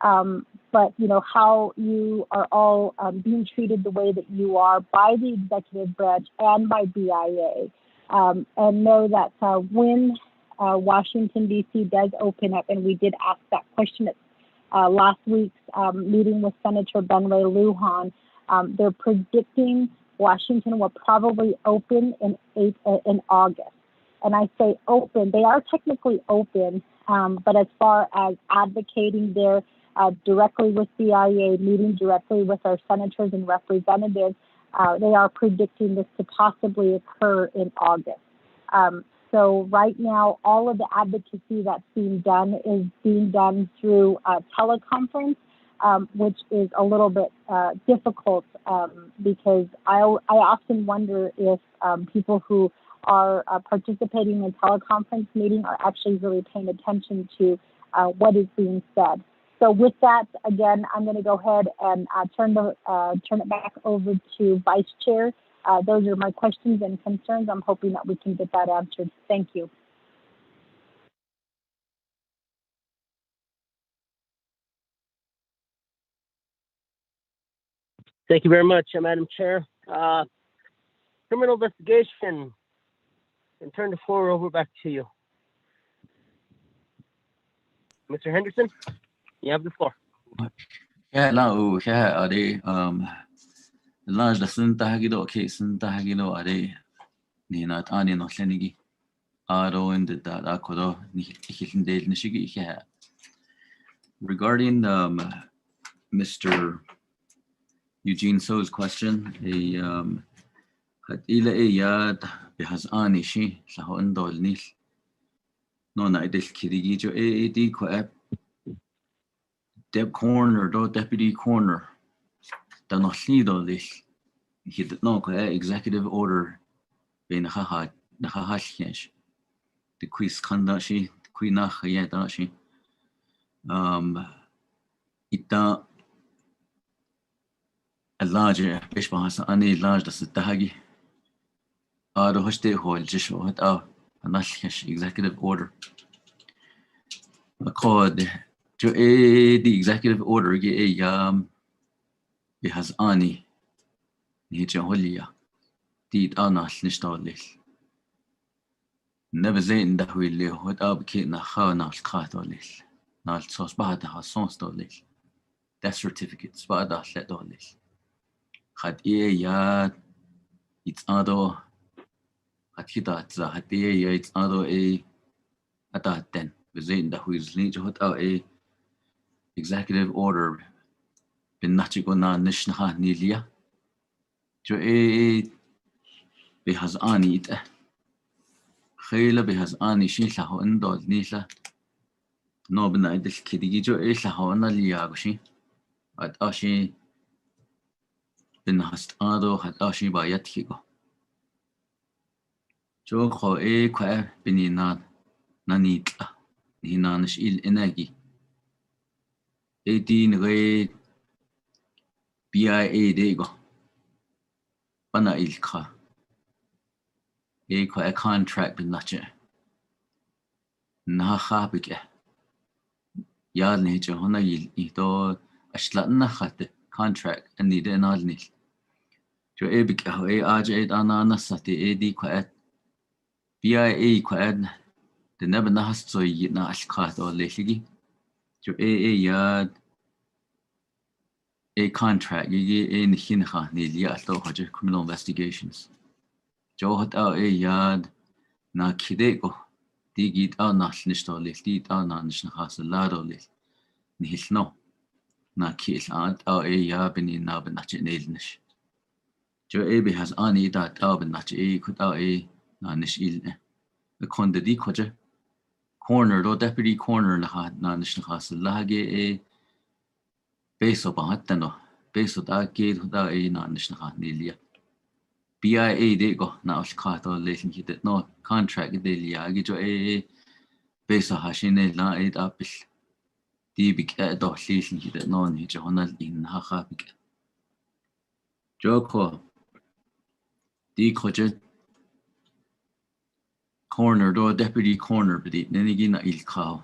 but how you are all being treated the way that you are by the executive branch and by BIA, and know that when Washington D.C. does open up, and we did ask that question at last week's meeting with Senator Ben Ray Lujan, they're predicting Washington will probably open in August. And I say open, they are technically open, but as far as advocating there directly with CIA, meeting directly with our senators and representatives, they are predicting this to possibly occur in August. So right now, all of the advocacy that's being done is being done through teleconference, which is a little bit difficult because I often wonder if people who are participating in teleconference meeting are actually really paying attention to what is being said. So with that, again, I'm going to go ahead and turn it back over to Vice Chair. Those are my questions and concerns. I'm hoping that we can get that answered. Thank you. Thank you very much, Madam Chair. Criminal investigation. And turn the floor over back to you. Mr. Henderson, you have the floor. Yeah, now, yeah, are they, large the Santa Hagido, okay, Santa Hagido, are they, Nina Tani no Senigi, Aro and the Akodo, Nihitin Dale Nishigi, yeah. Regarding Mr. Eugene So's question, had ila yad behas anishi saho ndol nil no na idil kidigi jo di ko deb corner do deputy corner da no lido this hid no ko executive order bin ha hiesh the quiz kandashi qui nach ya dashi ita a larger bish bahas ani large das tahagi ado hoste hol jisho hat anashiesh executive order called to the executive order ge has ani ni holia dit anal nishtalis never zain da wili hot ab ki na khana khatolis nal sos bahata hasons dolis death certificates bada let dolis khat ya it's ado hatita za hatia it's ado ataten zain da wili hot a executive order bin nachiko na nishnaha nilia jo behas ani ite khayla behas ani shila ho indol nila no bina idil kidigi jo la ho na liya goshi at ashi bin hast ado hat ashi ba yatkigo jo kho kwa binina nanitla hina nish il enagi din re BIA dego bana ilka kwa contract bin nache na khabike yal ni jo hona il ito ashlatna khat contract ani de nalni jo bik aj ana nasati di kwa BIA kwa de never na hast so yitna ashkat o lehigi jo yad a contract ye in hinha ni ya to haje criminal investigations jo hat yad na kidego digit nach nicht dit nicht has lado ni hilno na kil ya bini na benach nelnish jo be has ani da benach kut na nish il the konde di koje corner do deputy corner na nish has lage beso bahatano beso da gate da na nish nilia BIA de go na ashkato lesson hit no contract de lia jo beso hashine la apil di big do lesson hit no ni jonal in ha big joko di koje corner do deputy corner bidi nenigi na ilkao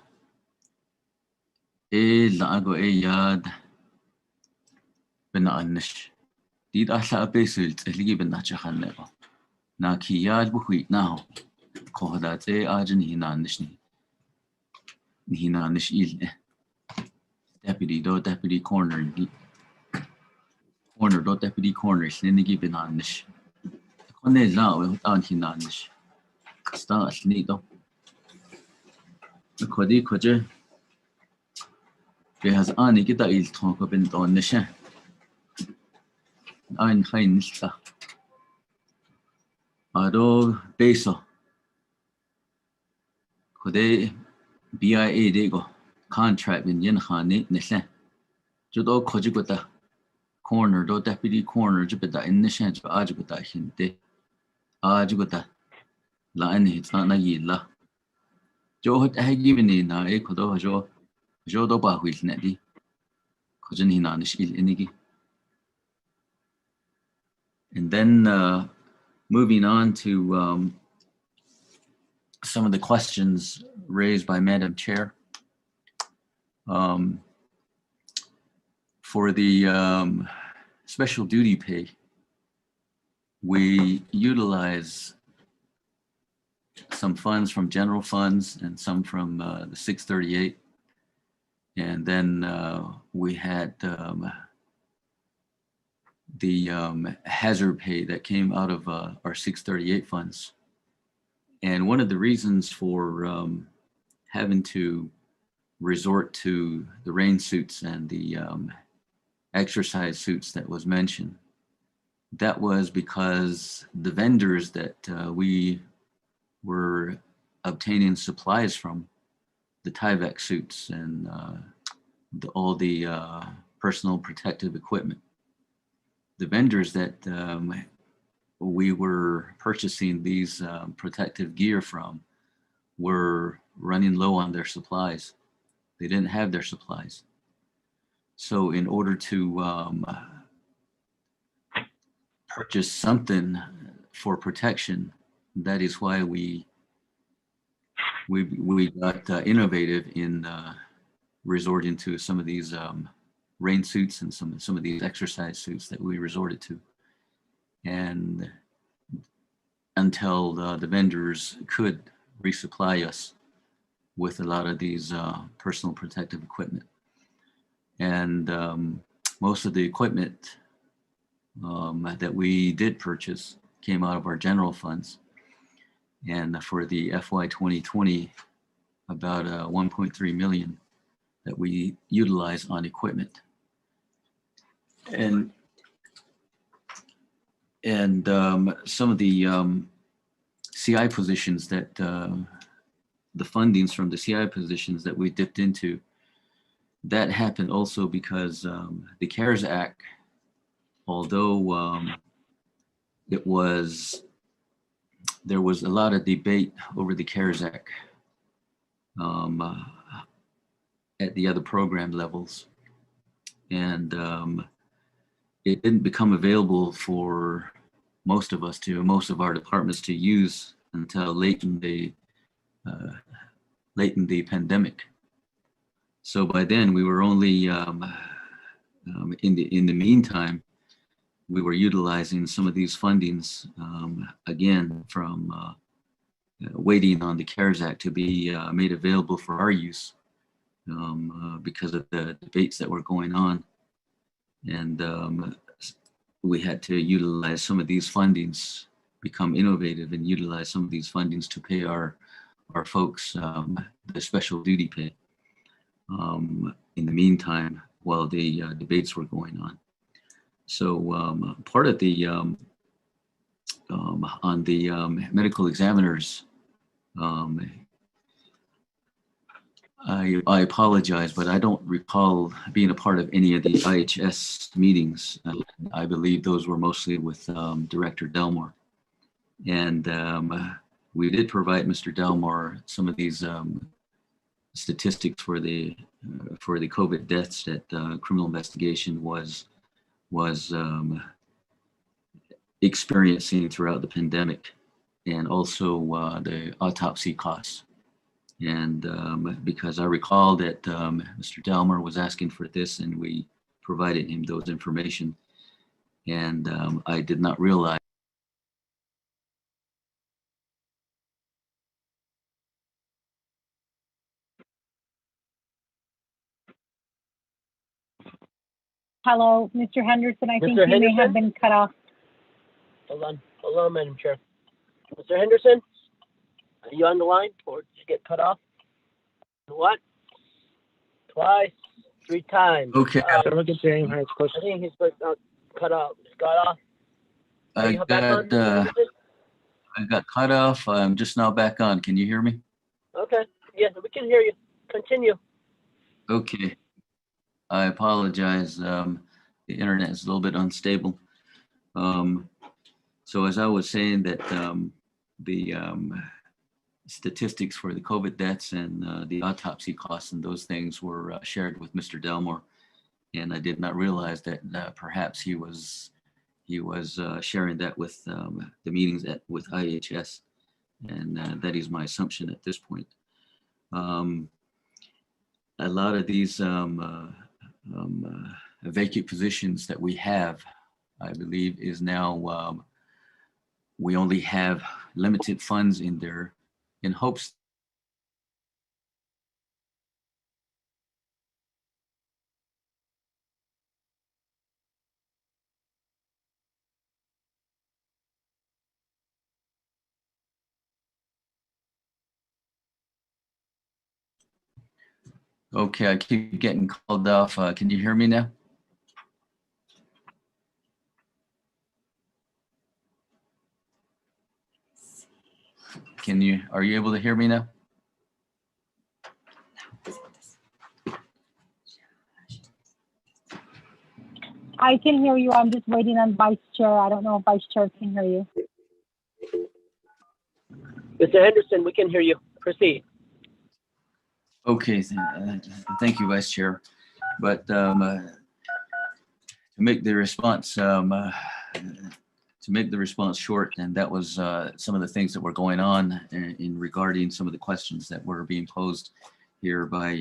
laago yad benanish. Did asla besult ligi benachachanebo. Na kiyad buhui now. Kohadat ajan hinanishni. Hinanish ilne. Deputy corner. Deputy corner. Slinigi benanish. Kone lao an hinanish. Sta snido. Kodi koje. Behas ani kita il tonko bentonisha. Ein heinsta. Ado beso. Kode BIA dego contract in Yenhane Nisha. Judo Kojiguta corner do deputy corner Jupita in Nishan Ajuguta Hinte Ajuguta Line it's not Nayila. Joe had given in a Kodo Jodoba with Neddy Kojin Hinanish il Inigi. And then moving on to some of the questions raised by Madam Chair. For the special duty pay, we utilize some funds from general funds and some from the 638. And then we had the hazard pay that came out of our 638 funds. And one of the reasons for having to resort to the rain suits and the exercise suits that was mentioned, that was because the vendors that we were obtaining supplies from, the Tyvek suits and all the personal protective equipment, the vendors that we were purchasing these protective gear from were running low on their supplies. They didn't have their supplies. So in order to purchase something for protection, that is why we got innovative in resorting to some of these rain suits and some of these exercise suits that we resorted to. And until the vendors could resupply us with a lot of these personal protective equipment. And most of the equipment that we did purchase came out of our general funds. And for the FY 2020, about 1.3 million that we utilize on equipment. And some of the CI positions that the fundings from the CI positions that we dipped into, that happened also because the CARES Act, although there was a lot of debate over the CARES Act at the other program levels, and it didn't become available for most of our departments to use until late in the pandemic. So by then we were only in the meantime, we were utilizing some of these fundings again from waiting on the CARES Act to be made available for our use because of the debates that were going on. And we had to utilize some of these fundings, become innovative and utilize some of these fundings to pay our folks the special duty pay in the meantime while the debates were going on. So part of the on the medical examiners, I apologize, but I don't recall being a part of any of the IHS meetings. I believe those were mostly with Director Delmore. And we did provide Mr. Delmore some of these statistics for the COVID deaths that criminal investigation was experiencing throughout the pandemic, and also the autopsy costs. And because I recall that Mr. Delmer was asking for this and we provided him those information. And I did not realize. Hello, Mr. Henderson. I think Mr. you may have Henderson? been cut off. Hold on, Madam Chair. Mr. Henderson, are you on the line or did you get cut off? What? Twice, 3 times. Okay. Look at James. I think he's cut off. Got off. I got cut off. I'm just now back on. Can you hear me? Okay. Yes, we can hear you. Continue. Okay. I apologize. The internet is a little bit unstable. So as I was saying that the statistics for the COVID deaths and the autopsy costs and those things were shared with Mr. Delmore. And I did not realize that perhaps he was sharing that with the meetings with IHS. And that is my assumption at this point. A lot of these vacant positions that we have, I believe, is now we only have limited funds in there in hopes. Okay, I keep getting called off. Can you hear me now? Are you able to hear me now? I can hear you. I'm just waiting on Vice Chair. I don't know if Vice Chair can hear you. Mr. Henderson, we can hear you. Proceed. Okay, thank you, Vice Chair. But to make the response short, and that was some of the things that were going on in regarding some of the questions that were being posed here by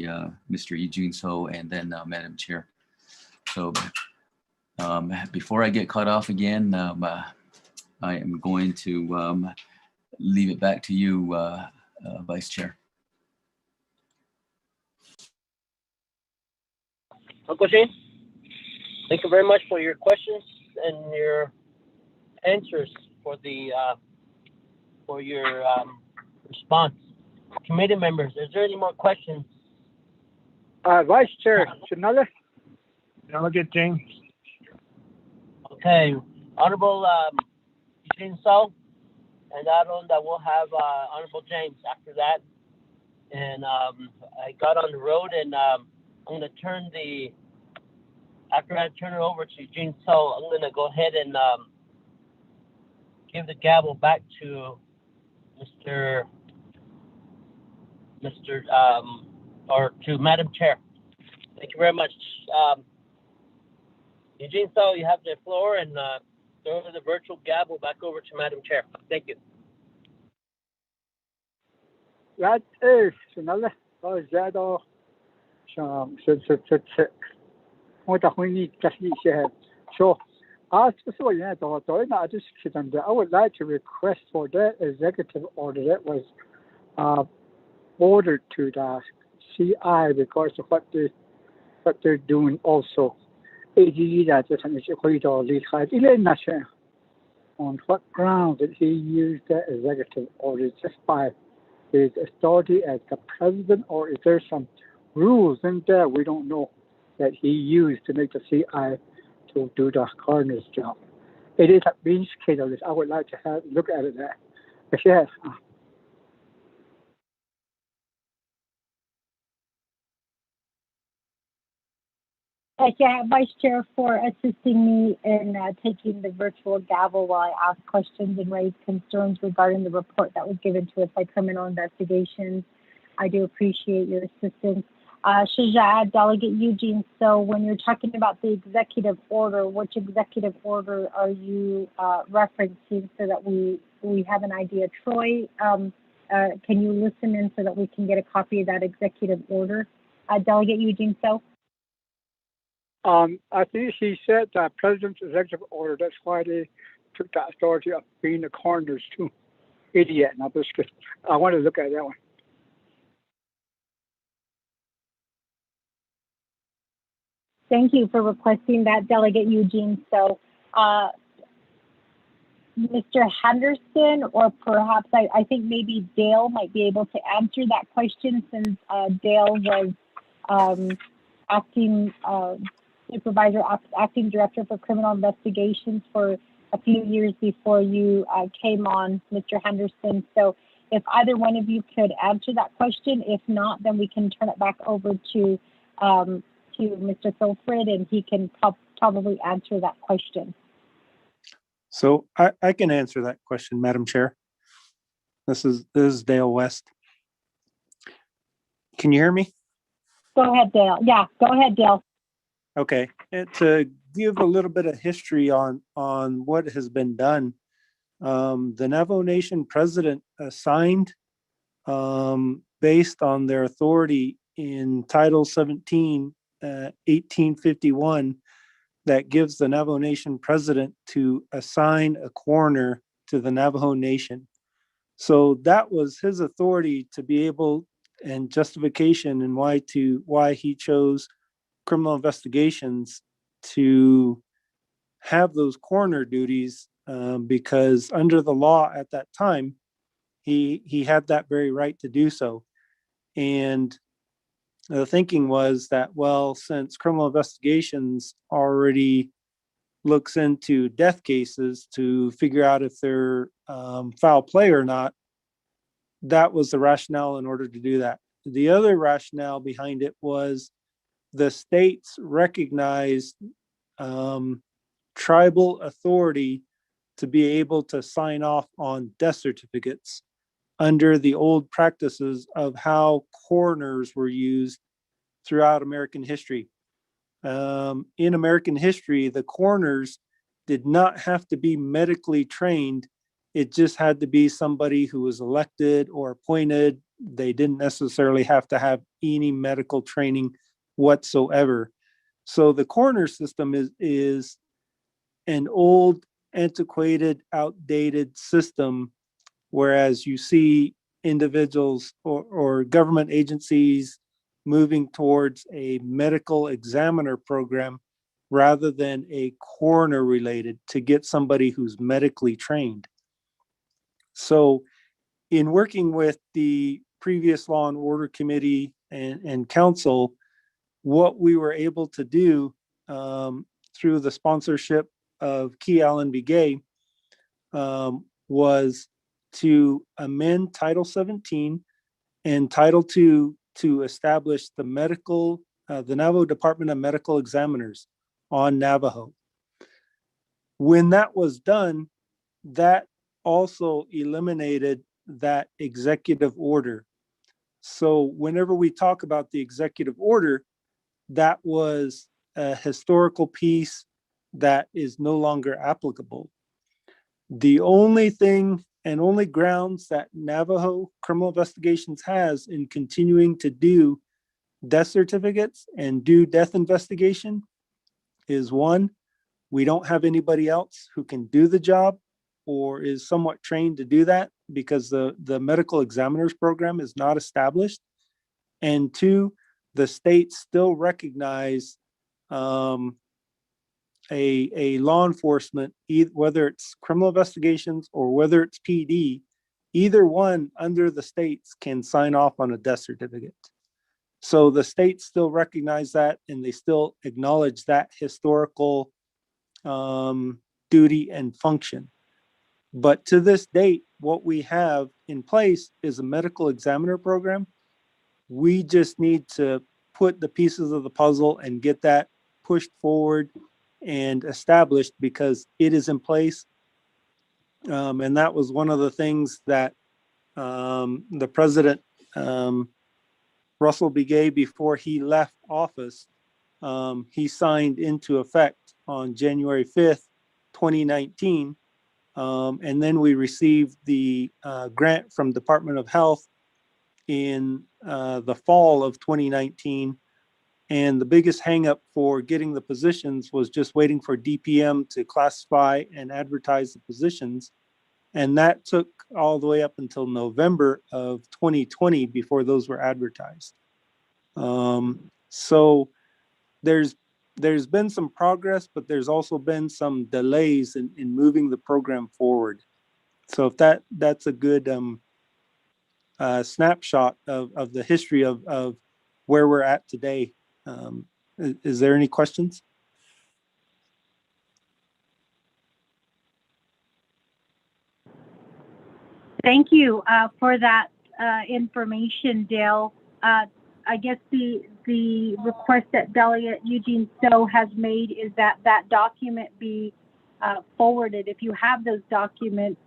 Mr. Eugene So and then Madam Chair. So before I get cut off again, I am going to leave it back to you, Vice Chair. Uncle Shane, thank you very much for your questions and your answers for your response. Committee members, is there any more questions? Vice Chair, Delegate James. Okay, Honorable Eugene So, and that we'll have Honorable James after that. And I got on the road, and I'm going to after I turn it over to Eugene So, I'm going to go ahead and give the gavel back to or to Madam Chair. Thank you very much. Eugene So, you have the floor, and throw the virtual gavel back over to Madam Chair. Thank you. That is another so I would like to request for that executive order that was ordered to the CI because of what they're doing also. On what ground did he use that executive order? Just by his authority as the president, or is there some rules in there we don't know that he used to make the CI to do the coroner's job? It is being scheduled. I would like to look at it there. Yes. Thank you, Vice Chair, for assisting me in taking the virtual gavel while I asked questions and raised concerns regarding the report that was given to us by Criminal Investigations. I do appreciate your assistance. Shajad, Delegate Eugene, so when you're talking about the executive order, which executive order are you referencing so that we have an idea? Troy, can you listen in so that we can get a copy of that executive order? Delegate Eugene So? I think she said that president's executive order, that's why they took that authority of being the coroners too. Idiot, not this kid. I want to look at that one. Thank you for requesting that, Delegate Eugene. So, Mr. Henderson, or perhaps I think maybe Dale might be able to answer that question, since Dale was acting supervisor, acting director for criminal investigations for a few years before you came on, Mr. Henderson. So if either one of you could answer that question, if not, then we can turn it back over to Mr. Filfred, and he can probably answer that question. So I can answer that question, Madam Chair. This is Dale West. Can you hear me? Go ahead, Dale. Yeah, go ahead, Dale. Okay. And to give a little bit of history on what has been done, the Navajo Nation president signed, based on their authority in Title 17, 1851, that gives the Navajo Nation president to assign a coroner to the Navajo Nation. So that was his authority to be able, and justification, and why he chose criminal investigations to have those coroner duties, because under the law at that time, he had that very right to do so. And the thinking was that, well, since criminal investigations already looks into death cases to figure out if they're foul play or not, that was the rationale in order to do that. The other rationale behind it was the states recognized tribal authority to be able to sign off on death certificates under the old practices of how coroners were used throughout American history. In American history, the coroners did not have to be medically trained. It just had to be somebody who was elected or appointed. They didn't necessarily have to have any medical training whatsoever. So the coroner system is an old, antiquated, outdated system, whereas you see individuals or government agencies moving towards a medical examiner program rather than a coroner related, to get somebody who's medically trained. So in working with the previous Law and Order Committee and Council, what we were able to do, through the sponsorship of Key Allen Begay, was to amend Title 17 and Title 2 to establish the Navajo Department of Medical Examiners on Navajo. When that was done, that also eliminated that executive order. So whenever we talk about the executive order, that was a historical piece that is no longer applicable. The only thing and only grounds that Navajo Criminal Investigations has in continuing to do death certificates and do death investigation is, one, we don't have anybody else who can do the job or is somewhat trained to do that, because the medical examiners program is not established. And two, the states still recognize a law enforcement, whether it's criminal investigations or whether it's PD, either one under the states can sign off on a death certificate. So the states still recognize that, and they still acknowledge that historical duty and function. But to this date, what we have in place is a medical examiner program. We just need to put the pieces of the puzzle and get that pushed forward and established, because it is in place. And that was one of the things that the president, Russell Begay, before he left office, he signed into effect on January 5th, 2019, And then we received the grant from Department of Health in the fall of 2019. And the biggest hangup for getting the positions was just waiting for DPM to classify and advertise the positions. And that took all the way up until November of 2020 before those were advertised. So there's been some progress, but there's also been some delays in moving the program forward. So if that's a good snapshot of the history of where we're at today. Is there any questions? Thank you for that information, Dale. I guess the request that Delegate Eugene Stowe has made is that document be forwarded. If you have those documents,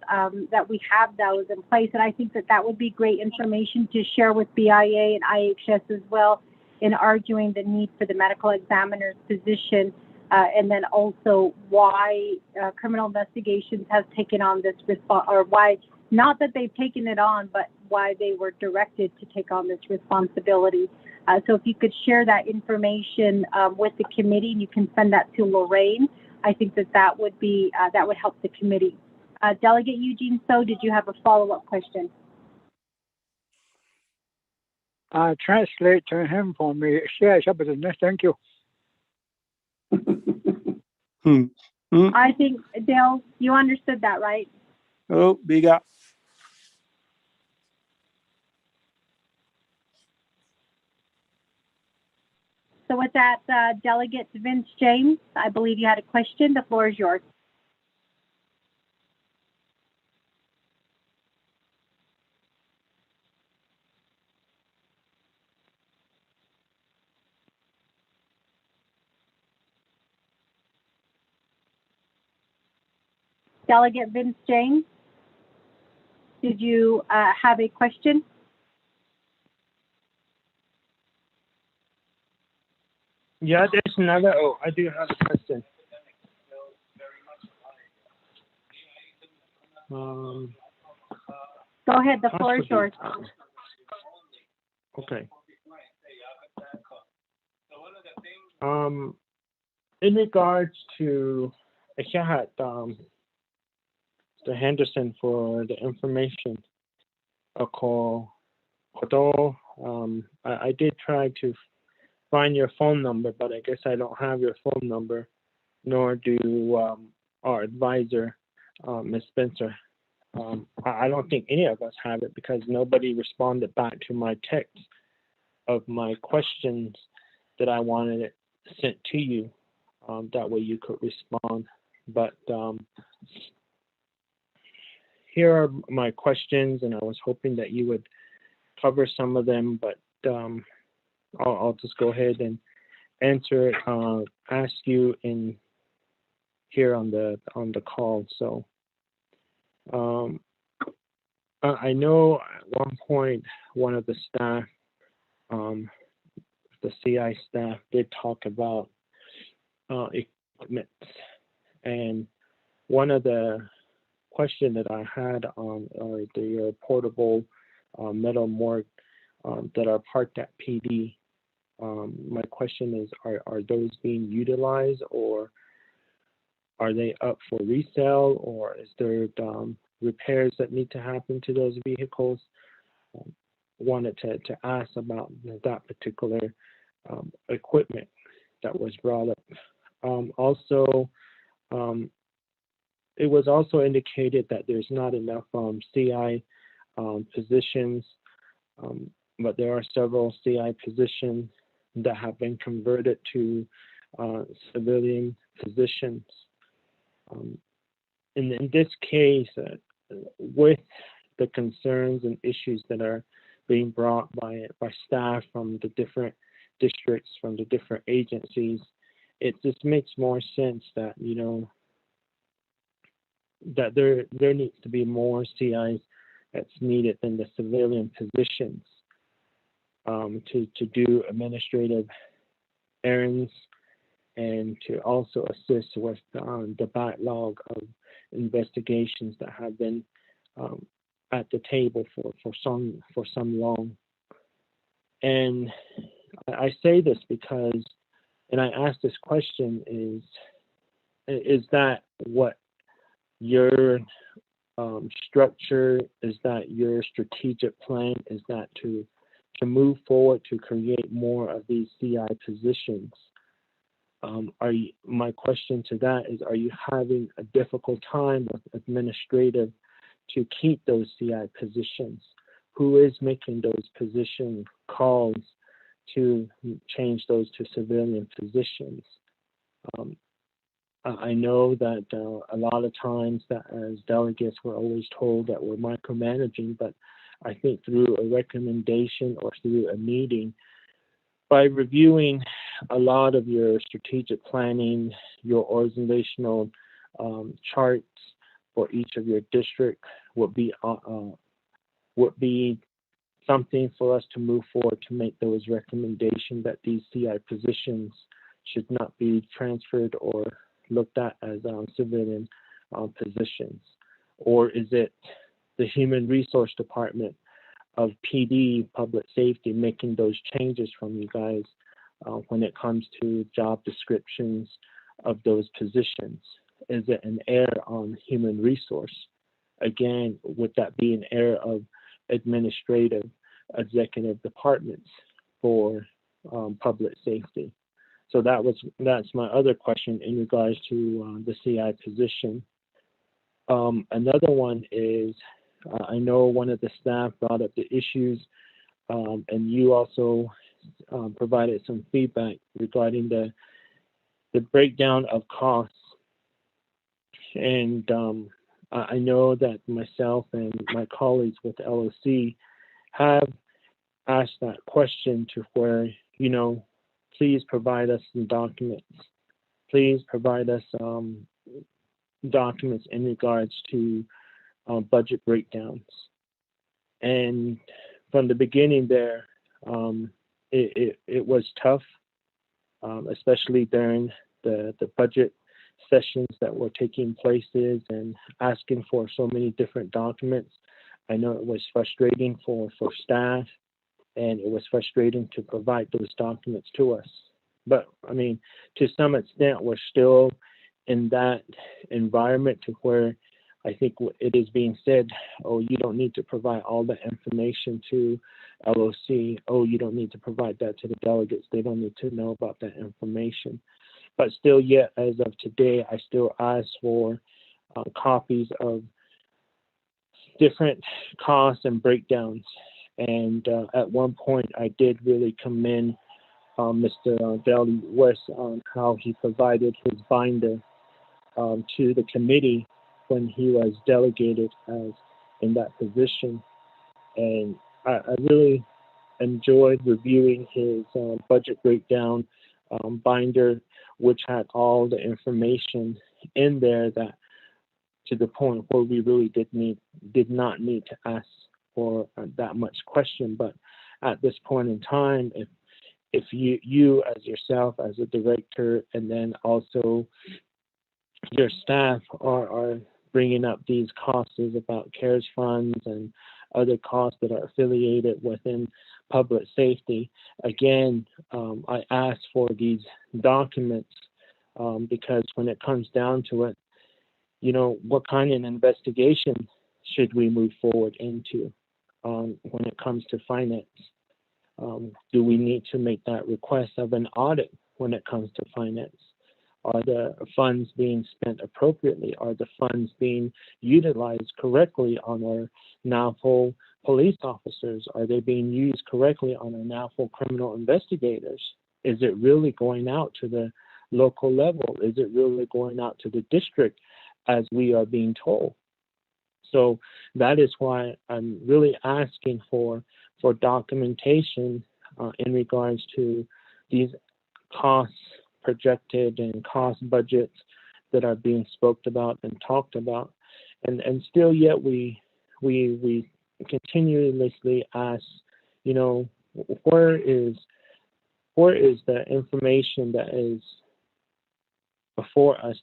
that we have those in place. And I think that would be great information to share with BIA and IHS as well in arguing the need for the medical examiner's position. And then also why criminal investigations has taken on this response, or why, not that they've taken it on, but why they were directed to take on this responsibility. So if you could share that information with the committee, and you can send that to Lorraine, I think that would be that would help the committee. Delegate Eugene Stowe, did you have a follow-up question? Translate to him for me. Yes, thank you. I think, Dale, you understood that, right? Oh, biga. So with that, Delegate Vince James, I believe you had a question. The floor is yours. Delegate Vince James, did you have a question? Yeah, there's another. Oh, I do have a question. Go ahead, the floor is yours. Okay. In regards to, I had the Henderson for the information. A call. Although I did try to find your phone number, but I guess I don't have your phone number, nor do our advisor, Ms. Spencer. I don't think any of us have it because nobody responded back to my text of my questions that I wanted it sent to you. That way you could respond. But here are my questions, and I was hoping that you would cover some of them, but I'll just go ahead and answer it, ask you in here on the call. So I know at one point one of the staff, the CI staff, did talk about equipment, and one of the question that I had on the portable metal morgue that are parked at PD. My question is, are those being utilized, or are they up for resale, or is there repairs that need to happen to those vehicles? Wanted to ask about that particular equipment that was brought up. Also, it was also indicated that there's not enough CI positions, but there are several CI positions that have been converted to civilian positions. In this case, with the concerns and issues that are being brought by staff from the different districts, from the different agencies, it just makes more sense that, you know, that there needs to be more CIs that's needed than the civilian positions to do administrative errands and to also assist with the backlog of investigations that have been at the table for some long. And I say this because, and I ask this question, is that what your structure, is that your strategic plan, is that to move forward to create more of these CI positions? My question to that is, are you having a difficult time with administrative to keep those CI positions? Who is making those position calls to change those to civilian positions? I know that a lot of times that as delegates, we're always told that we're micromanaging, but I think through a recommendation or through a meeting, by reviewing a lot of your strategic planning, your organizational charts for each of your district would be something for us to move forward to make those recommendations that these CI positions should not be transferred or looked at as civilian positions? Or is it the Human Resource Department of PD, Public Safety, making those changes from you guys when it comes to job descriptions of those positions? Is it an error on human resource? Again, would that be an error of administrative executive departments for public safety? So that's my other question in regards to the CI position. Another one is, I know one of the staff brought up the issues, and you also provided some feedback regarding the breakdown of costs. And I know that myself and my colleagues with LOC have asked that question to where, please provide us some documents. Please provide us documents in regards to budget breakdowns. And from the beginning there, it was tough, especially during the budget sessions that were taking places and asking for so many different documents. I know it was frustrating for staff, and it was frustrating to provide those documents to us. But I mean, to some extent, we're still in that environment to where I think it is being said, oh, you don't need to provide all the information to LOC. Oh, you don't need to provide that to the delegates. They don't need to know about that information. But still, yet, as of today, I still ask for copies of different costs and breakdowns. And at one point, I did really commend Mr. Valley West on how he provided his binder to the committee when he was delegated as in that position. And I really enjoyed reviewing his budget breakdown binder, which had all the information in there, that to the point where we really did not need to ask for that much question. But at this point in time, if you as yourself as a director, and then also your staff are bringing up these costs about CARES funds and other costs that are affiliated within public safety, again, I ask for these documents because when it comes down to it, what kind of investigation should we move forward into when it comes to finance? Do we need to make that request of an audit when it comes to finance? Are the funds being spent appropriately? Are the funds being utilized correctly on our Navajo police officers? Are they being used correctly on our Navajo criminal investigators? Is it really going out to the local level? Is it really going out to the district as we are being told? So that is why I'm really asking for documentation in regards to these costs projected and cost budgets that are being spoke about and talked about. And still yet we continuously ask, where is the information that is before us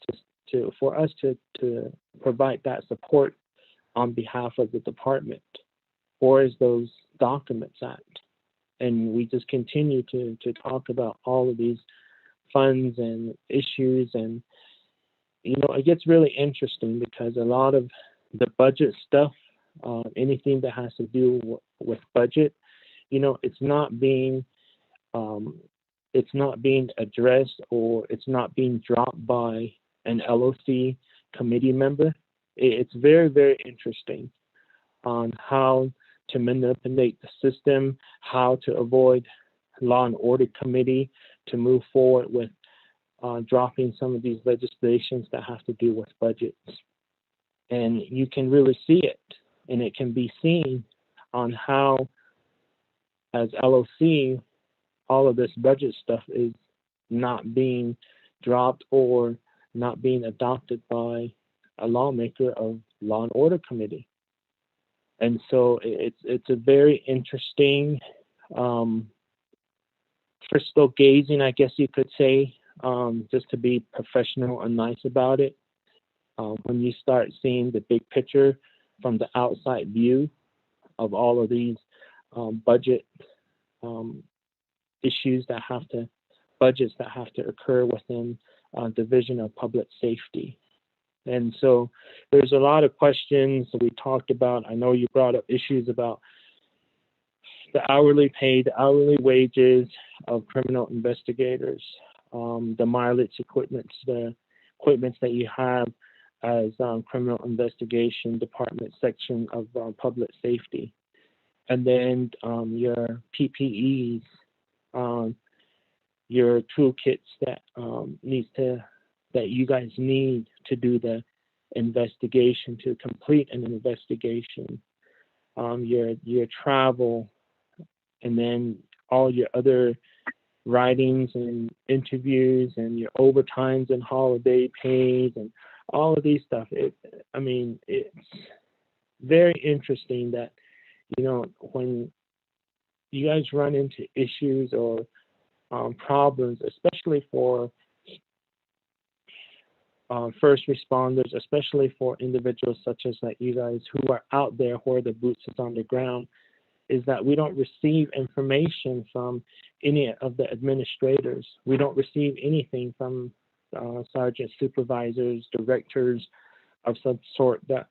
for us to provide that support on behalf of the department. Where is those documents at? And we just continue to talk about all of these funds and issues, and it gets really interesting because a lot of the budget stuff, anything that has to do with budget, it's not being addressed, or it's not being dropped by an LOC committee member. It's very, very interesting on how to manipulate the system, how to avoid law and order committee to move forward with dropping some of these legislations that have to do with budgets. And you can really see it, and it can be seen on how, as LOC, all of this budget stuff is not being dropped or not being adopted by a lawmaker of law and order committee. And so it's a very interesting crystal gazing, I guess you could say, just to be professional and nice about it. When you start seeing the big picture from the outside view of all of these budget issues budgets that have to occur within Division of Public Safety. And so there's a lot of questions that we talked about. I know you brought up issues about the hourly pay, the hourly wages of criminal investigators, the mileage equipments, the equipments that you have as criminal investigation department section of public safety. And then your PPEs, your toolkits that that you guys need to do the investigation, to complete an investigation, your travel, and then all your other writings and interviews and your overtimes and holiday pays and all of these stuff. It's very interesting that, when you guys run into issues or problems, especially for first responders, especially for individuals such as like you guys who are out there where the boots is on the ground, is that we don't receive information from any of the administrators. We don't receive anything from sergeant supervisors, directors of some sort, that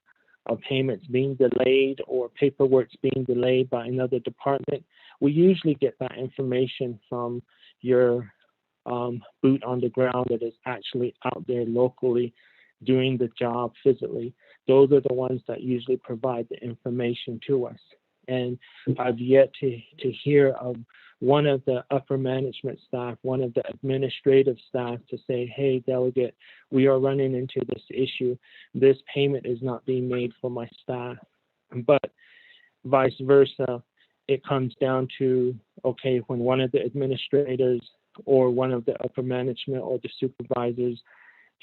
payments being delayed or paperwork's being delayed by another department. We usually get that information from your boot on the ground that is actually out there locally doing the job physically. Those are the ones that usually provide the information to us. And I've yet to hear of one of the upper management staff, one of the administrative staff to say, hey, delegate, we are running into this issue. This payment is not being made for my staff. But vice versa, it comes down to, okay, when one of the administrators or one of the upper management or the supervisors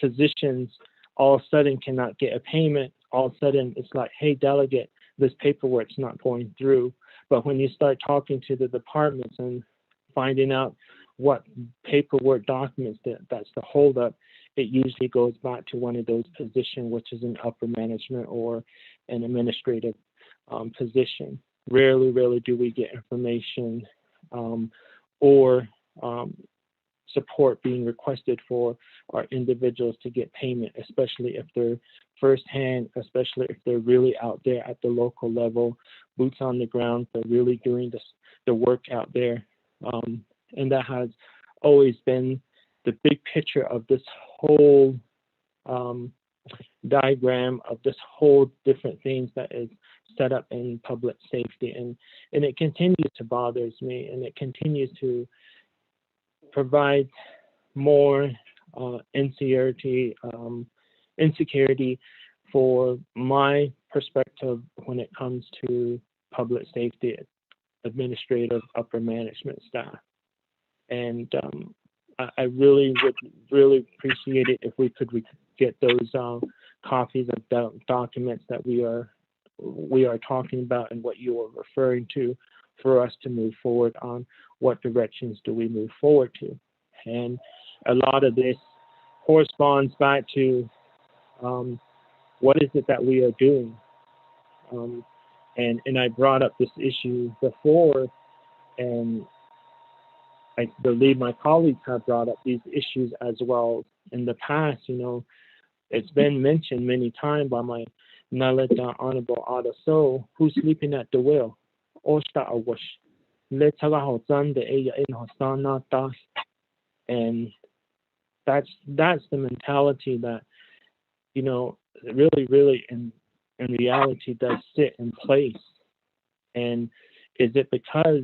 positions all of a sudden cannot get a payment, all of a sudden it's like, hey, delegate, this paperwork's not going through. But when you start talking to the departments and finding out what paperwork documents that's the holdup, it usually goes back to one of those positions, which is an upper management or an administrative position. Rarely do we get information or support being requested for our individuals to get payment, especially if they're firsthand, especially if they're really out there at the local level, boots on the ground, they're really doing the work out there. And that has always been the big picture of this whole diagram of this whole different things that is set up in public safety. And it continues to bother me, and it continues to provide more insecurity for my perspective when it comes to public safety administrative upper management staff. And I really would really appreciate it if we could get those copies of documents that we are talking about and what you are referring to, for us to move forward on what directions do we move forward to. And a lot of this corresponds back to What is it that we are doing? And I brought up this issue before, and I believe my colleagues have brought up these issues as well in the past. You know, it's been mentioned many times by my Naleta Honorable Adaso, who's sleeping at the wheel. And that's the mentality that, you know, really in reality does sit in place. And is it because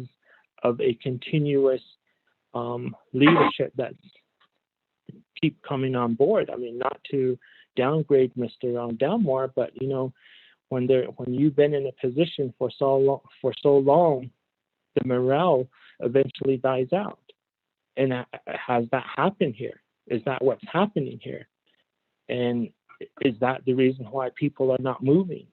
of a continuous leadership that keep coming on board? I mean, not to downgrade Mr. Delmore, but you know, when you've been in a position for so long, the morale eventually dies out. And has that happened here? Is that what's happening here? And is that the reason why people are not moving?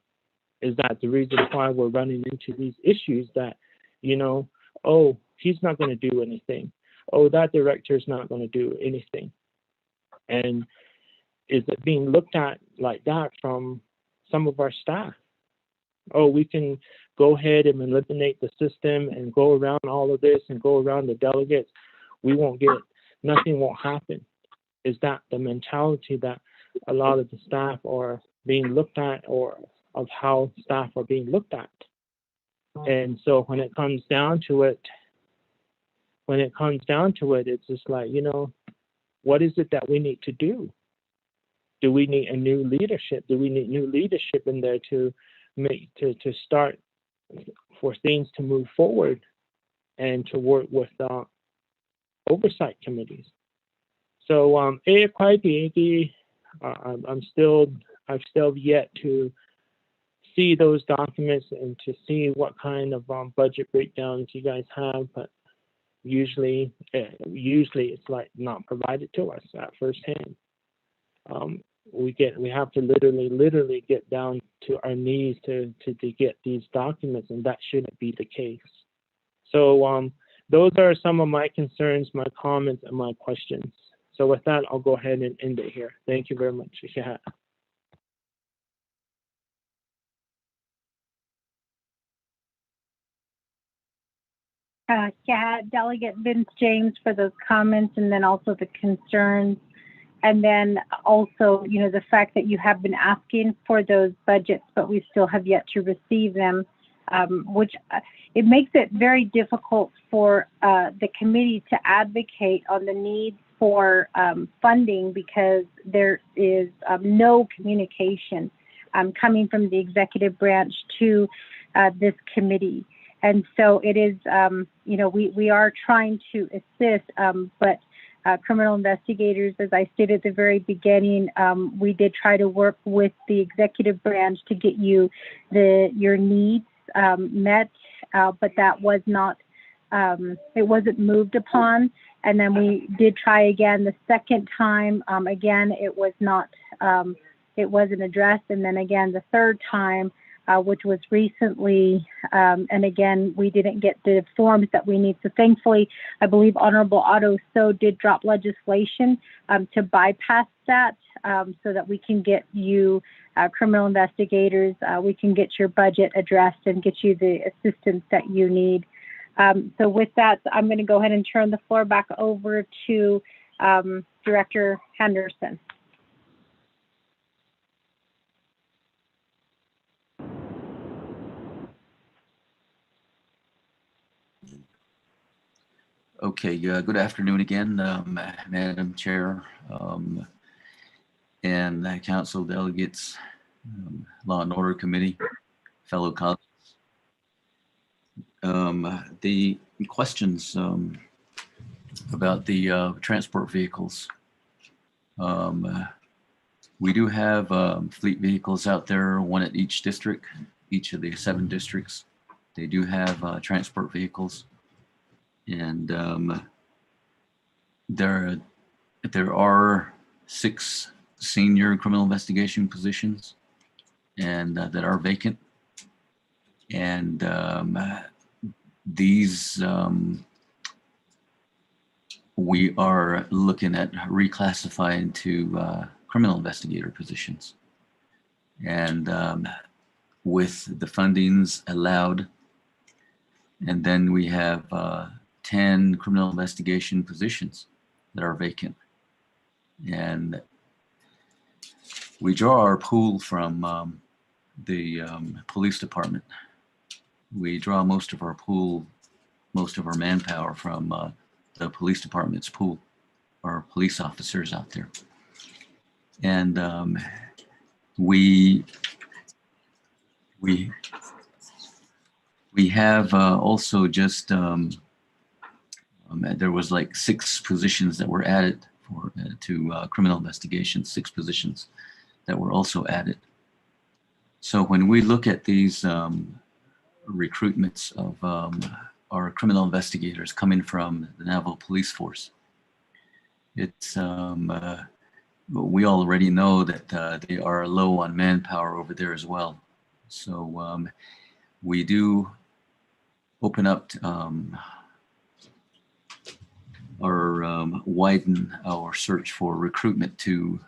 Is that the reason why we're running into these issues that, you know, oh, he's not going to do anything. Oh, that director's not going to do anything. And is it being looked at like that from some of our staff? Oh, we can go ahead and eliminate the system and go around all of this and go around the delegates. Nothing won't happen. Is that the mentality that a lot of the staff are being looked at, or of how staff are being looked at? And so when it comes down to it, it's just like, you know, what is it that we need to do? Do we need a new leadership? Do we need new leadership in there to start for things to move forward and to work with oversight committees? So I've still yet to see those documents and to see what kind of budget breakdowns you guys have, but usually it's like not provided to us at first hand. We have to literally get down to our knees to get these documents, and that shouldn't be the case. So those are some of my concerns, my comments, and my questions. So with that, I'll go ahead and end it here. Thank you very much. Delegate Vince James for those comments, and then also the concerns. And then also, you know, the fact that you have been asking for those budgets, but we still have yet to receive them, which it makes it very difficult for the committee to advocate on the need for funding, because there is no communication coming from the executive branch to this committee. And so it is, you know, we are trying to assist, but criminal investigators, as I stated at the very beginning, we did try to work with the executive branch to get you your needs met, but that was not, it wasn't moved upon. And then we did try again the second time. Again, it was not, it wasn't addressed. And then again, the third time, which was recently, and again, we didn't get the forms that we need. So thankfully, I believe Honorable Otto So did drop legislation to bypass that, so that we can get you criminal investigators, we can get your budget addressed and get you the assistance that you need. So with that, I'm going to go ahead and turn the floor back over to Director Henderson. Okay, good afternoon again, Madam Chair, and Council delegates, Law and Order Committee, fellow colleagues. The questions about the transport vehicles. We do have fleet vehicles out there, one at each district, each of the 7 districts. They do have transport vehicles. And there are 6 senior criminal investigation positions, and that are vacant. And these we are looking at reclassifying to criminal investigator positions. And with the fundings allowed, and then we have 10 criminal investigation positions that are vacant. And we draw our pool from the police department. We draw most of our manpower from the police department's pool, our police officers out there. And we have also just there was like 6 positions that were added to criminal investigations, 6 positions that were also added. So when we look at these recruitments of our criminal investigators coming from the Navajo Police Force, it's we already know that they are low on manpower over there as well. So we do open up or widen our search for recruitment to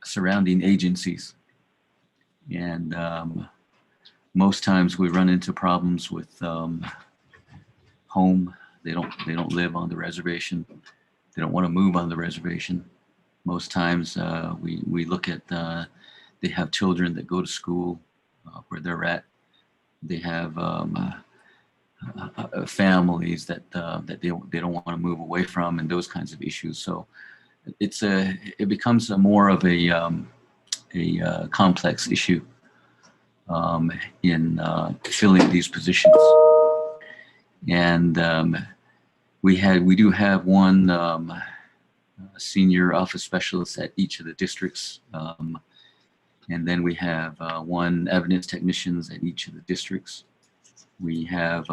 surrounding agencies. And most times we run into problems with home. They don't live on the reservation. They don't want to move on the reservation. Most times we look at they have children that go to school where they're at. They have families that they don't want to move away from, and those kinds of issues. So it becomes more of a complex issue in filling these positions. And we do have one senior office specialist at each of the districts, and then we have 1 evidence technicians at each of the districts. We have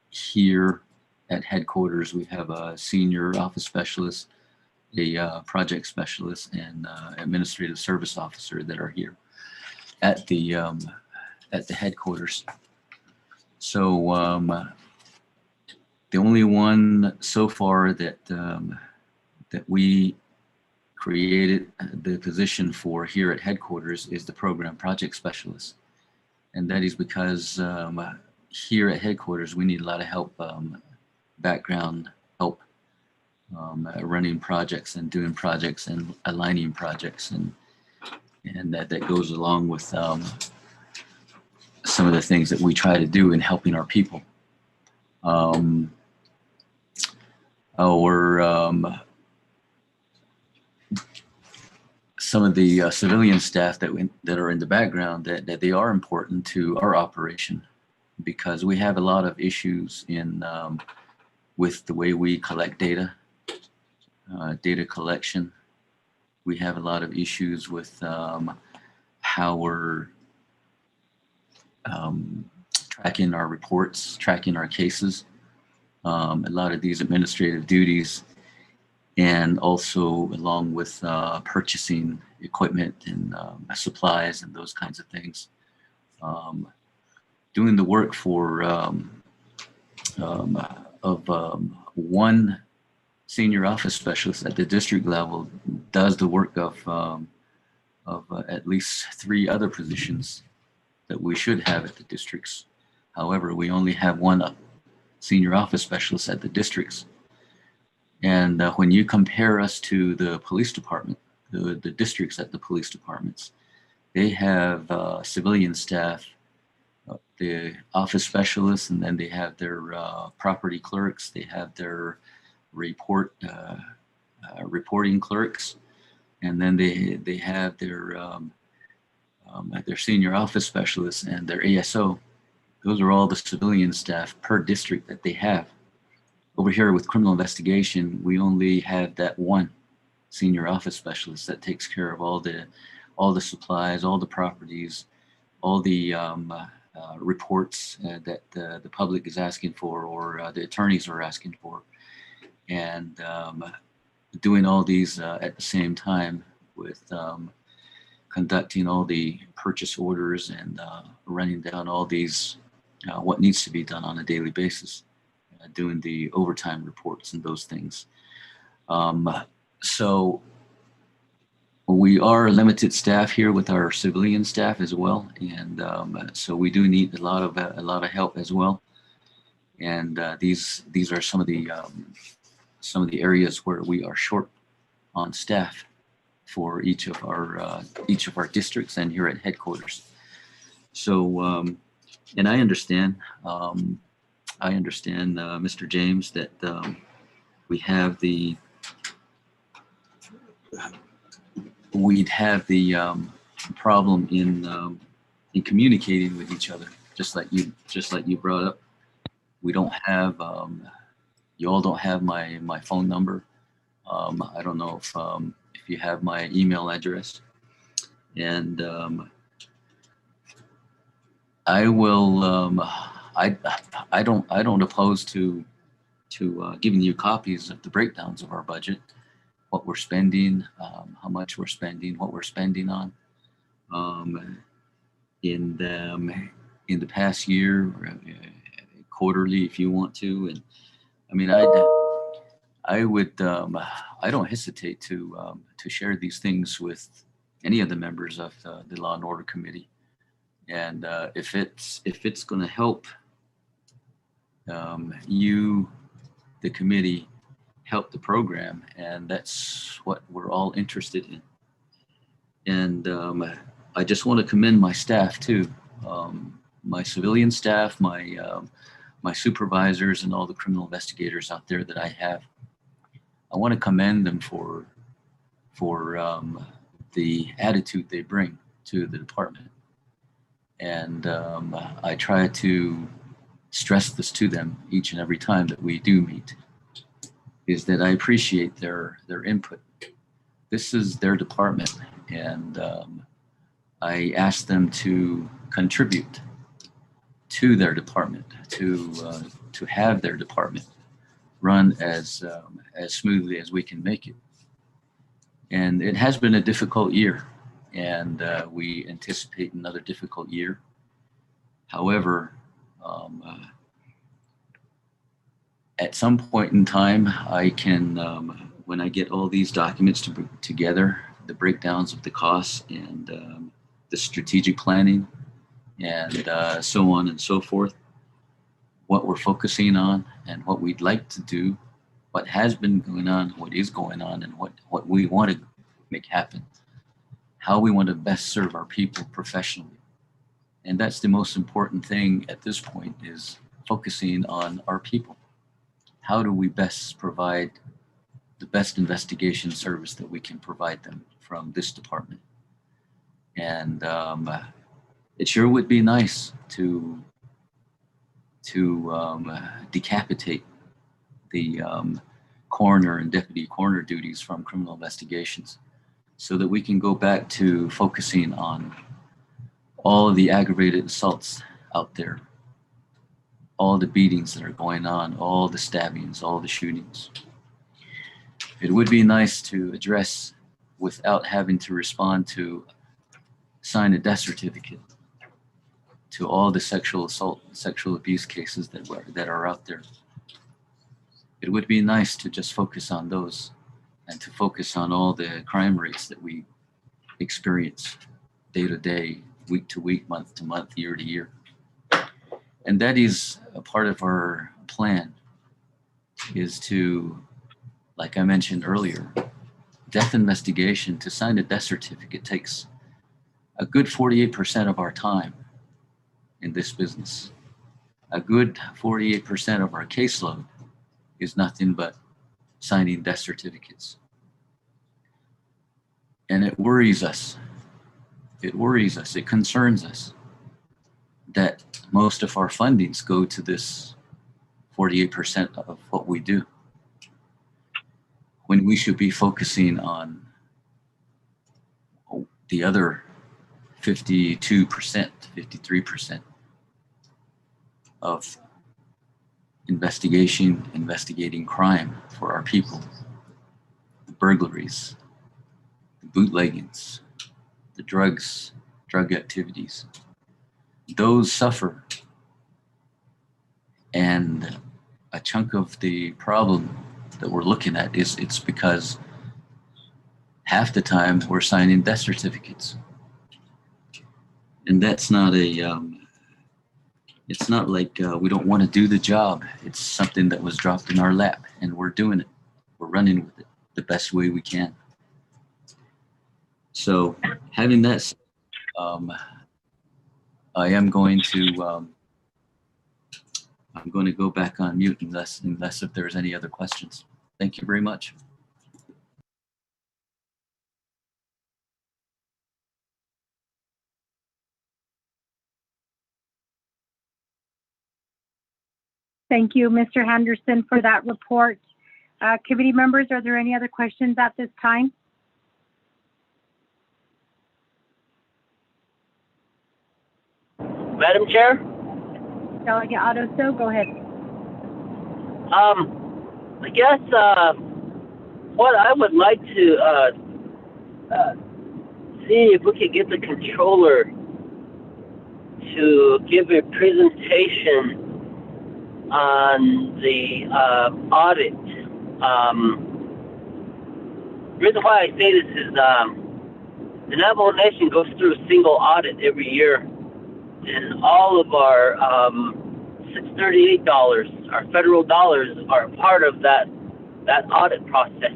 here at headquarters, we have a senior office specialist, a project specialist, and administrative service officer that are here at the headquarters. So the only one so far that we created the position for here at headquarters is the program project specialist, and that is because here at headquarters we need a lot of help, background help, running projects and doing projects and aligning projects, and that goes along with some of the things that we try to do in helping our people. Some of the civilian staff that are in the background, that they are important to our operation, because we have a lot of issues with the way we collect data collection. We have a lot of issues with how we're tracking our reports, tracking our cases, a lot of these administrative duties, and also along with purchasing equipment and supplies and those kinds of things. Doing the work for one senior office specialist at the district level does the work of at least 3 other positions that we should have at the districts. However, we only have 1 senior office specialist at the districts. And when you compare us to the police department, the districts at the police departments, they have civilian staff, the office specialists, and then they have their property clerks, they have their reporting clerks, and then they have their senior office specialists and their ASO. Those are all the civilian staff per district that they have. Over here with criminal investigation, we only have that 1 senior office specialist that takes care of all the supplies, all the properties, all the reports that the public is asking for, or the attorneys are asking for, and doing all these at the same time with conducting all the purchase orders and running down all these what needs to be done on a daily basis, doing the overtime reports and those things. So we are limited staff here with our civilian staff as well, and so we do need a lot of help as well. And these are some of the areas where we are short on staff for each of our districts and here at headquarters. So, and I understand, Mr. James, that we'd have the problem in communicating with each other, just like you brought up. We don't have you all don't have my phone number. I don't know if you have my email address, and I will. I don't oppose to giving you copies of the breakdowns of our budget, what we're spending, how much we're spending, what we're spending on. In the past year, quarterly, if you want to, and I mean, I would. I don't hesitate to share these things with any of the members of the Law and Order Committee, and if it's going to help you, the committee, help the program, and that's what we're all interested in. And I just want to commend my staff too, my civilian staff, my supervisors, and all the criminal investigators out there that I have. I want to commend them for the attitude they bring to the department, and I try to stress this to them each and every time that we do meet, is that I appreciate their input. This is their department, and I ask them to contribute to their department, to have their department run as smoothly as we can make it. And it has been a difficult year, and we anticipate another difficult year. However, at some point in time, I can, when I get all these documents together, the breakdowns of the costs and the strategic planning and so on and so forth, what we're focusing on and what we'd like to do, what has been going on, what is going on, and what we want to make happen, how we want to best serve our people professionally. And that's the most important thing at this point, is focusing on our people. How do we best provide the best investigation service that we can provide them from this department? And it sure would be nice to decapitate the coroner and deputy coroner duties from criminal investigations, so that we can go back to focusing on all of the aggravated assaults out there, all the beatings that are going on, all the stabbings, all the shootings. It would be nice to address, without having to respond to sign a death certificate, to all the sexual assault, sexual abuse cases that are out there. It would be nice to just focus on those, and to focus on all the crime rates that we experience day to day, week to week, month to month, year to year. And that is a part of our plan, is to, like I mentioned earlier, death investigation, to sign a death certificate takes a good 48% of our time in this business. A good 48% of our caseload is nothing but signing death certificates. And it worries us. It worries us. It concerns us that most of our fundings go to this 48% of what we do, when we should be focusing on the other 52%, 53% of investigating crime for our people. The burglaries, the bootleggings, the drug activities, those suffer. And a chunk of the problem that we're looking at is, it's because half the time we're signing death certificates. And that's not it's not like we don't want to do the job. It's something that was dropped in our lap, and we're doing it. We're running with it the best way we can. So having that said, I am going to I'm going to go back on mute unless if there's any other questions. Thank you very much. Thank you, Mr. Henderson, for that report. Committee members, are there any other questions at this time? Madam Chair? Delegate Otto, go ahead. I guess what I would like to see if we could get the controller to give a presentation on the audit. The reason why I say this is the Navajo Nation goes through a single audit every year, and all of our $638, our federal dollars, are part of that audit process.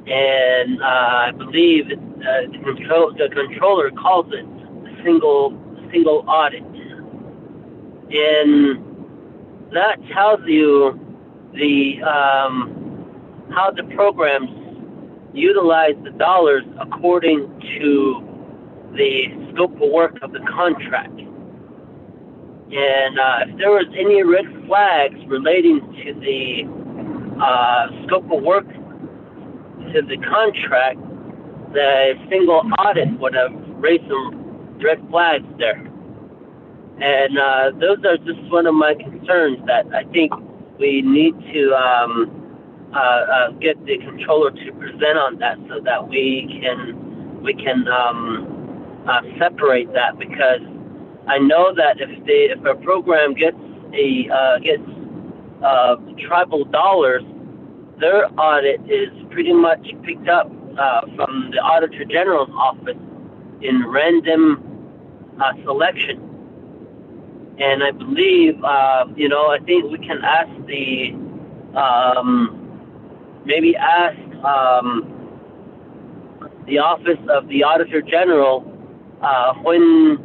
And I believe the controller calls it a single audit, and that tells you the how the programs utilize the dollars according to the scope of work of the contract. And if there was any red flags relating to the scope of work to the contract, the single audit would have raised some red flags there. And those are just one of my concerns that I think we need to get the controller to present on that, so that we can separate that, because I know that if a program gets tribal dollars, their audit is pretty much picked up from the Auditor General's office in random selection. And I believe, I think we can ask maybe ask the Office of the Auditor General when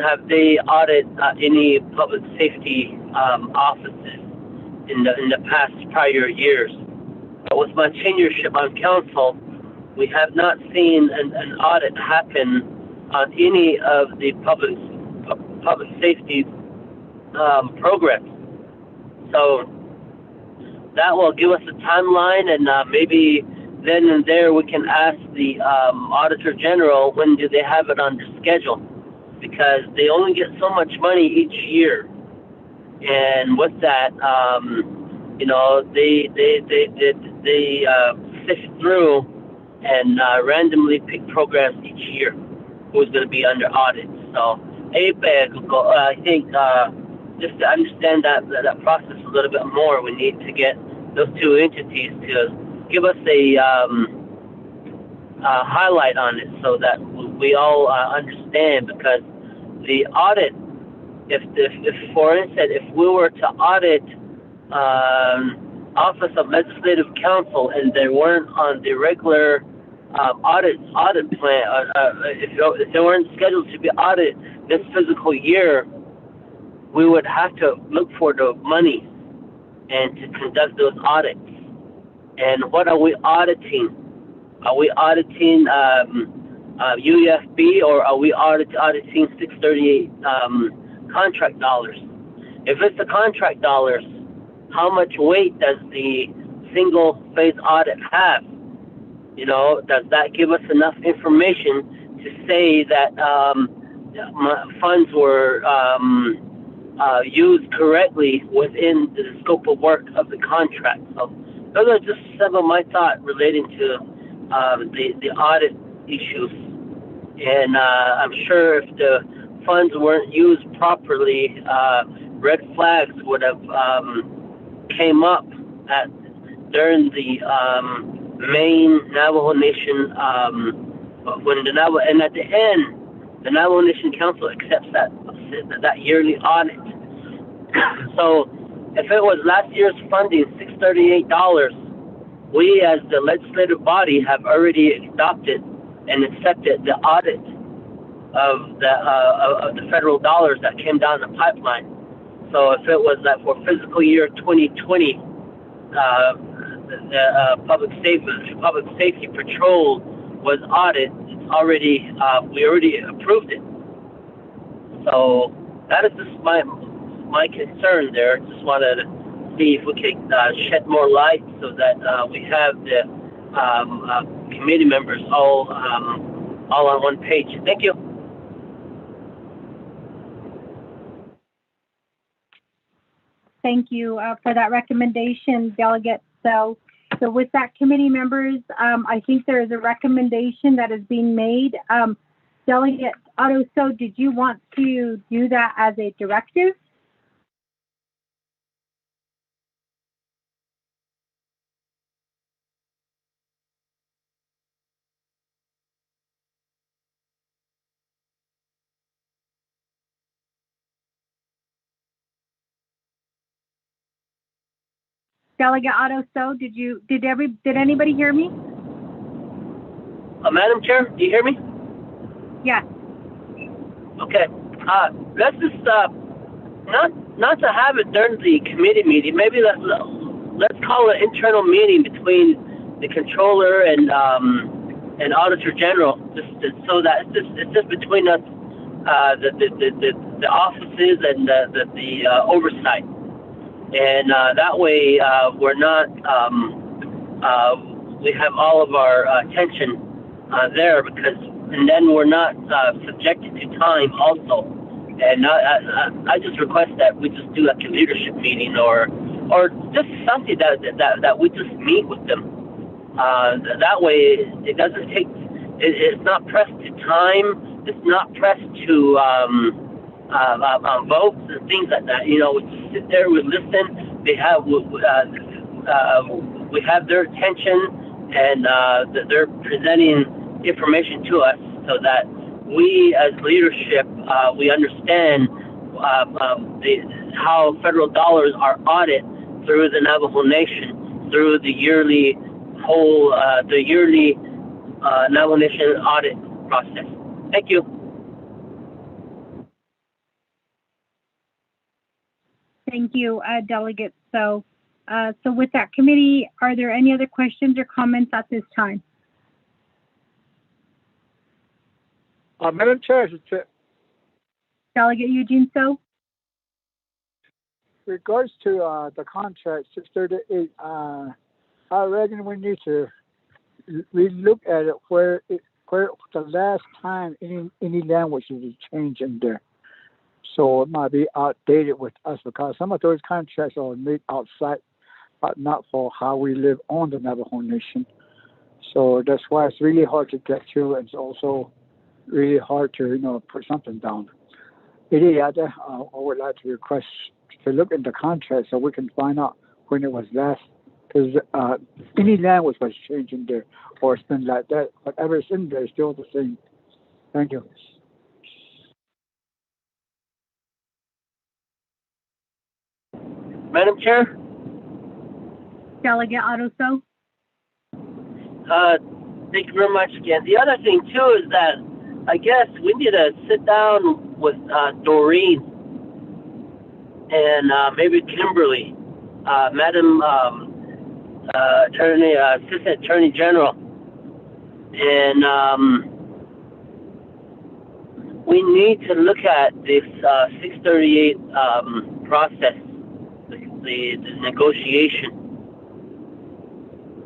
have they audited any public safety offices in the past prior years. But with my tenureship on council, we have not seen an audit happen on any of the public safety programs. So that will give us a timeline, and maybe then and there we can ask the Auditor General when do they have it on their schedule, because they only get so much money each year, and with that, they sift through and randomly pick programs each year who's going to be under audit. So I think just to understand that process a little bit more, we need to get those two entities to give us a highlight on it, so that we all understand. Because the audit, if for instance, if we were to audit Office of Legislative Counsel and they weren't on the regular audit plan, if they weren't scheduled to be audited this physical year, we would have to look for the money and to conduct those audits. And what are we auditing? Are we auditing UFB, or are we auditing 638 contract dollars? If it's the contract dollars, how much weight does the single phase audit have? Does that give us enough information to say that funds were used correctly within the scope of work of the contract? So those are just some of my thoughts relating to the audit issues. And I'm sure if the funds weren't used properly, red flags would have came up during the main Navajo Nation, when the Navajo, and at the end, the Navajo Nation Council accepts that yearly audit. So if it was last year's funding, $638, we as the legislative body have already adopted and accepted the audit of the federal dollars that came down the pipeline. So if it was that for fiscal year 2020, the public safety patrol was audited, it's already we already approved it. So that is just my concern there. Just wanted to see if we could shed more light so that we have the committee members all on one page. Thank you. Thank you for that recommendation, Delegate. So with that, committee members, I think there is a recommendation that is being made. Delegate Otto, so did you want to do that as a directive? Delegate Otto, so did anybody hear me? Madam Chair, do you hear me? Yes. Okay. Let's just not to have it during the committee meeting. Maybe let's call it an internal meeting between the controller and auditor general, just so that it's just between us, the offices and the oversight. And that way, we're not, we have all of our attention there, and then we're not subjected to time also. And I just request that we just do like a leadership meeting or just something that we just meet with them. That way, it doesn't take, it's not pressed to time, it's not pressed to votes and things like that. You know, we just sit there, we listen. They have we have their attention, and they're presenting information to us so that we, as leadership, we understand how federal dollars are audited through the Navajo Nation, through the yearly Navajo Nation audit process. Thank you. Thank you, Delegate. So with that committee, are there any other questions or comments at this time? Madam Chair, Delegate Eugene So. Regards to the contract 638, I reckon we need to relook at it where the last time any language was changed in there. So it might be outdated with us because some of those contracts are made outside, but not for how we live on the Navajo Nation. So that's why it's really hard to get to, and it's also really hard to put something down. Any other, I would like to request to look in the contract so we can find out when it was last, because any language was changed in there or it's been like that. Whatever is in there is still the same. Thank you. Madam Chair? Delegate Otto So. Thank you very much again. The other thing too is that I guess we need to sit down with Doreen and maybe Kimberly, Madam Attorney, Assistant Attorney General, and we need to look at this 638 process, the negotiation.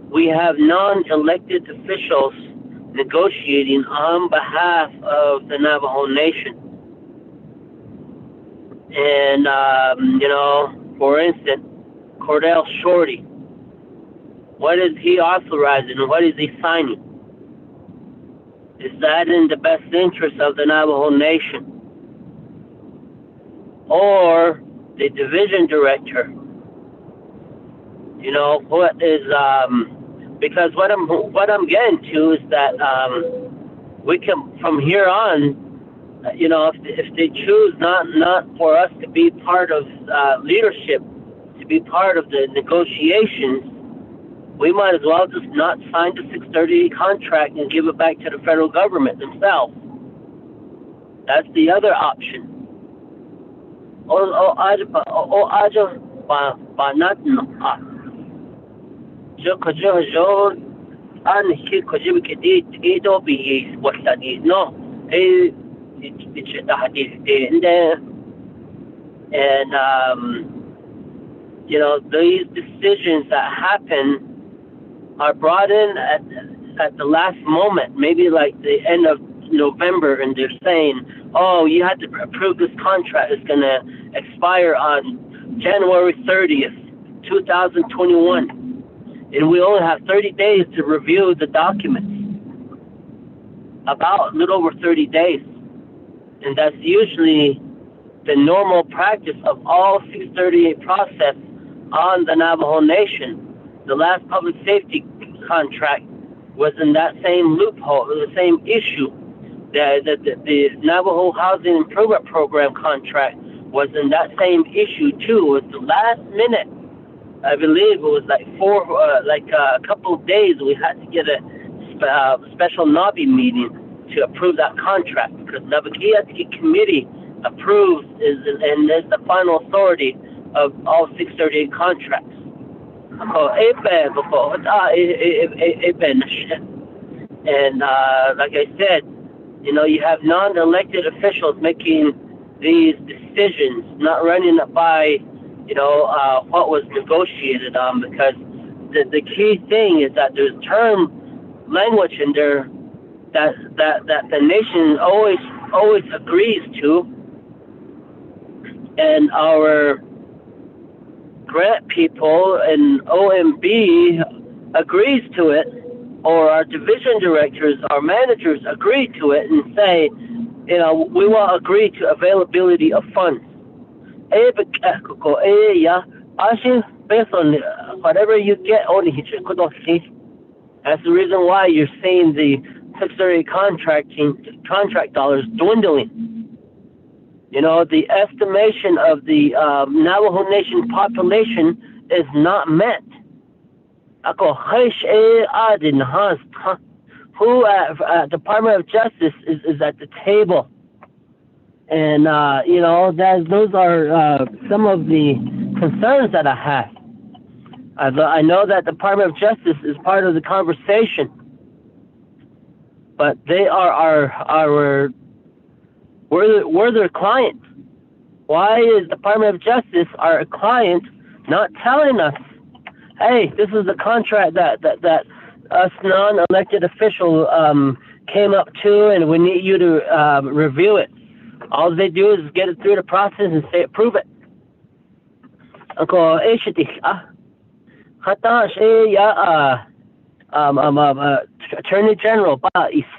We have non-elected officials negotiating on behalf of the Navajo Nation. And, for instance, Cordell Shorty, what is he authorizing and what is he signing? Is that in the best interest of the Navajo Nation? Or the division director? What is Because what I'm getting to is that we can, from here on, if they choose not for us to be part of leadership, to be part of the negotiations, we might as well just not sign the 638 contract and give it back to the federal government themselves. That's the other option. And these decisions that happen are brought in at the last moment, maybe like the end of November, and they're saying, oh, you had to approve this contract. It's going to expire on January 30th, 2021. And we only have 30 days to review the documents. About a little over 30 days. And that's usually the normal practice of all 638 process on the Navajo Nation. The last public safety contract was in that same loophole, the same issue. The Navajo Housing Improvement Program contract was in that same issue too. It was the last minute. I believe it was like a couple of days we had to get a special NABI meeting to approve that contract, because the Navajo Committee approves and is the final authority of all 638 contracts. And like I said, you have non-elected officials making these decisions, not running it by, what was negotiated on, because the key thing is that there's term language in there that the nation always agrees to, and our grant people and OMB agrees to it, or our division directors, our managers agree to it and say, we will agree to availability of funds. Based on whatever you get, that's the reason why you're seeing the 638 contract dollars dwindling. The estimation of the Navajo Nation population is not met. Who at Department of Justice is at the table, and those are some of the concerns that I have. I know that Department of Justice is part of the conversation, but they are we're their client. Why is Department of Justice, our client, not telling us, hey, this is the contract that us non-elected official came up to, and we need you to review it. All they do is get it through the process and say approve it. Attorney General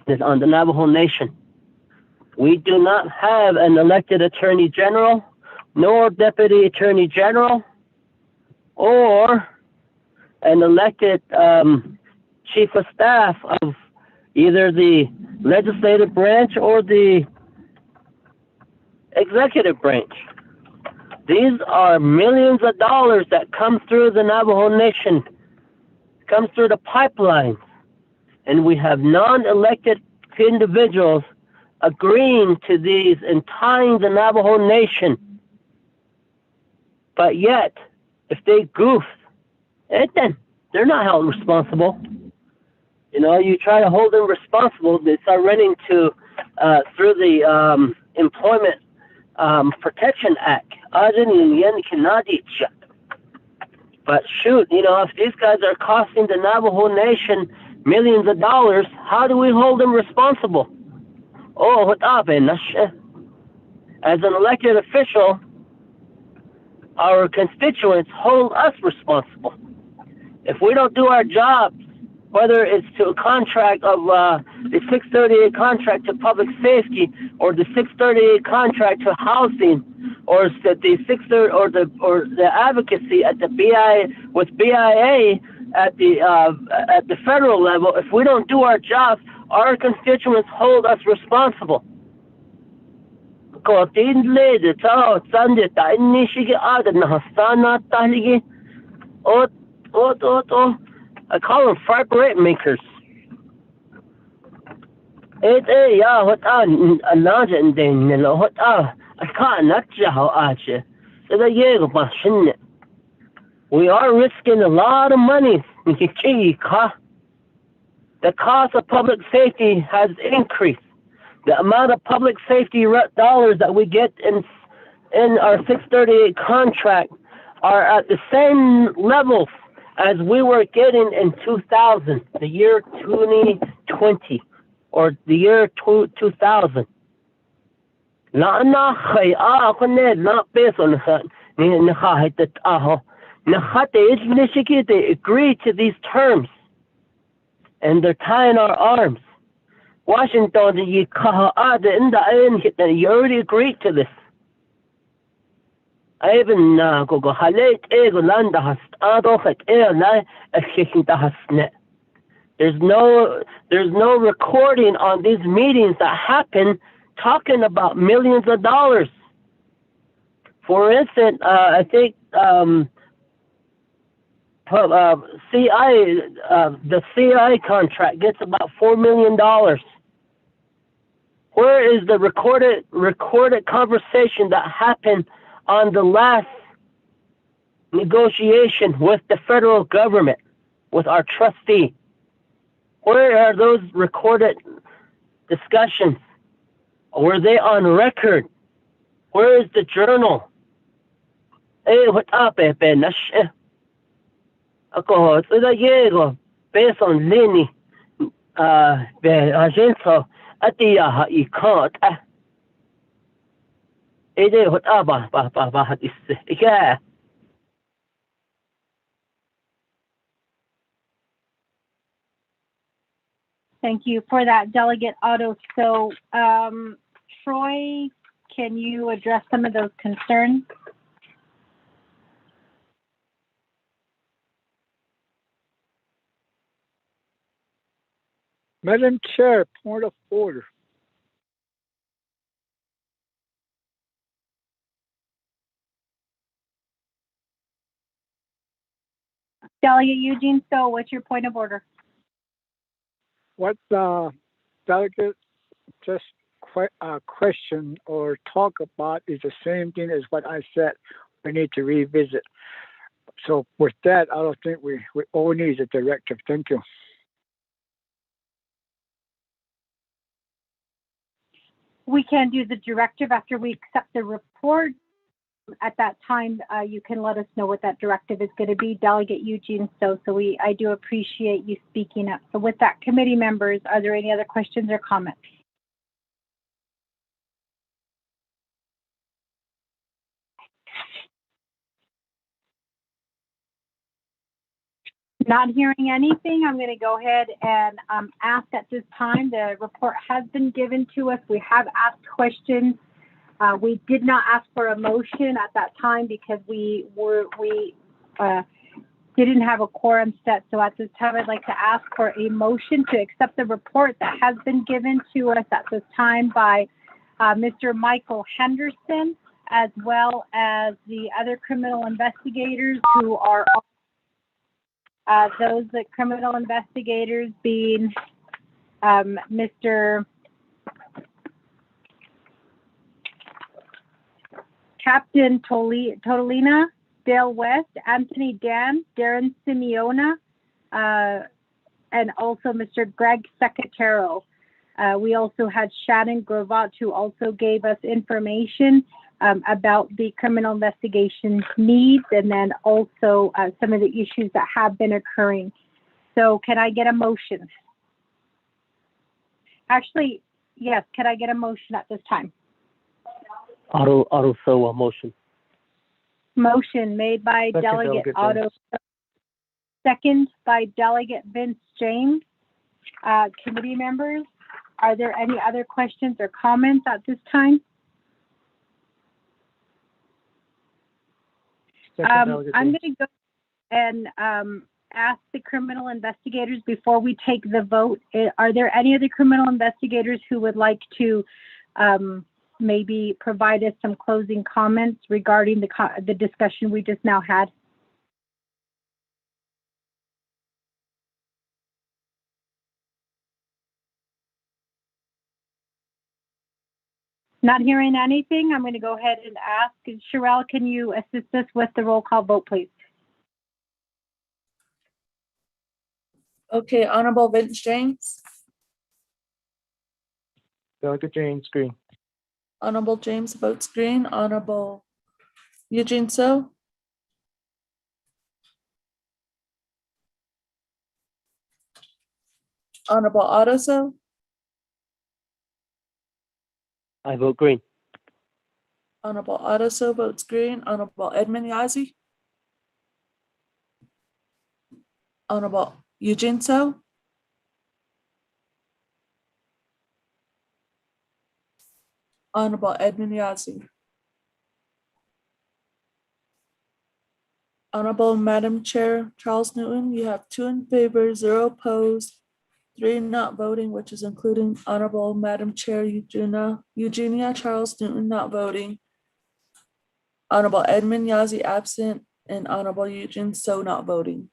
is on the Navajo Nation. We do not have an elected Attorney General, nor Deputy Attorney General, or an elected Chief of Staff of either the legislative branch or the executive branch. These are millions of dollars that come through the Navajo Nation, comes through the pipelines, and we have non-elected individuals agreeing to these and tying the Navajo Nation. But yet, if they goof, then they're not held responsible. You try to hold them responsible, they start running to through the Employment Protection Act. But shoot, if these guys are costing the Navajo Nation millions of dollars, how do we hold them responsible? As an elected official, our constituents hold us responsible. If we don't do our job, whether it's to a contract of the 638 contract to public safety, or the 638 contract to housing, or the 630 or the advocacy at the BIA with BIA at the federal level, if we don't do our jobs, our constituents hold us responsible. I call them fire break makers. We are risking a lot of money. The cost of public safety has increased. The amount of public safety dollars that we get in our 638 contract are at the same levels as we were getting in 2000, the year 2020, or the year 2000. They agree to these terms, and they're tying our arms. Washington, you already agreed to this. There's no recording on these meetings that happen talking about millions of dollars. For instance, I think the CI contract gets about $4 million. Where is the recorded conversation that happened on the last negotiation with the federal government, with our trustee? Where are those recorded discussions? Were they on record? Where is the journal? What up, based on Lenny, agento, Atia, you can't. What up, yeah. Thank you for that, Delegate Otto. So, Troy, can you address some of those concerns? Madam Chair, point of order. Delegate Eugene, so what's your point of order? What the delegate just question or talk about is the same thing as what I said. We need to revisit. So with that, I don't think we all need a directive. Thank you. We can do the directive after we accept the report. At that time, you can let us know what that directive is going to be, Delegate Eugene. So I do appreciate you speaking up. So with that, committee members, are there any other questions or comments? Not hearing anything, I'm going to go ahead and ask at this time. The report has been given to us. We have asked questions. We did not ask for a motion at that time because we didn't have a quorum set. So at this time, I'd like to ask for a motion to accept the report that has been given to us at this time by Mr. Michael Henderson, as well as the other criminal investigators who are those criminal investigators being Mr. Captain Tolina, Dale West, Anthony Dan, Darren Simeona, and also Mr. Greg Secatero. We also had Shannon Grovat, who also gave us information about the criminal investigation needs, and then also some of the issues that have been occurring. So can I get a motion? Actually, yes, can I get a motion at this time? Auto motion. Motion made by Delegate Otto, second by Delegate Vince James. Committee members, are there any other questions or comments at this time? I'm going to go and ask the criminal investigators before we take the vote, are there any other criminal investigators who would like to maybe provide us some closing comments regarding the discussion we just now had? Not hearing anything, I'm going to go ahead and ask. Sherelle, can you assist us with the roll call vote, please? Okay, Honorable Vince James, Delegate James Green. Honorable James votes green, Honorable Eugene So, Honorable Otto So, I vote green. Honorable Otto So votes green, Honorable Edmund Yazi, Honorable Eugene So, Honorable Edmund Yazi. Honorable Madam Chair Charles Newton, you have 2 in favor, 0 opposed, 3 not voting, which is including Honorable Madam Chair Eugenia Charles Newton not voting, Honorable Edmund Yazi absent, and Honorable Eugene So not voting.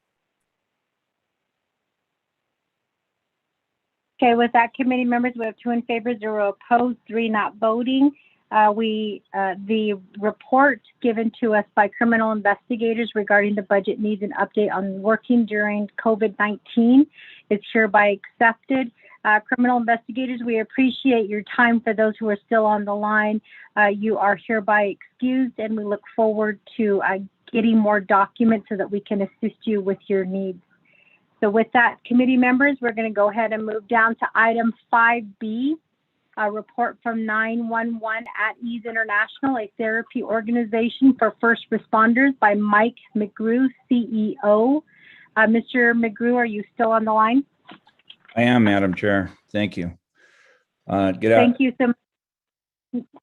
Okay, with that, committee members, we have 2 in favor, 0 opposed, 3 not voting. The report given to us by criminal investigators regarding the budget needs an update on working during COVID-19 is hereby accepted. Criminal investigators, we appreciate your time. For those who are still on the line, you are hereby excused, and we look forward to getting more documents so that we can assist you with your needs. So with that, committee members, we're going to go ahead and move down to item 5B, a report from 911 at Ease International, a therapy organization for first responders, by Mike McGrew, CEO. Mr. McGrew, are you still on the line? I am, Madam Chair. Thank you. Thank you so much.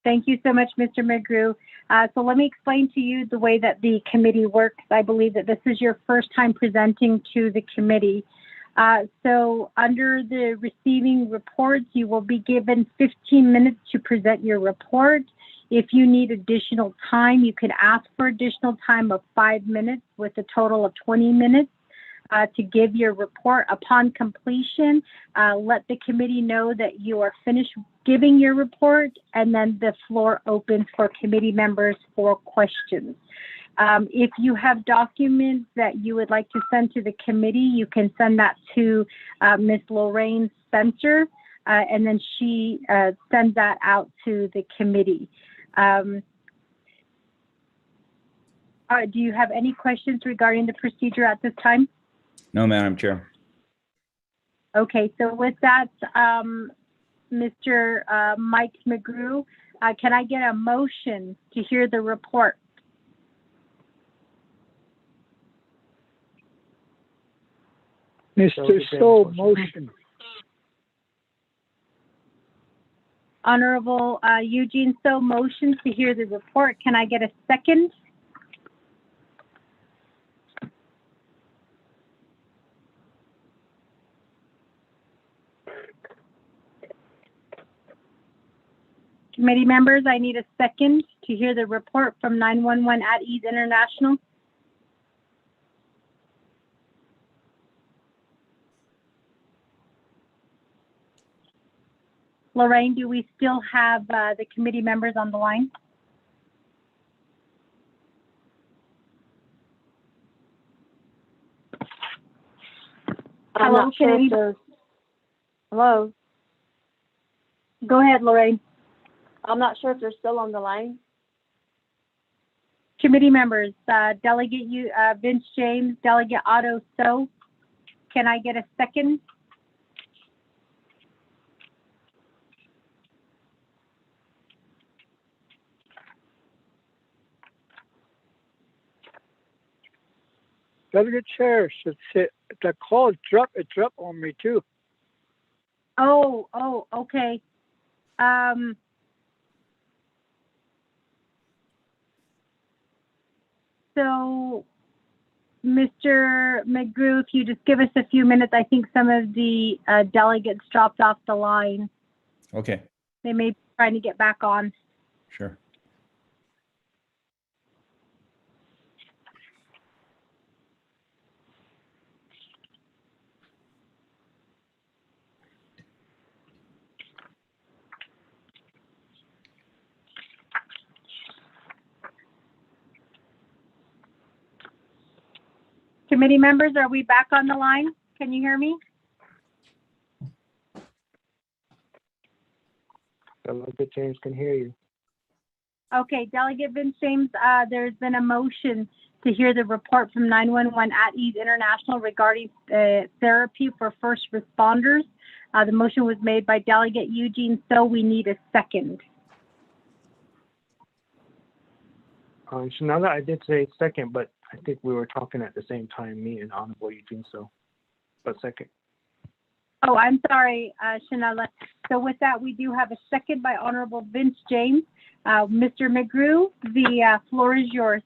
Thank you so much, Mr. McGrew. So let me explain to you the way that the committee works. I believe that this is your first time presenting to the committee. So under the receiving reports, you will be given 15 minutes to present your report. If you need additional time, you can ask for additional time of 5 minutes with a total of 20 minutes to give your report. Upon completion, let the committee know that you are finished giving your report, and then the floor opens for committee members for questions. If you have documents that you would like to send to the committee, you can send that to Ms. Lorraine Spencer, and then she sends that out to the committee. Do you have any questions regarding the procedure at this time? No, Madam Chair. Okay, so with that, Mr. Mike McGrew, can I get a motion to hear the report? Mr. So, motion. Honorable Eugene So motions to hear the report. Can I get a second? Committee members, I need a second to hear the report from 911 at Ease International. Lorraine, do we still have the committee members on the line? I'm not sure if they're... Hello? Go ahead, Lorraine. I'm not sure if they're still on the line. Committee members, Delegate Vince James, Delegate Otto So. Can I get a second? Delegate Chair should say the call dropped. It dropped on me too. Oh, okay. So Mr. McGrew, if you just give us a few minutes, I think some of the delegates dropped off the line. Okay, They may be trying to get back on. sure. Committee members, are we back on the line? Can you hear me? Delegate James can hear you. Okay, Delegate Vince James, there's been a motion to hear the report from 911 at Ease International regarding therapy for first responders. The motion was made by Delegate Eugene, so we need a second. Shanala, I did say second, but I think we were talking at the same time, me and Honorable Eugene, so, but second. Oh, I'm sorry, Shanala. So with that, we do have a second by Honorable Vince James. Mr. McGrew, the floor is yours.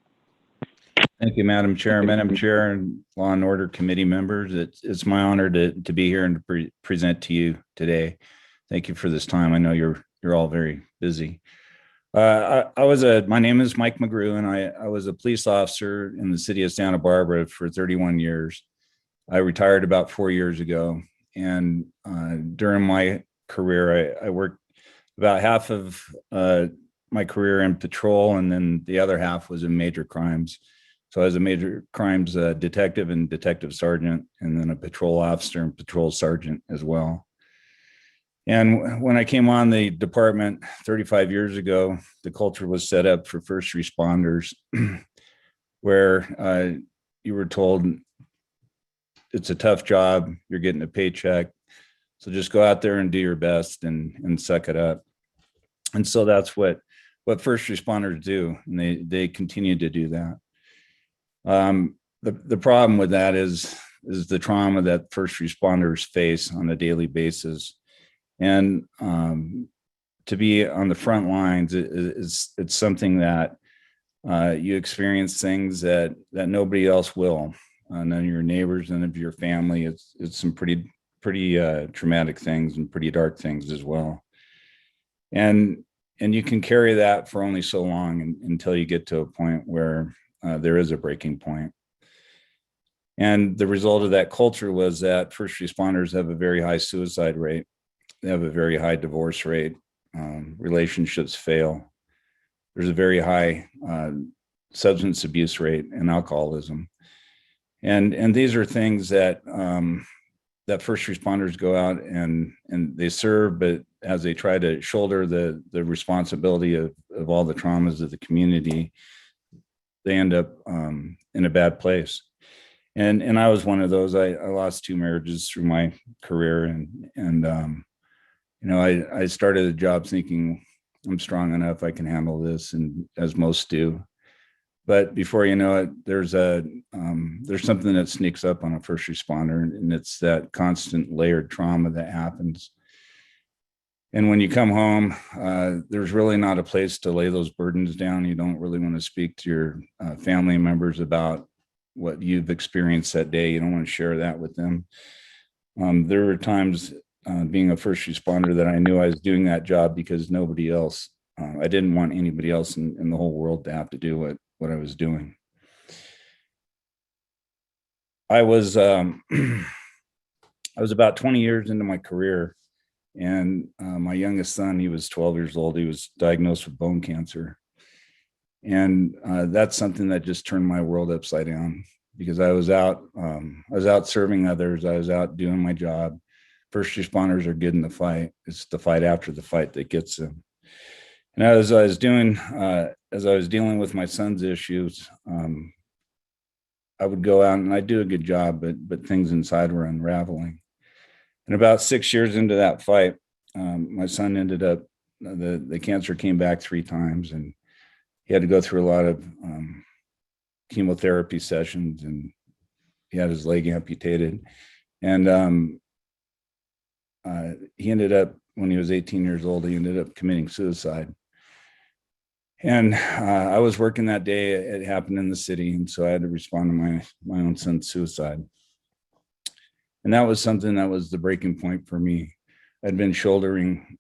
Thank you, Madam Chair. Madam Chair and Law and Order Committee members, it's my honor to be here and to present to you today. Thank you for this time. I know you're all very busy. My name is Mike McGrew, and I was a police officer in the city of Santa Barbara for 31 years. I retired about 4 years ago, and during my career, I worked about half of my career in patrol, and then the other half was in major crimes. So I was a major crimes detective and detective sergeant, and then a patrol officer and patrol sergeant as well. And when I came on the department 35 years ago, the culture was set up for first responders where you were told it's a tough job, you're getting a paycheck, so just go out there and do your best and suck it up. And so that's what first responders do, and they continue to do that. The problem with that is the trauma that first responders face on a daily basis. And to be on the front lines, it's something that you experience things that nobody else will. None of your neighbors, none of your family. It's some pretty traumatic things and pretty dark things as well. And you can carry that for only so long until you get to a point where there is a breaking point. And the result of that culture was that first responders have a very high suicide rate. They have a very high divorce rate. Relationships fail. There's a very high substance abuse rate and alcoholism. And these are things that that first responders go out and they serve, but as they try to shoulder the responsibility of all the traumas of the community, they end up in a bad place. And I was one of those. I lost 2 marriages through my career, and you know, I started a job thinking I'm strong enough, I can handle this, and as most do. But before you know it, there's something that sneaks up on a first responder, and it's that constant layered trauma that happens. And when you come home, there's really not a place to lay those burdens down. You don't really want to speak to your family members about what you've experienced that day. You don't want to share that with them. There were times being a first responder that I knew I was doing that job because nobody else, I didn't want anybody else in the whole world to have to do what I was doing. I was about 20 years into my career, and my youngest son, he was 12 years old. He was diagnosed with bone cancer. And that's something that just turned my world upside down, because I was out serving others. I was out doing my job. First responders are good in the fight. It's the fight after the fight that gets them. And as I was dealing with my son's issues, I would go out and I'd do a good job, but things inside were unraveling. And about 6 years into that fight, my son ended up, the cancer came back 3 times, and he had to go through a lot of chemotherapy sessions, and he had his leg amputated. And he ended up, when he was 18 years old, he ended up committing suicide. And I was working that day. It happened in the city, and so I had to respond to my own son's suicide. And that was something that was the breaking point for me. I'd been shouldering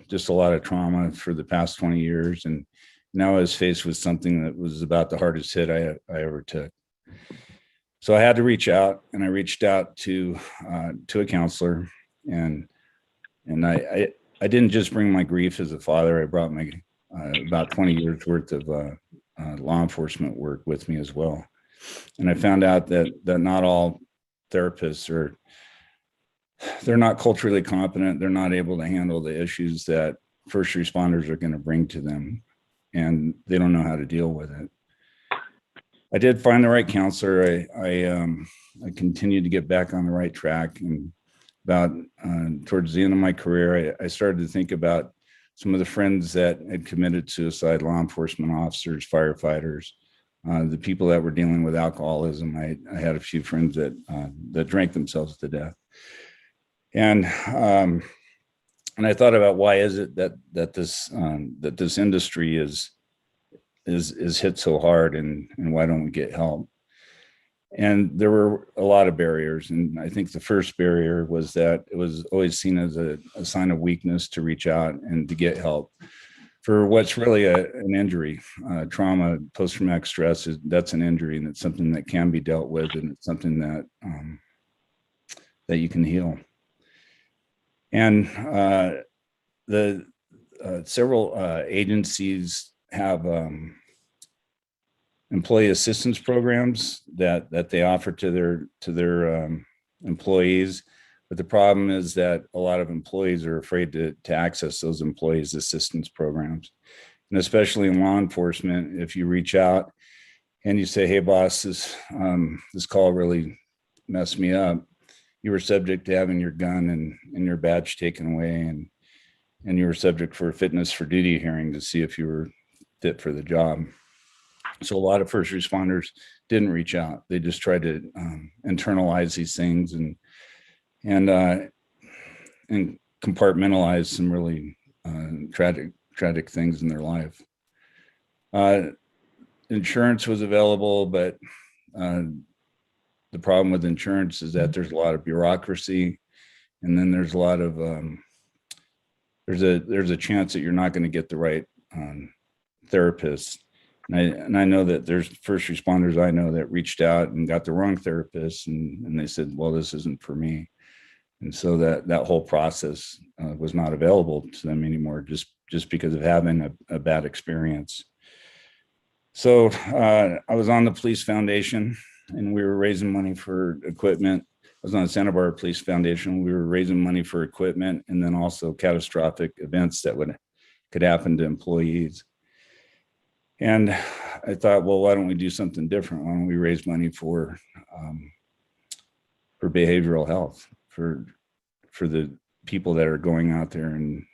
just a lot of trauma for the past 20 years, and now I was faced with something that was about the hardest hit I ever took. So I had to reach out, and I reached out to a counselor, and I didn't just bring my grief as a father. I brought my about 20 years worth of law enforcement work with me as well. And I found out that not all therapists they're not culturally competent. They're not able to handle the issues that first responders are going to bring to them, and they don't know how to deal with it. I did find the right counselor. I continued to get back on the right track, and about towards the end of my career, I started to think about some of the friends that had committed suicide, law enforcement officers, firefighters, the people that were dealing with alcoholism. I had a few friends that drank themselves to death. And I thought about why is it that this industry is hit so hard, and why don't we get help? And there were a lot of barriers, and I think the first barrier was that it was always seen as a sign of weakness to reach out and to get help for what's really an injury. Trauma, post-traumatic stress, that's an injury, and it's something that can be dealt with, and it's something that you can heal. And the several agencies have employee assistance programs that they offer to their employees, but the problem is that a lot of employees are afraid to access those employees assistance programs. And especially in law enforcement, if you reach out and you say, "Hey boss, this call really messed me up," you were subject to having your gun and your badge taken away, and you were subject for a fitness for duty hearing to see if you were fit for the job. So a lot of first responders didn't reach out. They just tried to internalize these things and compartmentalize some really tragic things in their life. Insurance was available, but the problem with insurance is that there's a lot of bureaucracy, and then there's a lot of there's a chance that you're not going to get the right therapist. And I know that there's first responders I know that reached out and got the wrong therapist, and they said, "Well, this isn't for me." And so that whole process was not available to them anymore, just because of having a bad experience. So I was on the police foundation, and we were raising money for equipment. I was on the Santa Barbara Police Foundation. We were raising money for equipment, and then also catastrophic events that could happen to employees. And I thought, well, why don't we do something different? Why don't we raise money for behavioral health, for the people that are going out there and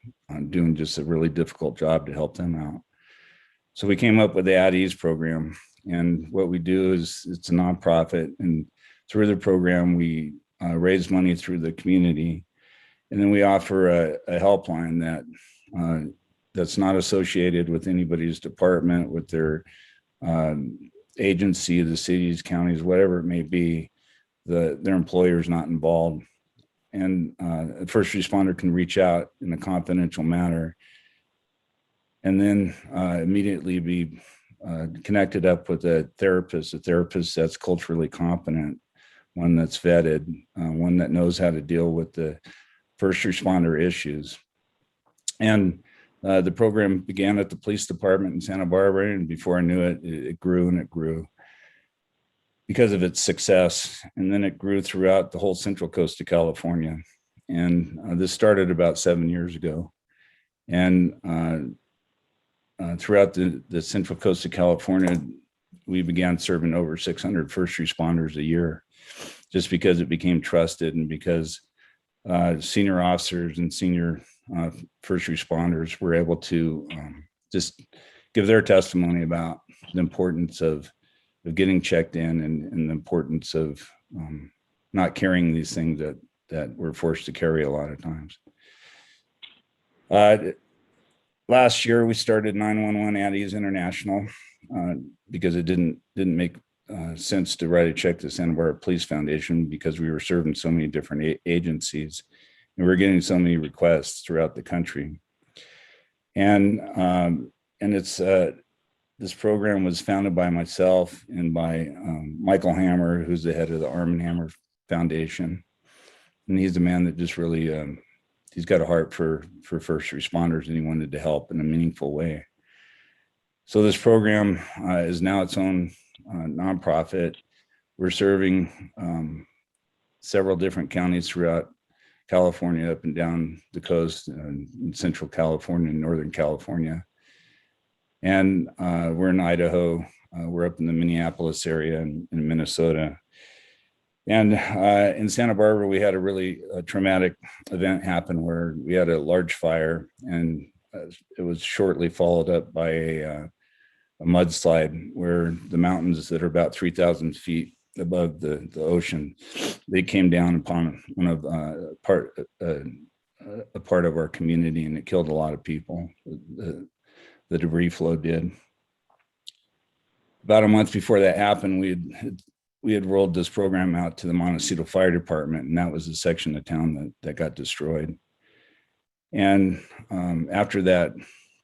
doing just a really difficult job to help them out. So we came up with the At Ease program. And what we do is it's a nonprofit, and through the program, we raise money through the community. And then we offer a helpline that's not associated with anybody's department, with their agency, the cities, counties, whatever it may be. Their employer is not involved. And a first responder can reach out in a confidential manner, and then immediately be connected up with a therapist that's culturally competent, one that's vetted, one that knows how to deal with the first responder issues. And the program began at the police department in Santa Barbara, and before I knew it, it grew and it grew because of its success. And then it grew throughout the whole Central Coast of California. And this started about 7 years ago. And throughout the Central Coast of California, we began serving over 600 first responders a year, just because it became trusted, and because senior officers and senior first responders were able to just give their testimony about the importance of getting checked in, and the importance of not carrying these things that we're forced to carry a lot of times. last year we started 911 at Ease International because it didn't make sense to write a check to Santa Barbara Police Foundation because we were serving so many different agencies and we were getting so many requests throughout the country. And it's this program was founded by myself and by Michael Hammer, who's the head of the Arm & Hammer Foundation. And he's a man that just really, he's got a heart for first responders, and he wanted to help in a meaningful way. So this program is now its own nonprofit. We're serving several different counties throughout California, up and down the coast, in Central California and Northern California. And we're in Idaho. We're up in the Minneapolis area and in Minnesota. And in Santa Barbara, we had a really traumatic event happen where we had a large fire, and it was shortly followed up by a mudslide where the mountains that are about 3,000 feet above the ocean, they came down upon one of a part of our community, and it killed a lot of people. The debris flow did. About a month before that happened, we had rolled this program out to the Montecito Fire Department, and that was the section of town that got destroyed. And after that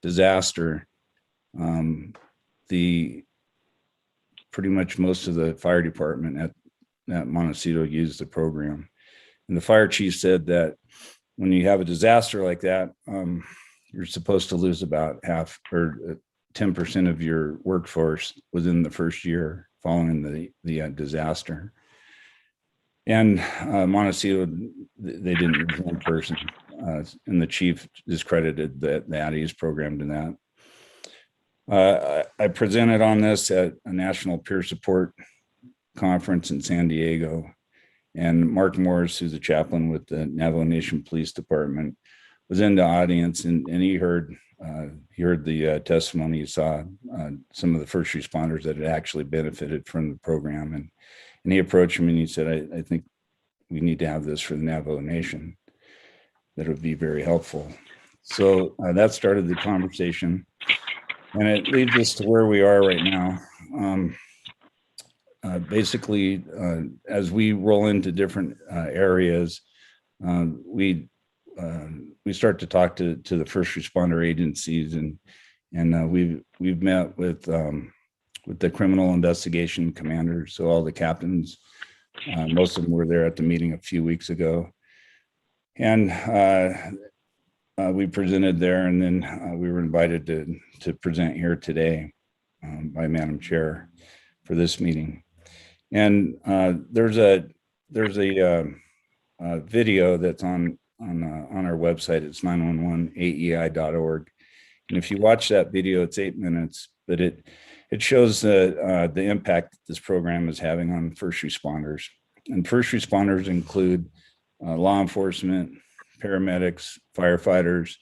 disaster, pretty much most of the fire department at Montecito used the program. And the fire chief said that when you have a disaster like that, you're supposed to lose about 10% of your workforce within the first year following the disaster. And Montecito, they didn't lose one person, and the chief discredited the ADDIES program to that. I presented on this at a national peer support conference in San Diego, and Mark Morris, who's a chaplain with the Navajo Nation Police Department, was in the audience, and he heard the testimony. He saw some of the first responders that had actually benefited from the program, and he approached me and he said, I think we need to have this for the Navajo Nation. That would be very helpful. So that started the conversation, and it leads us to where we are right now. Basically, as we roll into different areas, we start to talk to the first responder agencies, and we've met with the criminal investigation commanders, so all the captains. Most of them were there at the meeting a few weeks ago, and we presented there, and then we were invited to present here today by Madam Chair for this meeting. And there's a video that's on our website. It's 911aei.org. And if you watch that video, it's 8 minutes, but it shows the impact that this program is having on first responders. And first responders include law enforcement, paramedics, firefighters,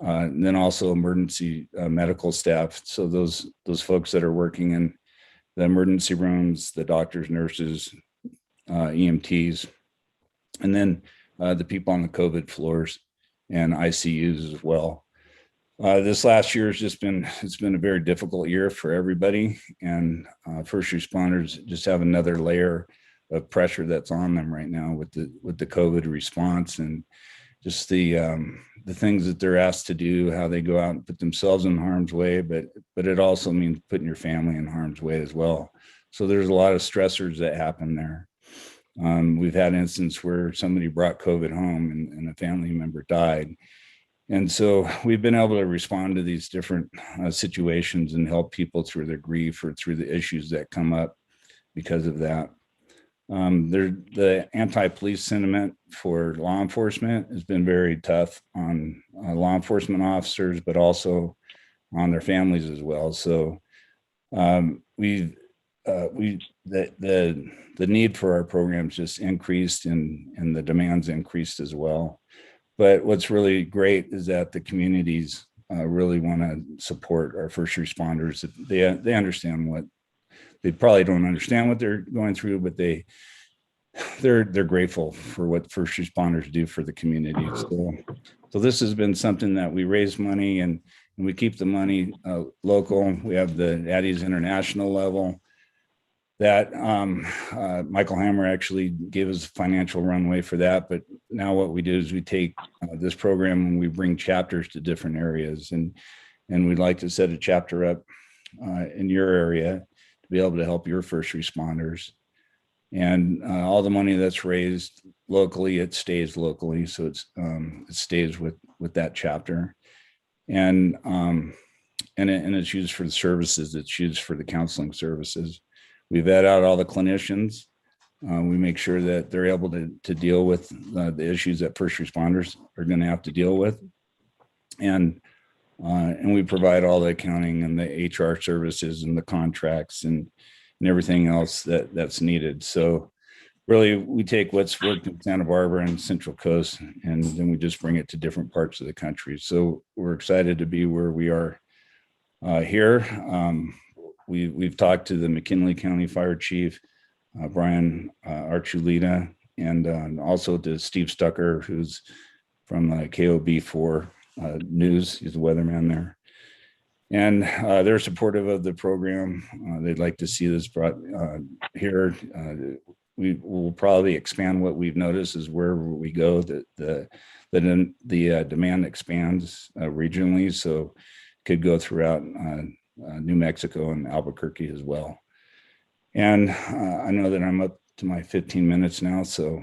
and then also emergency medical staff. So those folks that are working in the emergency rooms, the doctors, nurses, EMTs, and then the people on the COVID floors and ICUs as well. This last year has it's been a very difficult year for everybody, and first responders just have another layer of pressure that's on them right now with the COVID response, and just the things that they're asked to do, how they go out and put themselves in harm's way, but it also means putting your family in harm's way as well. So there's a lot of stressors that happen there. We've had instances where somebody brought COVID home and a family member died. And so we've been able to respond to these different situations and help people through their grief or through the issues that come up because of that. The anti-police sentiment for law enforcement has been very tough on law enforcement officers, but also on their families as well. So the need for our programs just increased, and the demands increased as well. But what's really great is that the communities really want to support our first responders. They understand they probably don't understand what they're going through, but they're grateful for what first responders do for the community. So this has been something that we raise money, and And we keep the money local. We have the Addie's International level that Michael Hammer actually gave us financial runway for that. But now what we do is we take this program and we bring chapters to different areas. And we'd like to set a chapter up in your area to be able to help your first responders. And all the money that's raised locally, it stays locally. So it stays with that chapter. And it's used for the services. It's used for the counseling services. We vet out all the clinicians. We make sure that they're able to deal with the issues that first responders are going to have to deal with. And we provide all the accounting and the HR services and the contracts and everything else that's needed. So really, we take what's worked in Santa Barbara and Central Coast, and then we just bring it to different parts of the country. So we're excited to be where we are here. We've talked to the McKinley County Fire Chief, Brian Archuleta, and also to Steve Stucker, who's from KOB4 News. He's the weatherman there. And they're supportive of the program. They'd like to see this brought here. We will probably expand what we've noticed is wherever we go, the demand expands regionally. So it could go throughout New Mexico and Albuquerque as well. And I know that I'm up to my 15 minutes now, so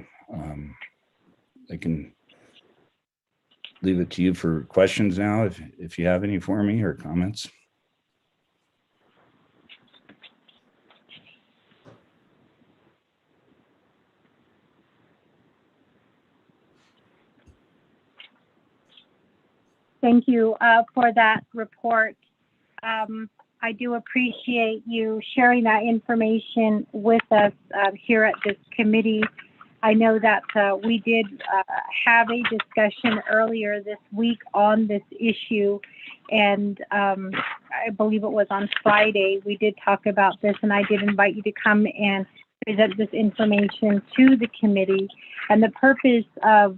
I can leave it to you for questions now, if you have any for me or comments. Thank you for that report. I do appreciate you sharing that information with us here at this committee. I know that we did have a discussion earlier this week on this issue, and I believe it was on Friday. We did talk about this, and I did invite you to come and present this information to the committee. And the purpose of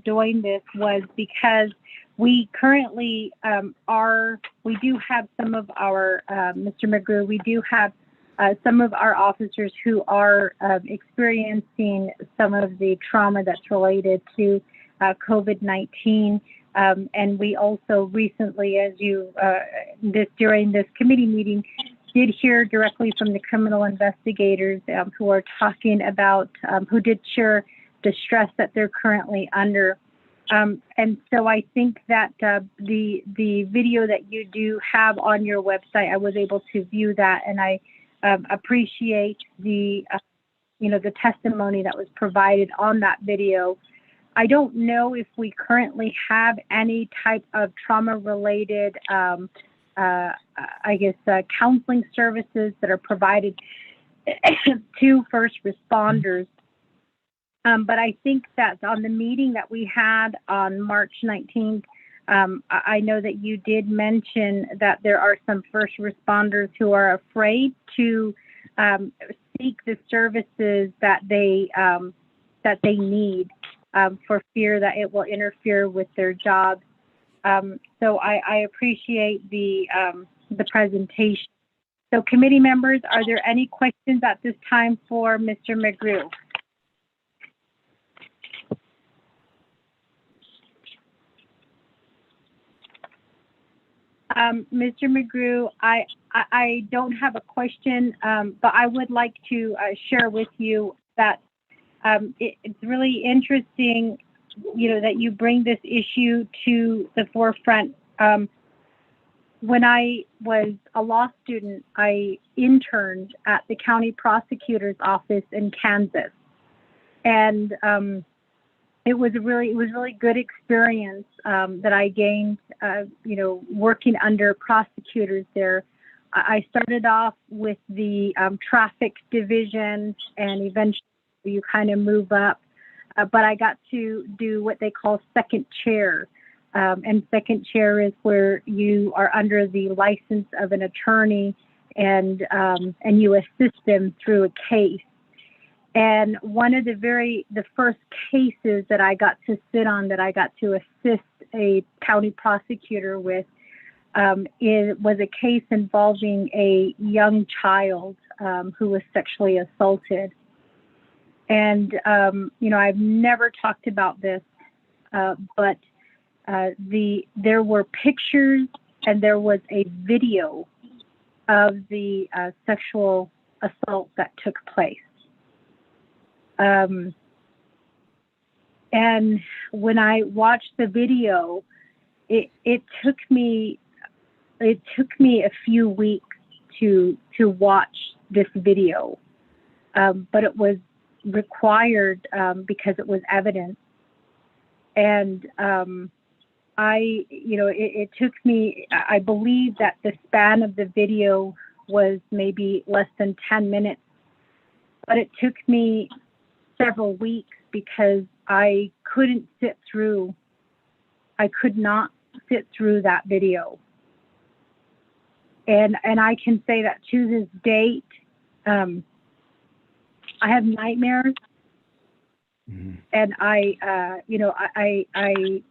doing this was because we currently we do have some of our, Mr. McGrew, we do have some of our officers who are experiencing some of the trauma that's related to COVID-19. And we also recently, as you, during this committee meeting, did hear directly from the criminal investigators who are talking about, who did share the stress that they're currently under. And so I think that the video that you do have on your website, I was able to view that, and I appreciate the the testimony that was provided on that video. I don't know if we currently have any type of trauma-related, counseling services that are provided to first responders. But I think that on the meeting that we had on March 19th, I know that you did mention that there are some first responders who are afraid to seek the services that they need for fear that it will interfere with their jobs. So I appreciate the presentation. So committee members, are there any questions at this time for Mr. McGrew? Mr. McGrew, I don't have a question, but I would like to share with you that it's really interesting, that you bring this issue to the forefront. When I was a law student, I interned at the county prosecutor's office in Kansas, and it was a really good experience that I gained, working under prosecutors there. I started off with the traffic division, and eventually you kind of move up. But I got to do what they call second chair. And second chair is where you are under the license of an attorney, and you assist them through a case. And one of the first cases that I got to sit on, that I got to assist a county prosecutor with, It was a case involving a young child who was sexually assaulted. And, I've never talked about this, but there were pictures and there was a video of the sexual assault that took place. And when I watched the video, it took me a few weeks to watch this video, but it was required because it was evidence. And it took me, I believe that the span of the video was maybe less than 10 minutes, but it took me several weeks because I could not sit through that video. And I can say that to this date, I have nightmares. Mm-hmm. And I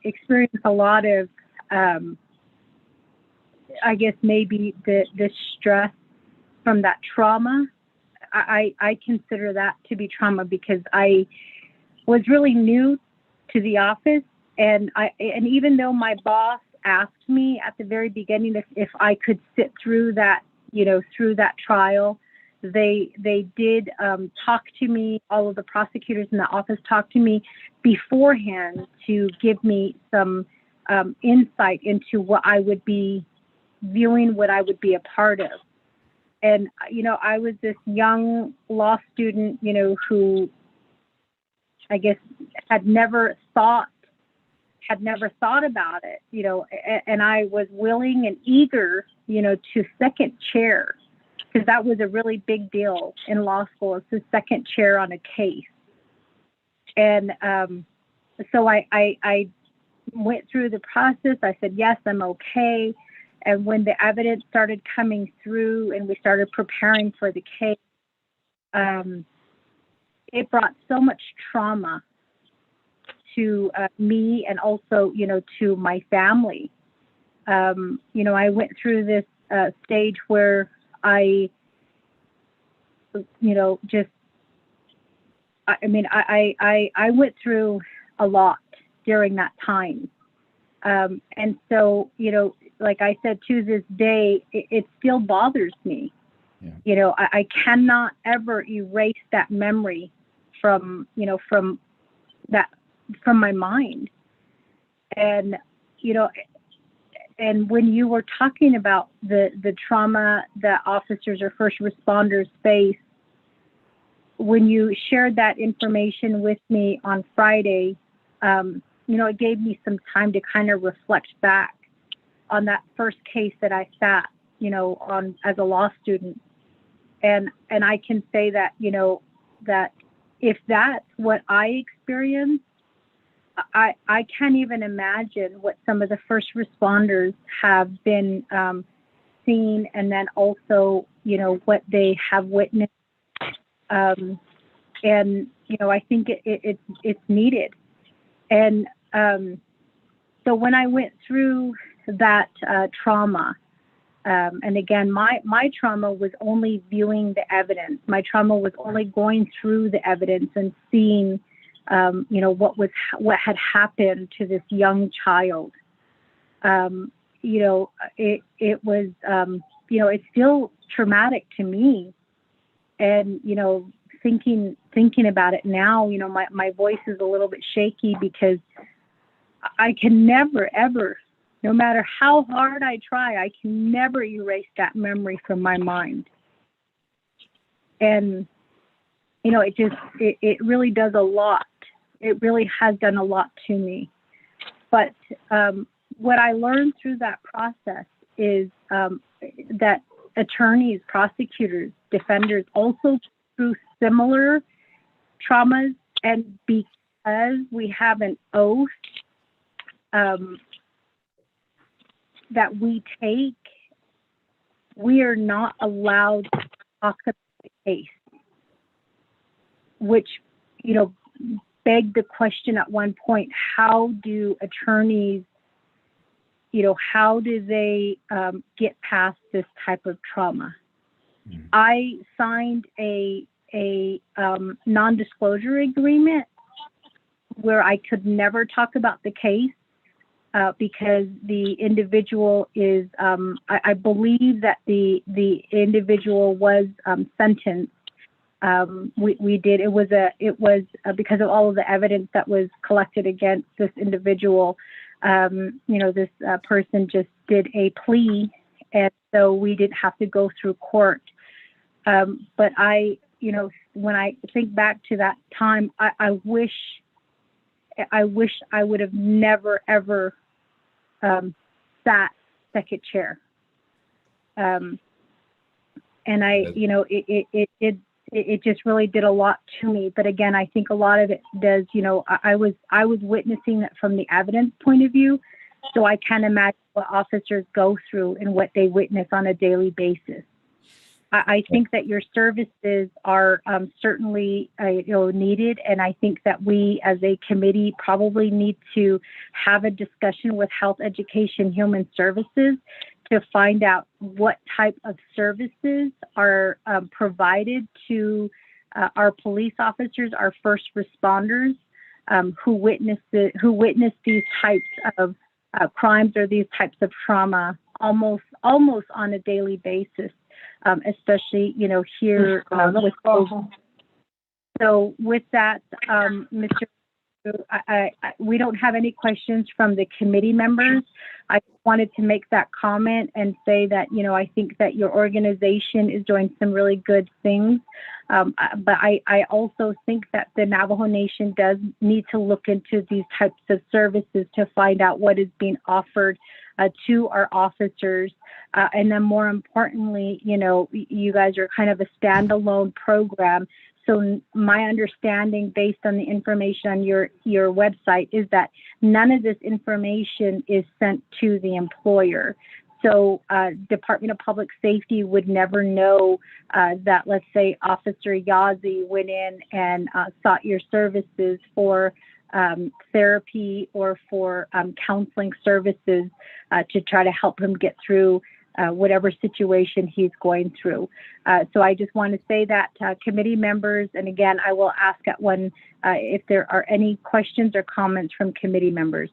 experience a lot of, I guess maybe the stress from that trauma. I consider that to be trauma because I was really new to the office, and even though my boss asked me at the very beginning if I could sit through that, through that trial, they did talk to me. All of the prosecutors in the office talked to me beforehand to give me some insight into what I would be viewing, what I would be a part of. And, I was this young law student, who I guess had never thought about it, and I was willing and eager, to second chair, because that was a really big deal in law school. It's the second chair on a case. And so I went through the process. I said, yes, I'm okay. And when the evidence started coming through and we started preparing for the case, it brought so much trauma to me and also, to my family. I went through this stage where I went through a lot during that time. And so, like I said, to this day, it still bothers me. Yeah. I cannot ever erase that memory from my mind. And, and when you were talking about the trauma that officers or first responders face, when you shared that information with me on Friday, it gave me some time to kind of reflect back on that first case that I sat, on as a law student. And I can say that, that if that's what I experienced, I can't even imagine what some of the first responders have been seeing, and then also, what they have witnessed. And, I think it's needed. And so when I went through that trauma, and again, my trauma was only viewing the evidence. My trauma was only going through the evidence and seeing, what had happened to this young child. It was, it's still traumatic to me. And, thinking about it now, my voice is a little bit shaky because I can never, ever, no matter how hard I try, I can never erase that memory from my mind. And, it really does a lot. It really has done a lot to me. But what I learned through that process is that attorneys, prosecutors, defenders also through similar traumas, and because we have an oath that we take, we are not allowed to talk about the case, which, begged the question at one point, how do attorneys, how do they get past this type of trauma? I signed a non-disclosure agreement where I could never talk about the case because the individual is, I believe that the individual was sentenced. We did. It was because of all of the evidence that was collected against this individual. This person just did a plea, and so we didn't have to go through court. But when I think back to that time, I wish I would have never ever sat second chair. And it just really did a lot to me. But again, I think a lot of it does, I was witnessing it from the evidence point of view. So I can't imagine what officers go through and what they witness on a daily basis. I think that your services are certainly needed, and I think that we as a committee probably need to have a discussion with Health Education Human Services to find out what type of services are provided to our police officers, our first responders who witness these types of crimes or these types of trauma almost on a daily basis. Especially, here with COVID. So with that, Mr. We don't have any questions from the committee members. I wanted to make that comment and say that, I think that your organization is doing some really good things. But I also think that the Navajo Nation does need to look into these types of services to find out what is being offered to our officers. And then more importantly, you guys are kind of a standalone program. So my understanding based on the information on your website is that none of this information is sent to the employer. So Department of Public Safety would never know that, let's say, Officer Yazi went in and sought your services for therapy or for counseling services to try to help him get through whatever situation he's going through. So I just want to say that committee members, and again, I will ask at one if there are any questions or comments from committee members.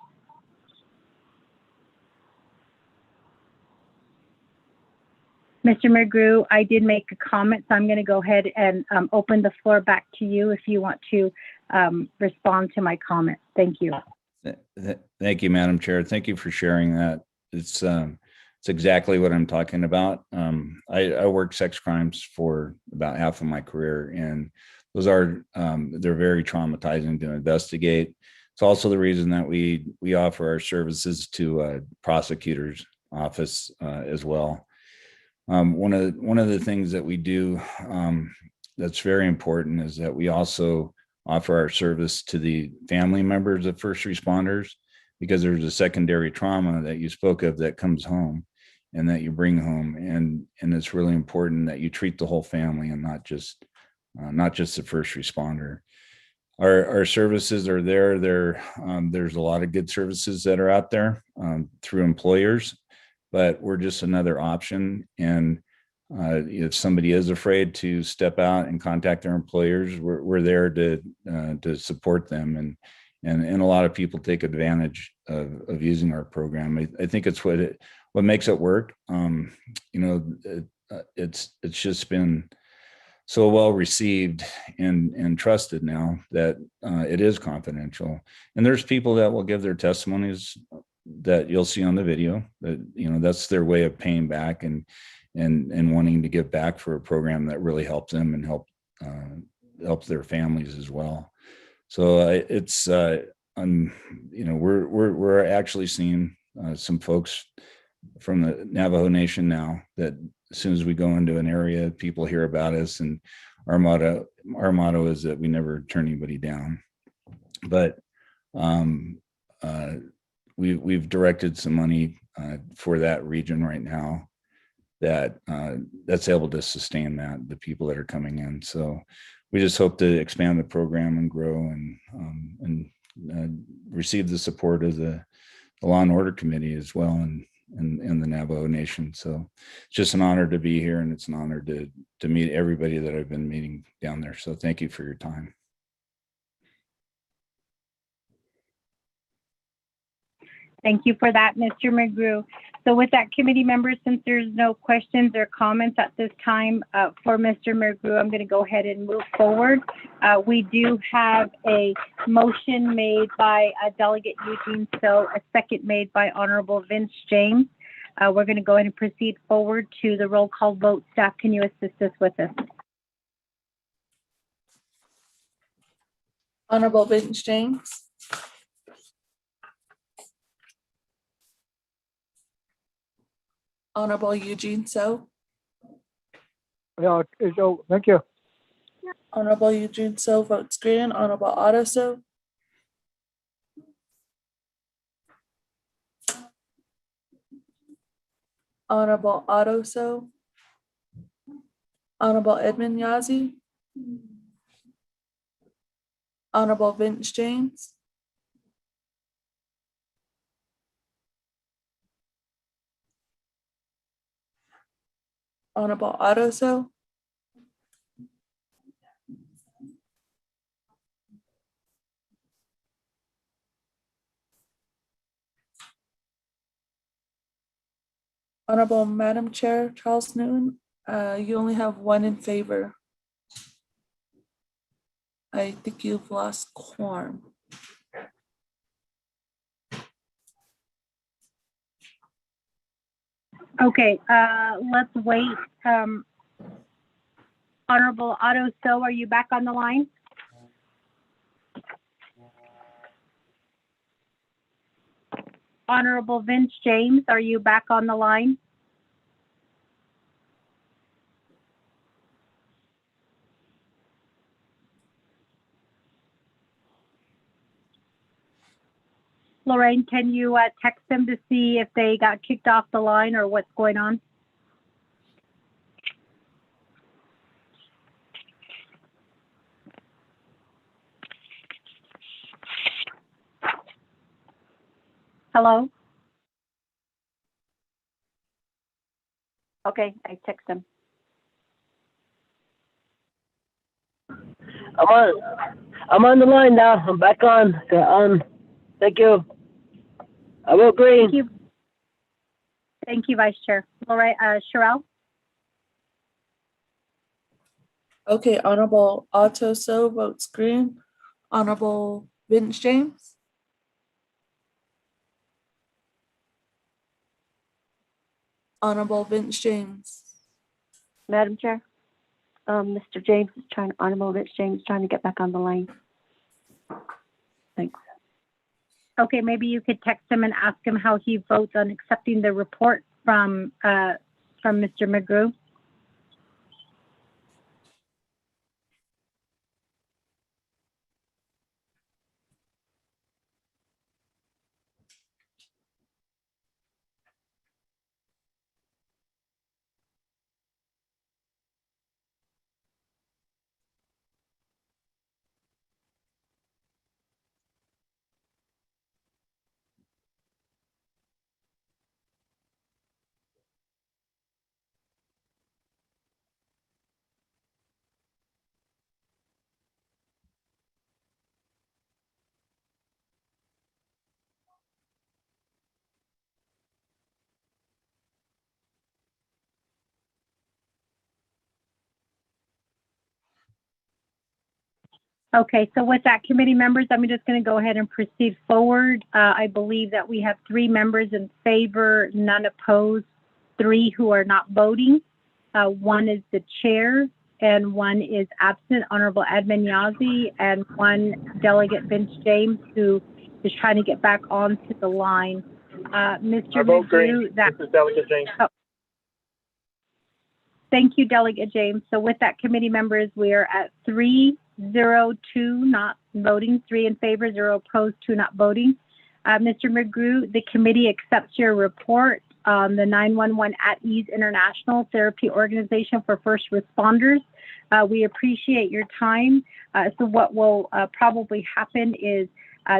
Mr. McGrew, I did make a comment, so I'm going to go ahead and open the floor back to you if you want to respond to my comment. Thank you. Thank you, Madam Chair. Thank you for sharing that. It's exactly what I'm talking about. I worked sex crimes for about half of my career, and those are they're very traumatizing to investigate. It's also the reason that we offer our services to prosecutors' office as well. One of the things that we do that's very important is that we also offer our service to the family members of first responders, because there's a secondary trauma that you spoke of that comes home and that you bring home, and it's really important that you treat the whole family and not just the first responder. Our services are there. There's a lot of good services that are out there through employers, but we're just another option. And if somebody is afraid to step out and contact their employers, we're there to support them. And a lot of people take advantage of using our program. I think it's what makes it work. It's just been so well received and trusted now that it is confidential. And there's people that will give their testimonies that you'll see on the video that, that's their way of paying back and wanting to give back for a program that really helps them and helps their families as well. So it's we're actually seeing some folks from the Navajo Nation now that as soon as we go into an area, people hear about us, and our motto is that we never turn anybody down. But we've directed some money for that region right now that's able to sustain the people that are coming in. So we just hope to expand the program and grow and receive the support of the Law and Order Committee as well in the Navajo Nation. So it's just an honor to be here, and it's an honor to meet everybody that I've been meeting down there. So thank you for your time. Thank you for that, Mr. McGrew. So with that, committee members, since there's no questions or comments at this time for Mr. McGrew, I'm going to go ahead and move forward. We do have a motion made by Delegate Eugene So, a second made by Honorable Vince James. We're going to go ahead and proceed forward to the roll call vote. Staff, can you assist us with this? Honorable Vince James. Honorable Eugene So. Yeah, so thank you. Honorable Eugene So votes green. Honorable Otto So. Honorable Otto So. Honorable Edmund Yazzie. Honorable Vince James. Honorable Otto So. Honorable Madam Chair Charles Newton, you only have one in favor. I think you've lost quorum. Okay, let's wait. Honorable Otto So, are you back on the line? Honorable Vince James, are you back on the line? Lorraine, can you text them to see if they got kicked off the line or what's going on? Hello? Okay, I text them. I'm on the line now. I'm back on. Thank you. I will agree. Thank you. Thank you, Vice Chair. Lorraine, Sherelle? Okay, Honorable Otto So votes green. Honorable Vince James. Honorable Vince James. Madam Chair, Mr. James is trying, Honorable Vince James is trying to get back on the line. Thanks. Okay, maybe you could text him and ask him how he votes on accepting the report from Mr. McGrew. Okay, so with that, committee members, I'm just going to go ahead and proceed forward. I believe that we have 3 members in favor, none opposed, 3 who are not voting. 1 is the chair, and 1 is absent, Honorable Edmund Yazzie, and 1 Delegate Vince James, who is trying to get back onto the line. Mr. McGrew, this is Delegate James. Oh. Thank you, Delegate James. So with that, committee members, we are at 3-0-2 not voting, 3 in favor, 0 opposed, 2 not voting. Mr. McGrew, the committee accepts your report on the 911 at Ease International Therapy Organization for First Responders. We appreciate your time. So what will probably happen is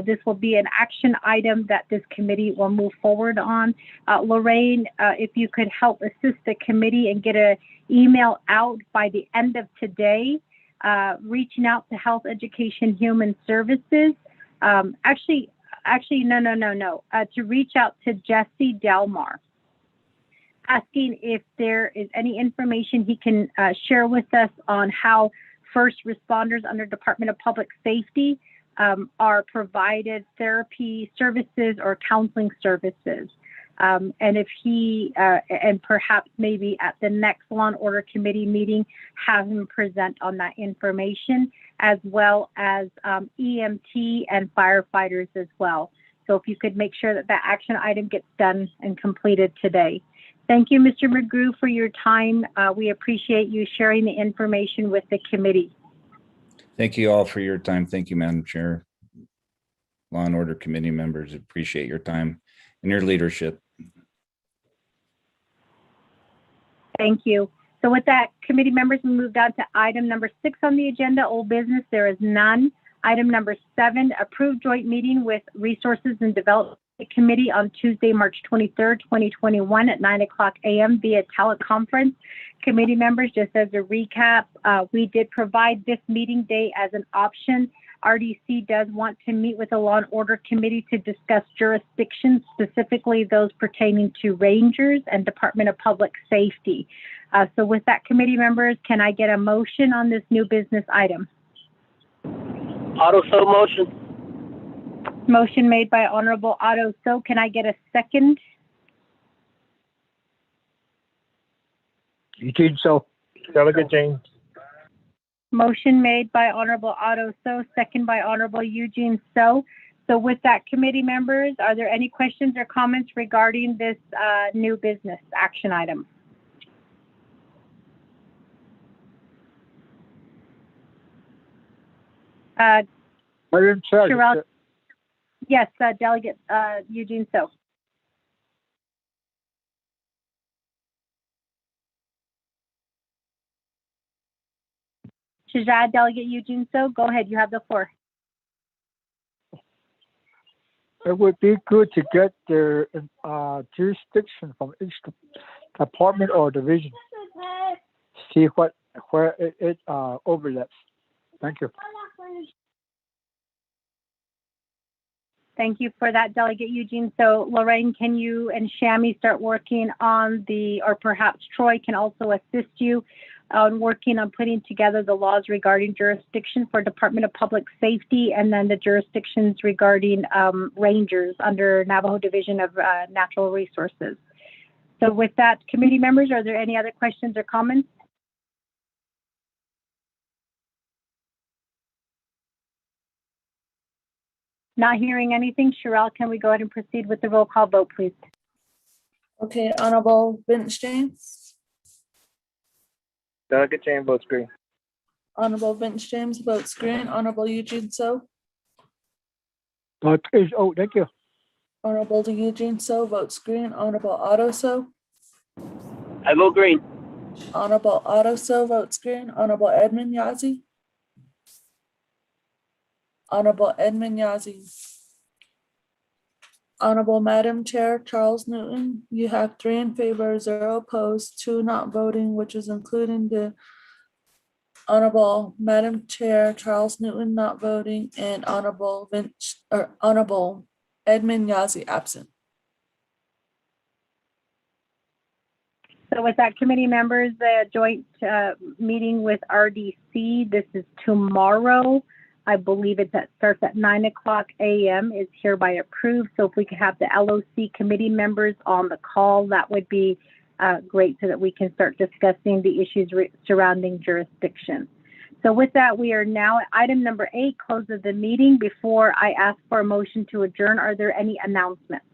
This will be an action item that this committee will move forward on. Lorraine, if you could help assist the committee and get an email out by the end of today, reaching out to Health Education Human Services. Actually, no. To reach out to Jesse Delmar, asking if there is any information he can share with us on how first responders under Department of Public Safety are provided therapy services or counseling services. And if he, and perhaps maybe at the next Law and Order Committee meeting, have him present on that information, as well as EMT and firefighters as well. So if you could make sure that that action item gets done and completed today. Thank you, Mr. McGrew, for your time. We appreciate you sharing the information with the committee. Thank you all for your time. Thank you, Madam Chair. Law and Order Committee members, appreciate your time and your leadership. Thank you. So with that, committee members, we moved on to item number 6 on the agenda, old business. There is none. Item number 7, approved joint meeting with Resources and Development Committee on Tuesday, March 23rd, 2021 at 9:00 a.m. via teleconference. Committee members, just as a recap, we did provide this meeting day as an option. RDC does want to meet with the Law and Order Committee to discuss jurisdictions, specifically those pertaining to Rangers and Department of Public Safety. So with that, committee members, can I get a motion on this new business item? Otto So motion. Motion made by Honorable Otto So. Can I get a second? Eugene So. Delegate James. Motion made by Honorable Otto So, second by Honorable Eugene So. So with that, committee members, are there any questions or comments regarding this new business action item? Madam Chair. Sherrod, yes, Delegate Eugene So. Shahzad, Delegate Eugene So, go ahead, you have the floor. It would be good to get their jurisdiction from each department or division. See where it overlaps. Thank you. Thank you for that, Delegate Eugene. So Lorraine, can you and Shami start working on or perhaps Troy can also assist you on working on putting together the laws regarding jurisdiction for Department of Public Safety, and then the jurisdictions regarding Rangers under Navajo Division of Natural Resources. So with that, committee members, are there any other questions or comments? Not hearing anything. Sherelle, can we go ahead and proceed with the roll call vote, please? Okay, Honorable Vince James. Delegate James votes green. Honorable Vince James votes green. Honorable Eugene So. Thank you. Honorable Eugene So votes green. Honorable Otto So. I vote green. Honorable Otto So votes green. Honorable Edmund Yazzie. Honorable Edmund Yazzie. Honorable Madam Chair Charles Newton, you have 3 in favor, 0 opposed, 2 not voting, which is including the Honorable Madam Chair Charles Newton not voting and Honorable Edmund Yazzie absent. So with that, committee members, the joint meeting with RDC, this is tomorrow. I believe starts at 9:00 a.m. is hereby approved. So if we could have the LOC committee members on the call, that would be great so that we can start discussing the issues surrounding jurisdiction. So with that, we are now at item number 8, close of the meeting. Before I ask for a motion to adjourn, are there any announcements?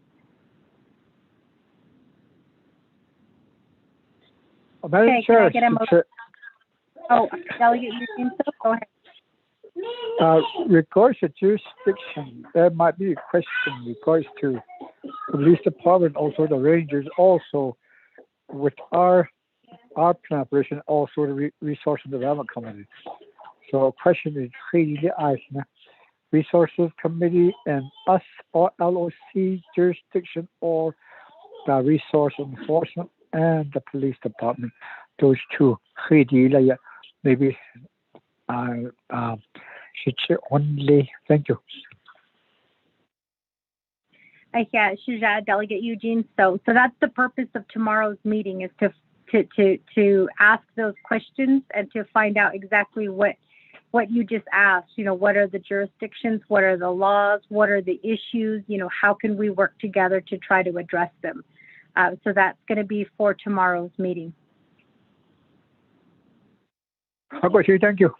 Madam Chair, can I get a motion? Oh, Delegate Eugene, go ahead. Regards to jurisdiction, there might be a question regards to the police department, also the Rangers, also with our plan operation, also the Resource and Development Committee. So a question is, Resources Committee and us or LOC jurisdiction or the Resource Enforcement and the Police Department. Those two. Maybe should only. Thank you. Yeah, Shuja, Delegate Eugene. So that's the purpose of tomorrow's meeting, is to ask those questions and to find out exactly what you just asked. You know, what are the jurisdictions? What are the laws? What are the issues? You know, how can we work together to try to address them? So that's going to be for tomorrow's meeting. How about you? Thank you.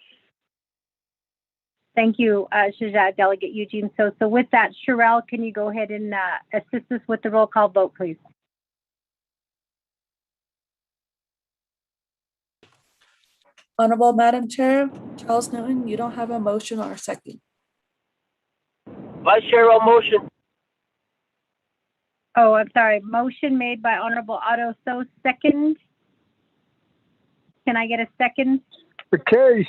Thank you, Shuja, Delegate Eugene. So with that, Sherelle, can you go ahead and assist us with the roll call vote, please? Honorable Madam Chair, Charles Newton, you don't have a motion or a second. Vice Chair, all motion. Oh, I'm sorry. Motion made by Honorable Otto. So second. Can I get a second? Okay.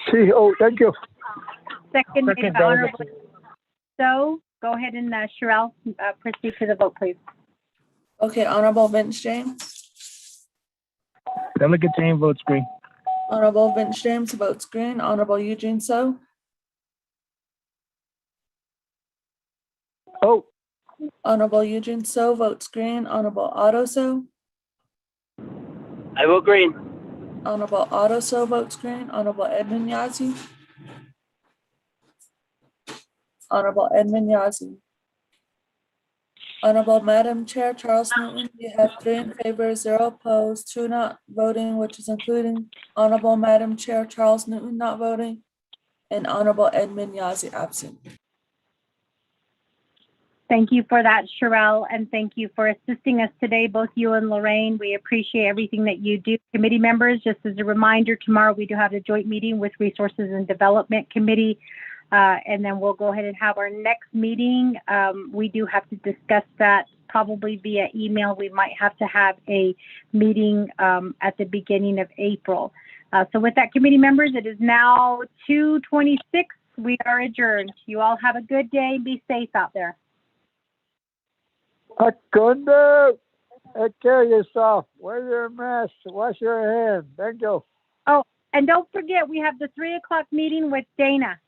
Thank you. Second made by Honorable. So go ahead and Sherelle, proceed to the vote, please. Okay, Honorable Vince James. Delegate James votes green. Honorable Vince James votes green. Honorable Eugene So. Oh. Honorable Eugene So votes green. Honorable Otto So. I vote green. Honorable Otto So votes green. Honorable Edmund Yazzie. Honorable Edmund Yazzie. Honorable Madam Chair, Charles Newton, you have 3 in favor, 0 opposed, 2 not voting, which is including Honorable Madam Chair, Charles Newton not voting, and Honorable Edmund Yazzie absent. Thank you for that, Sherelle, and thank you for assisting us today, both you and Lorraine. We appreciate everything that you do. Committee members, just as a reminder, tomorrow we do have a joint meeting with Resources and Development Committee, and then we'll go ahead and have our next meeting. We do have to discuss that probably via email. We might have to have a meeting at the beginning of April. So with that, committee members, it is now 2:26. We are adjourned. You all have a good day. Be safe out there. Akundo, take care of yourself. Wear your mask. Wash your hands. Thank you. Oh, and don't forget, we have the 3 o'clock meeting with Dana.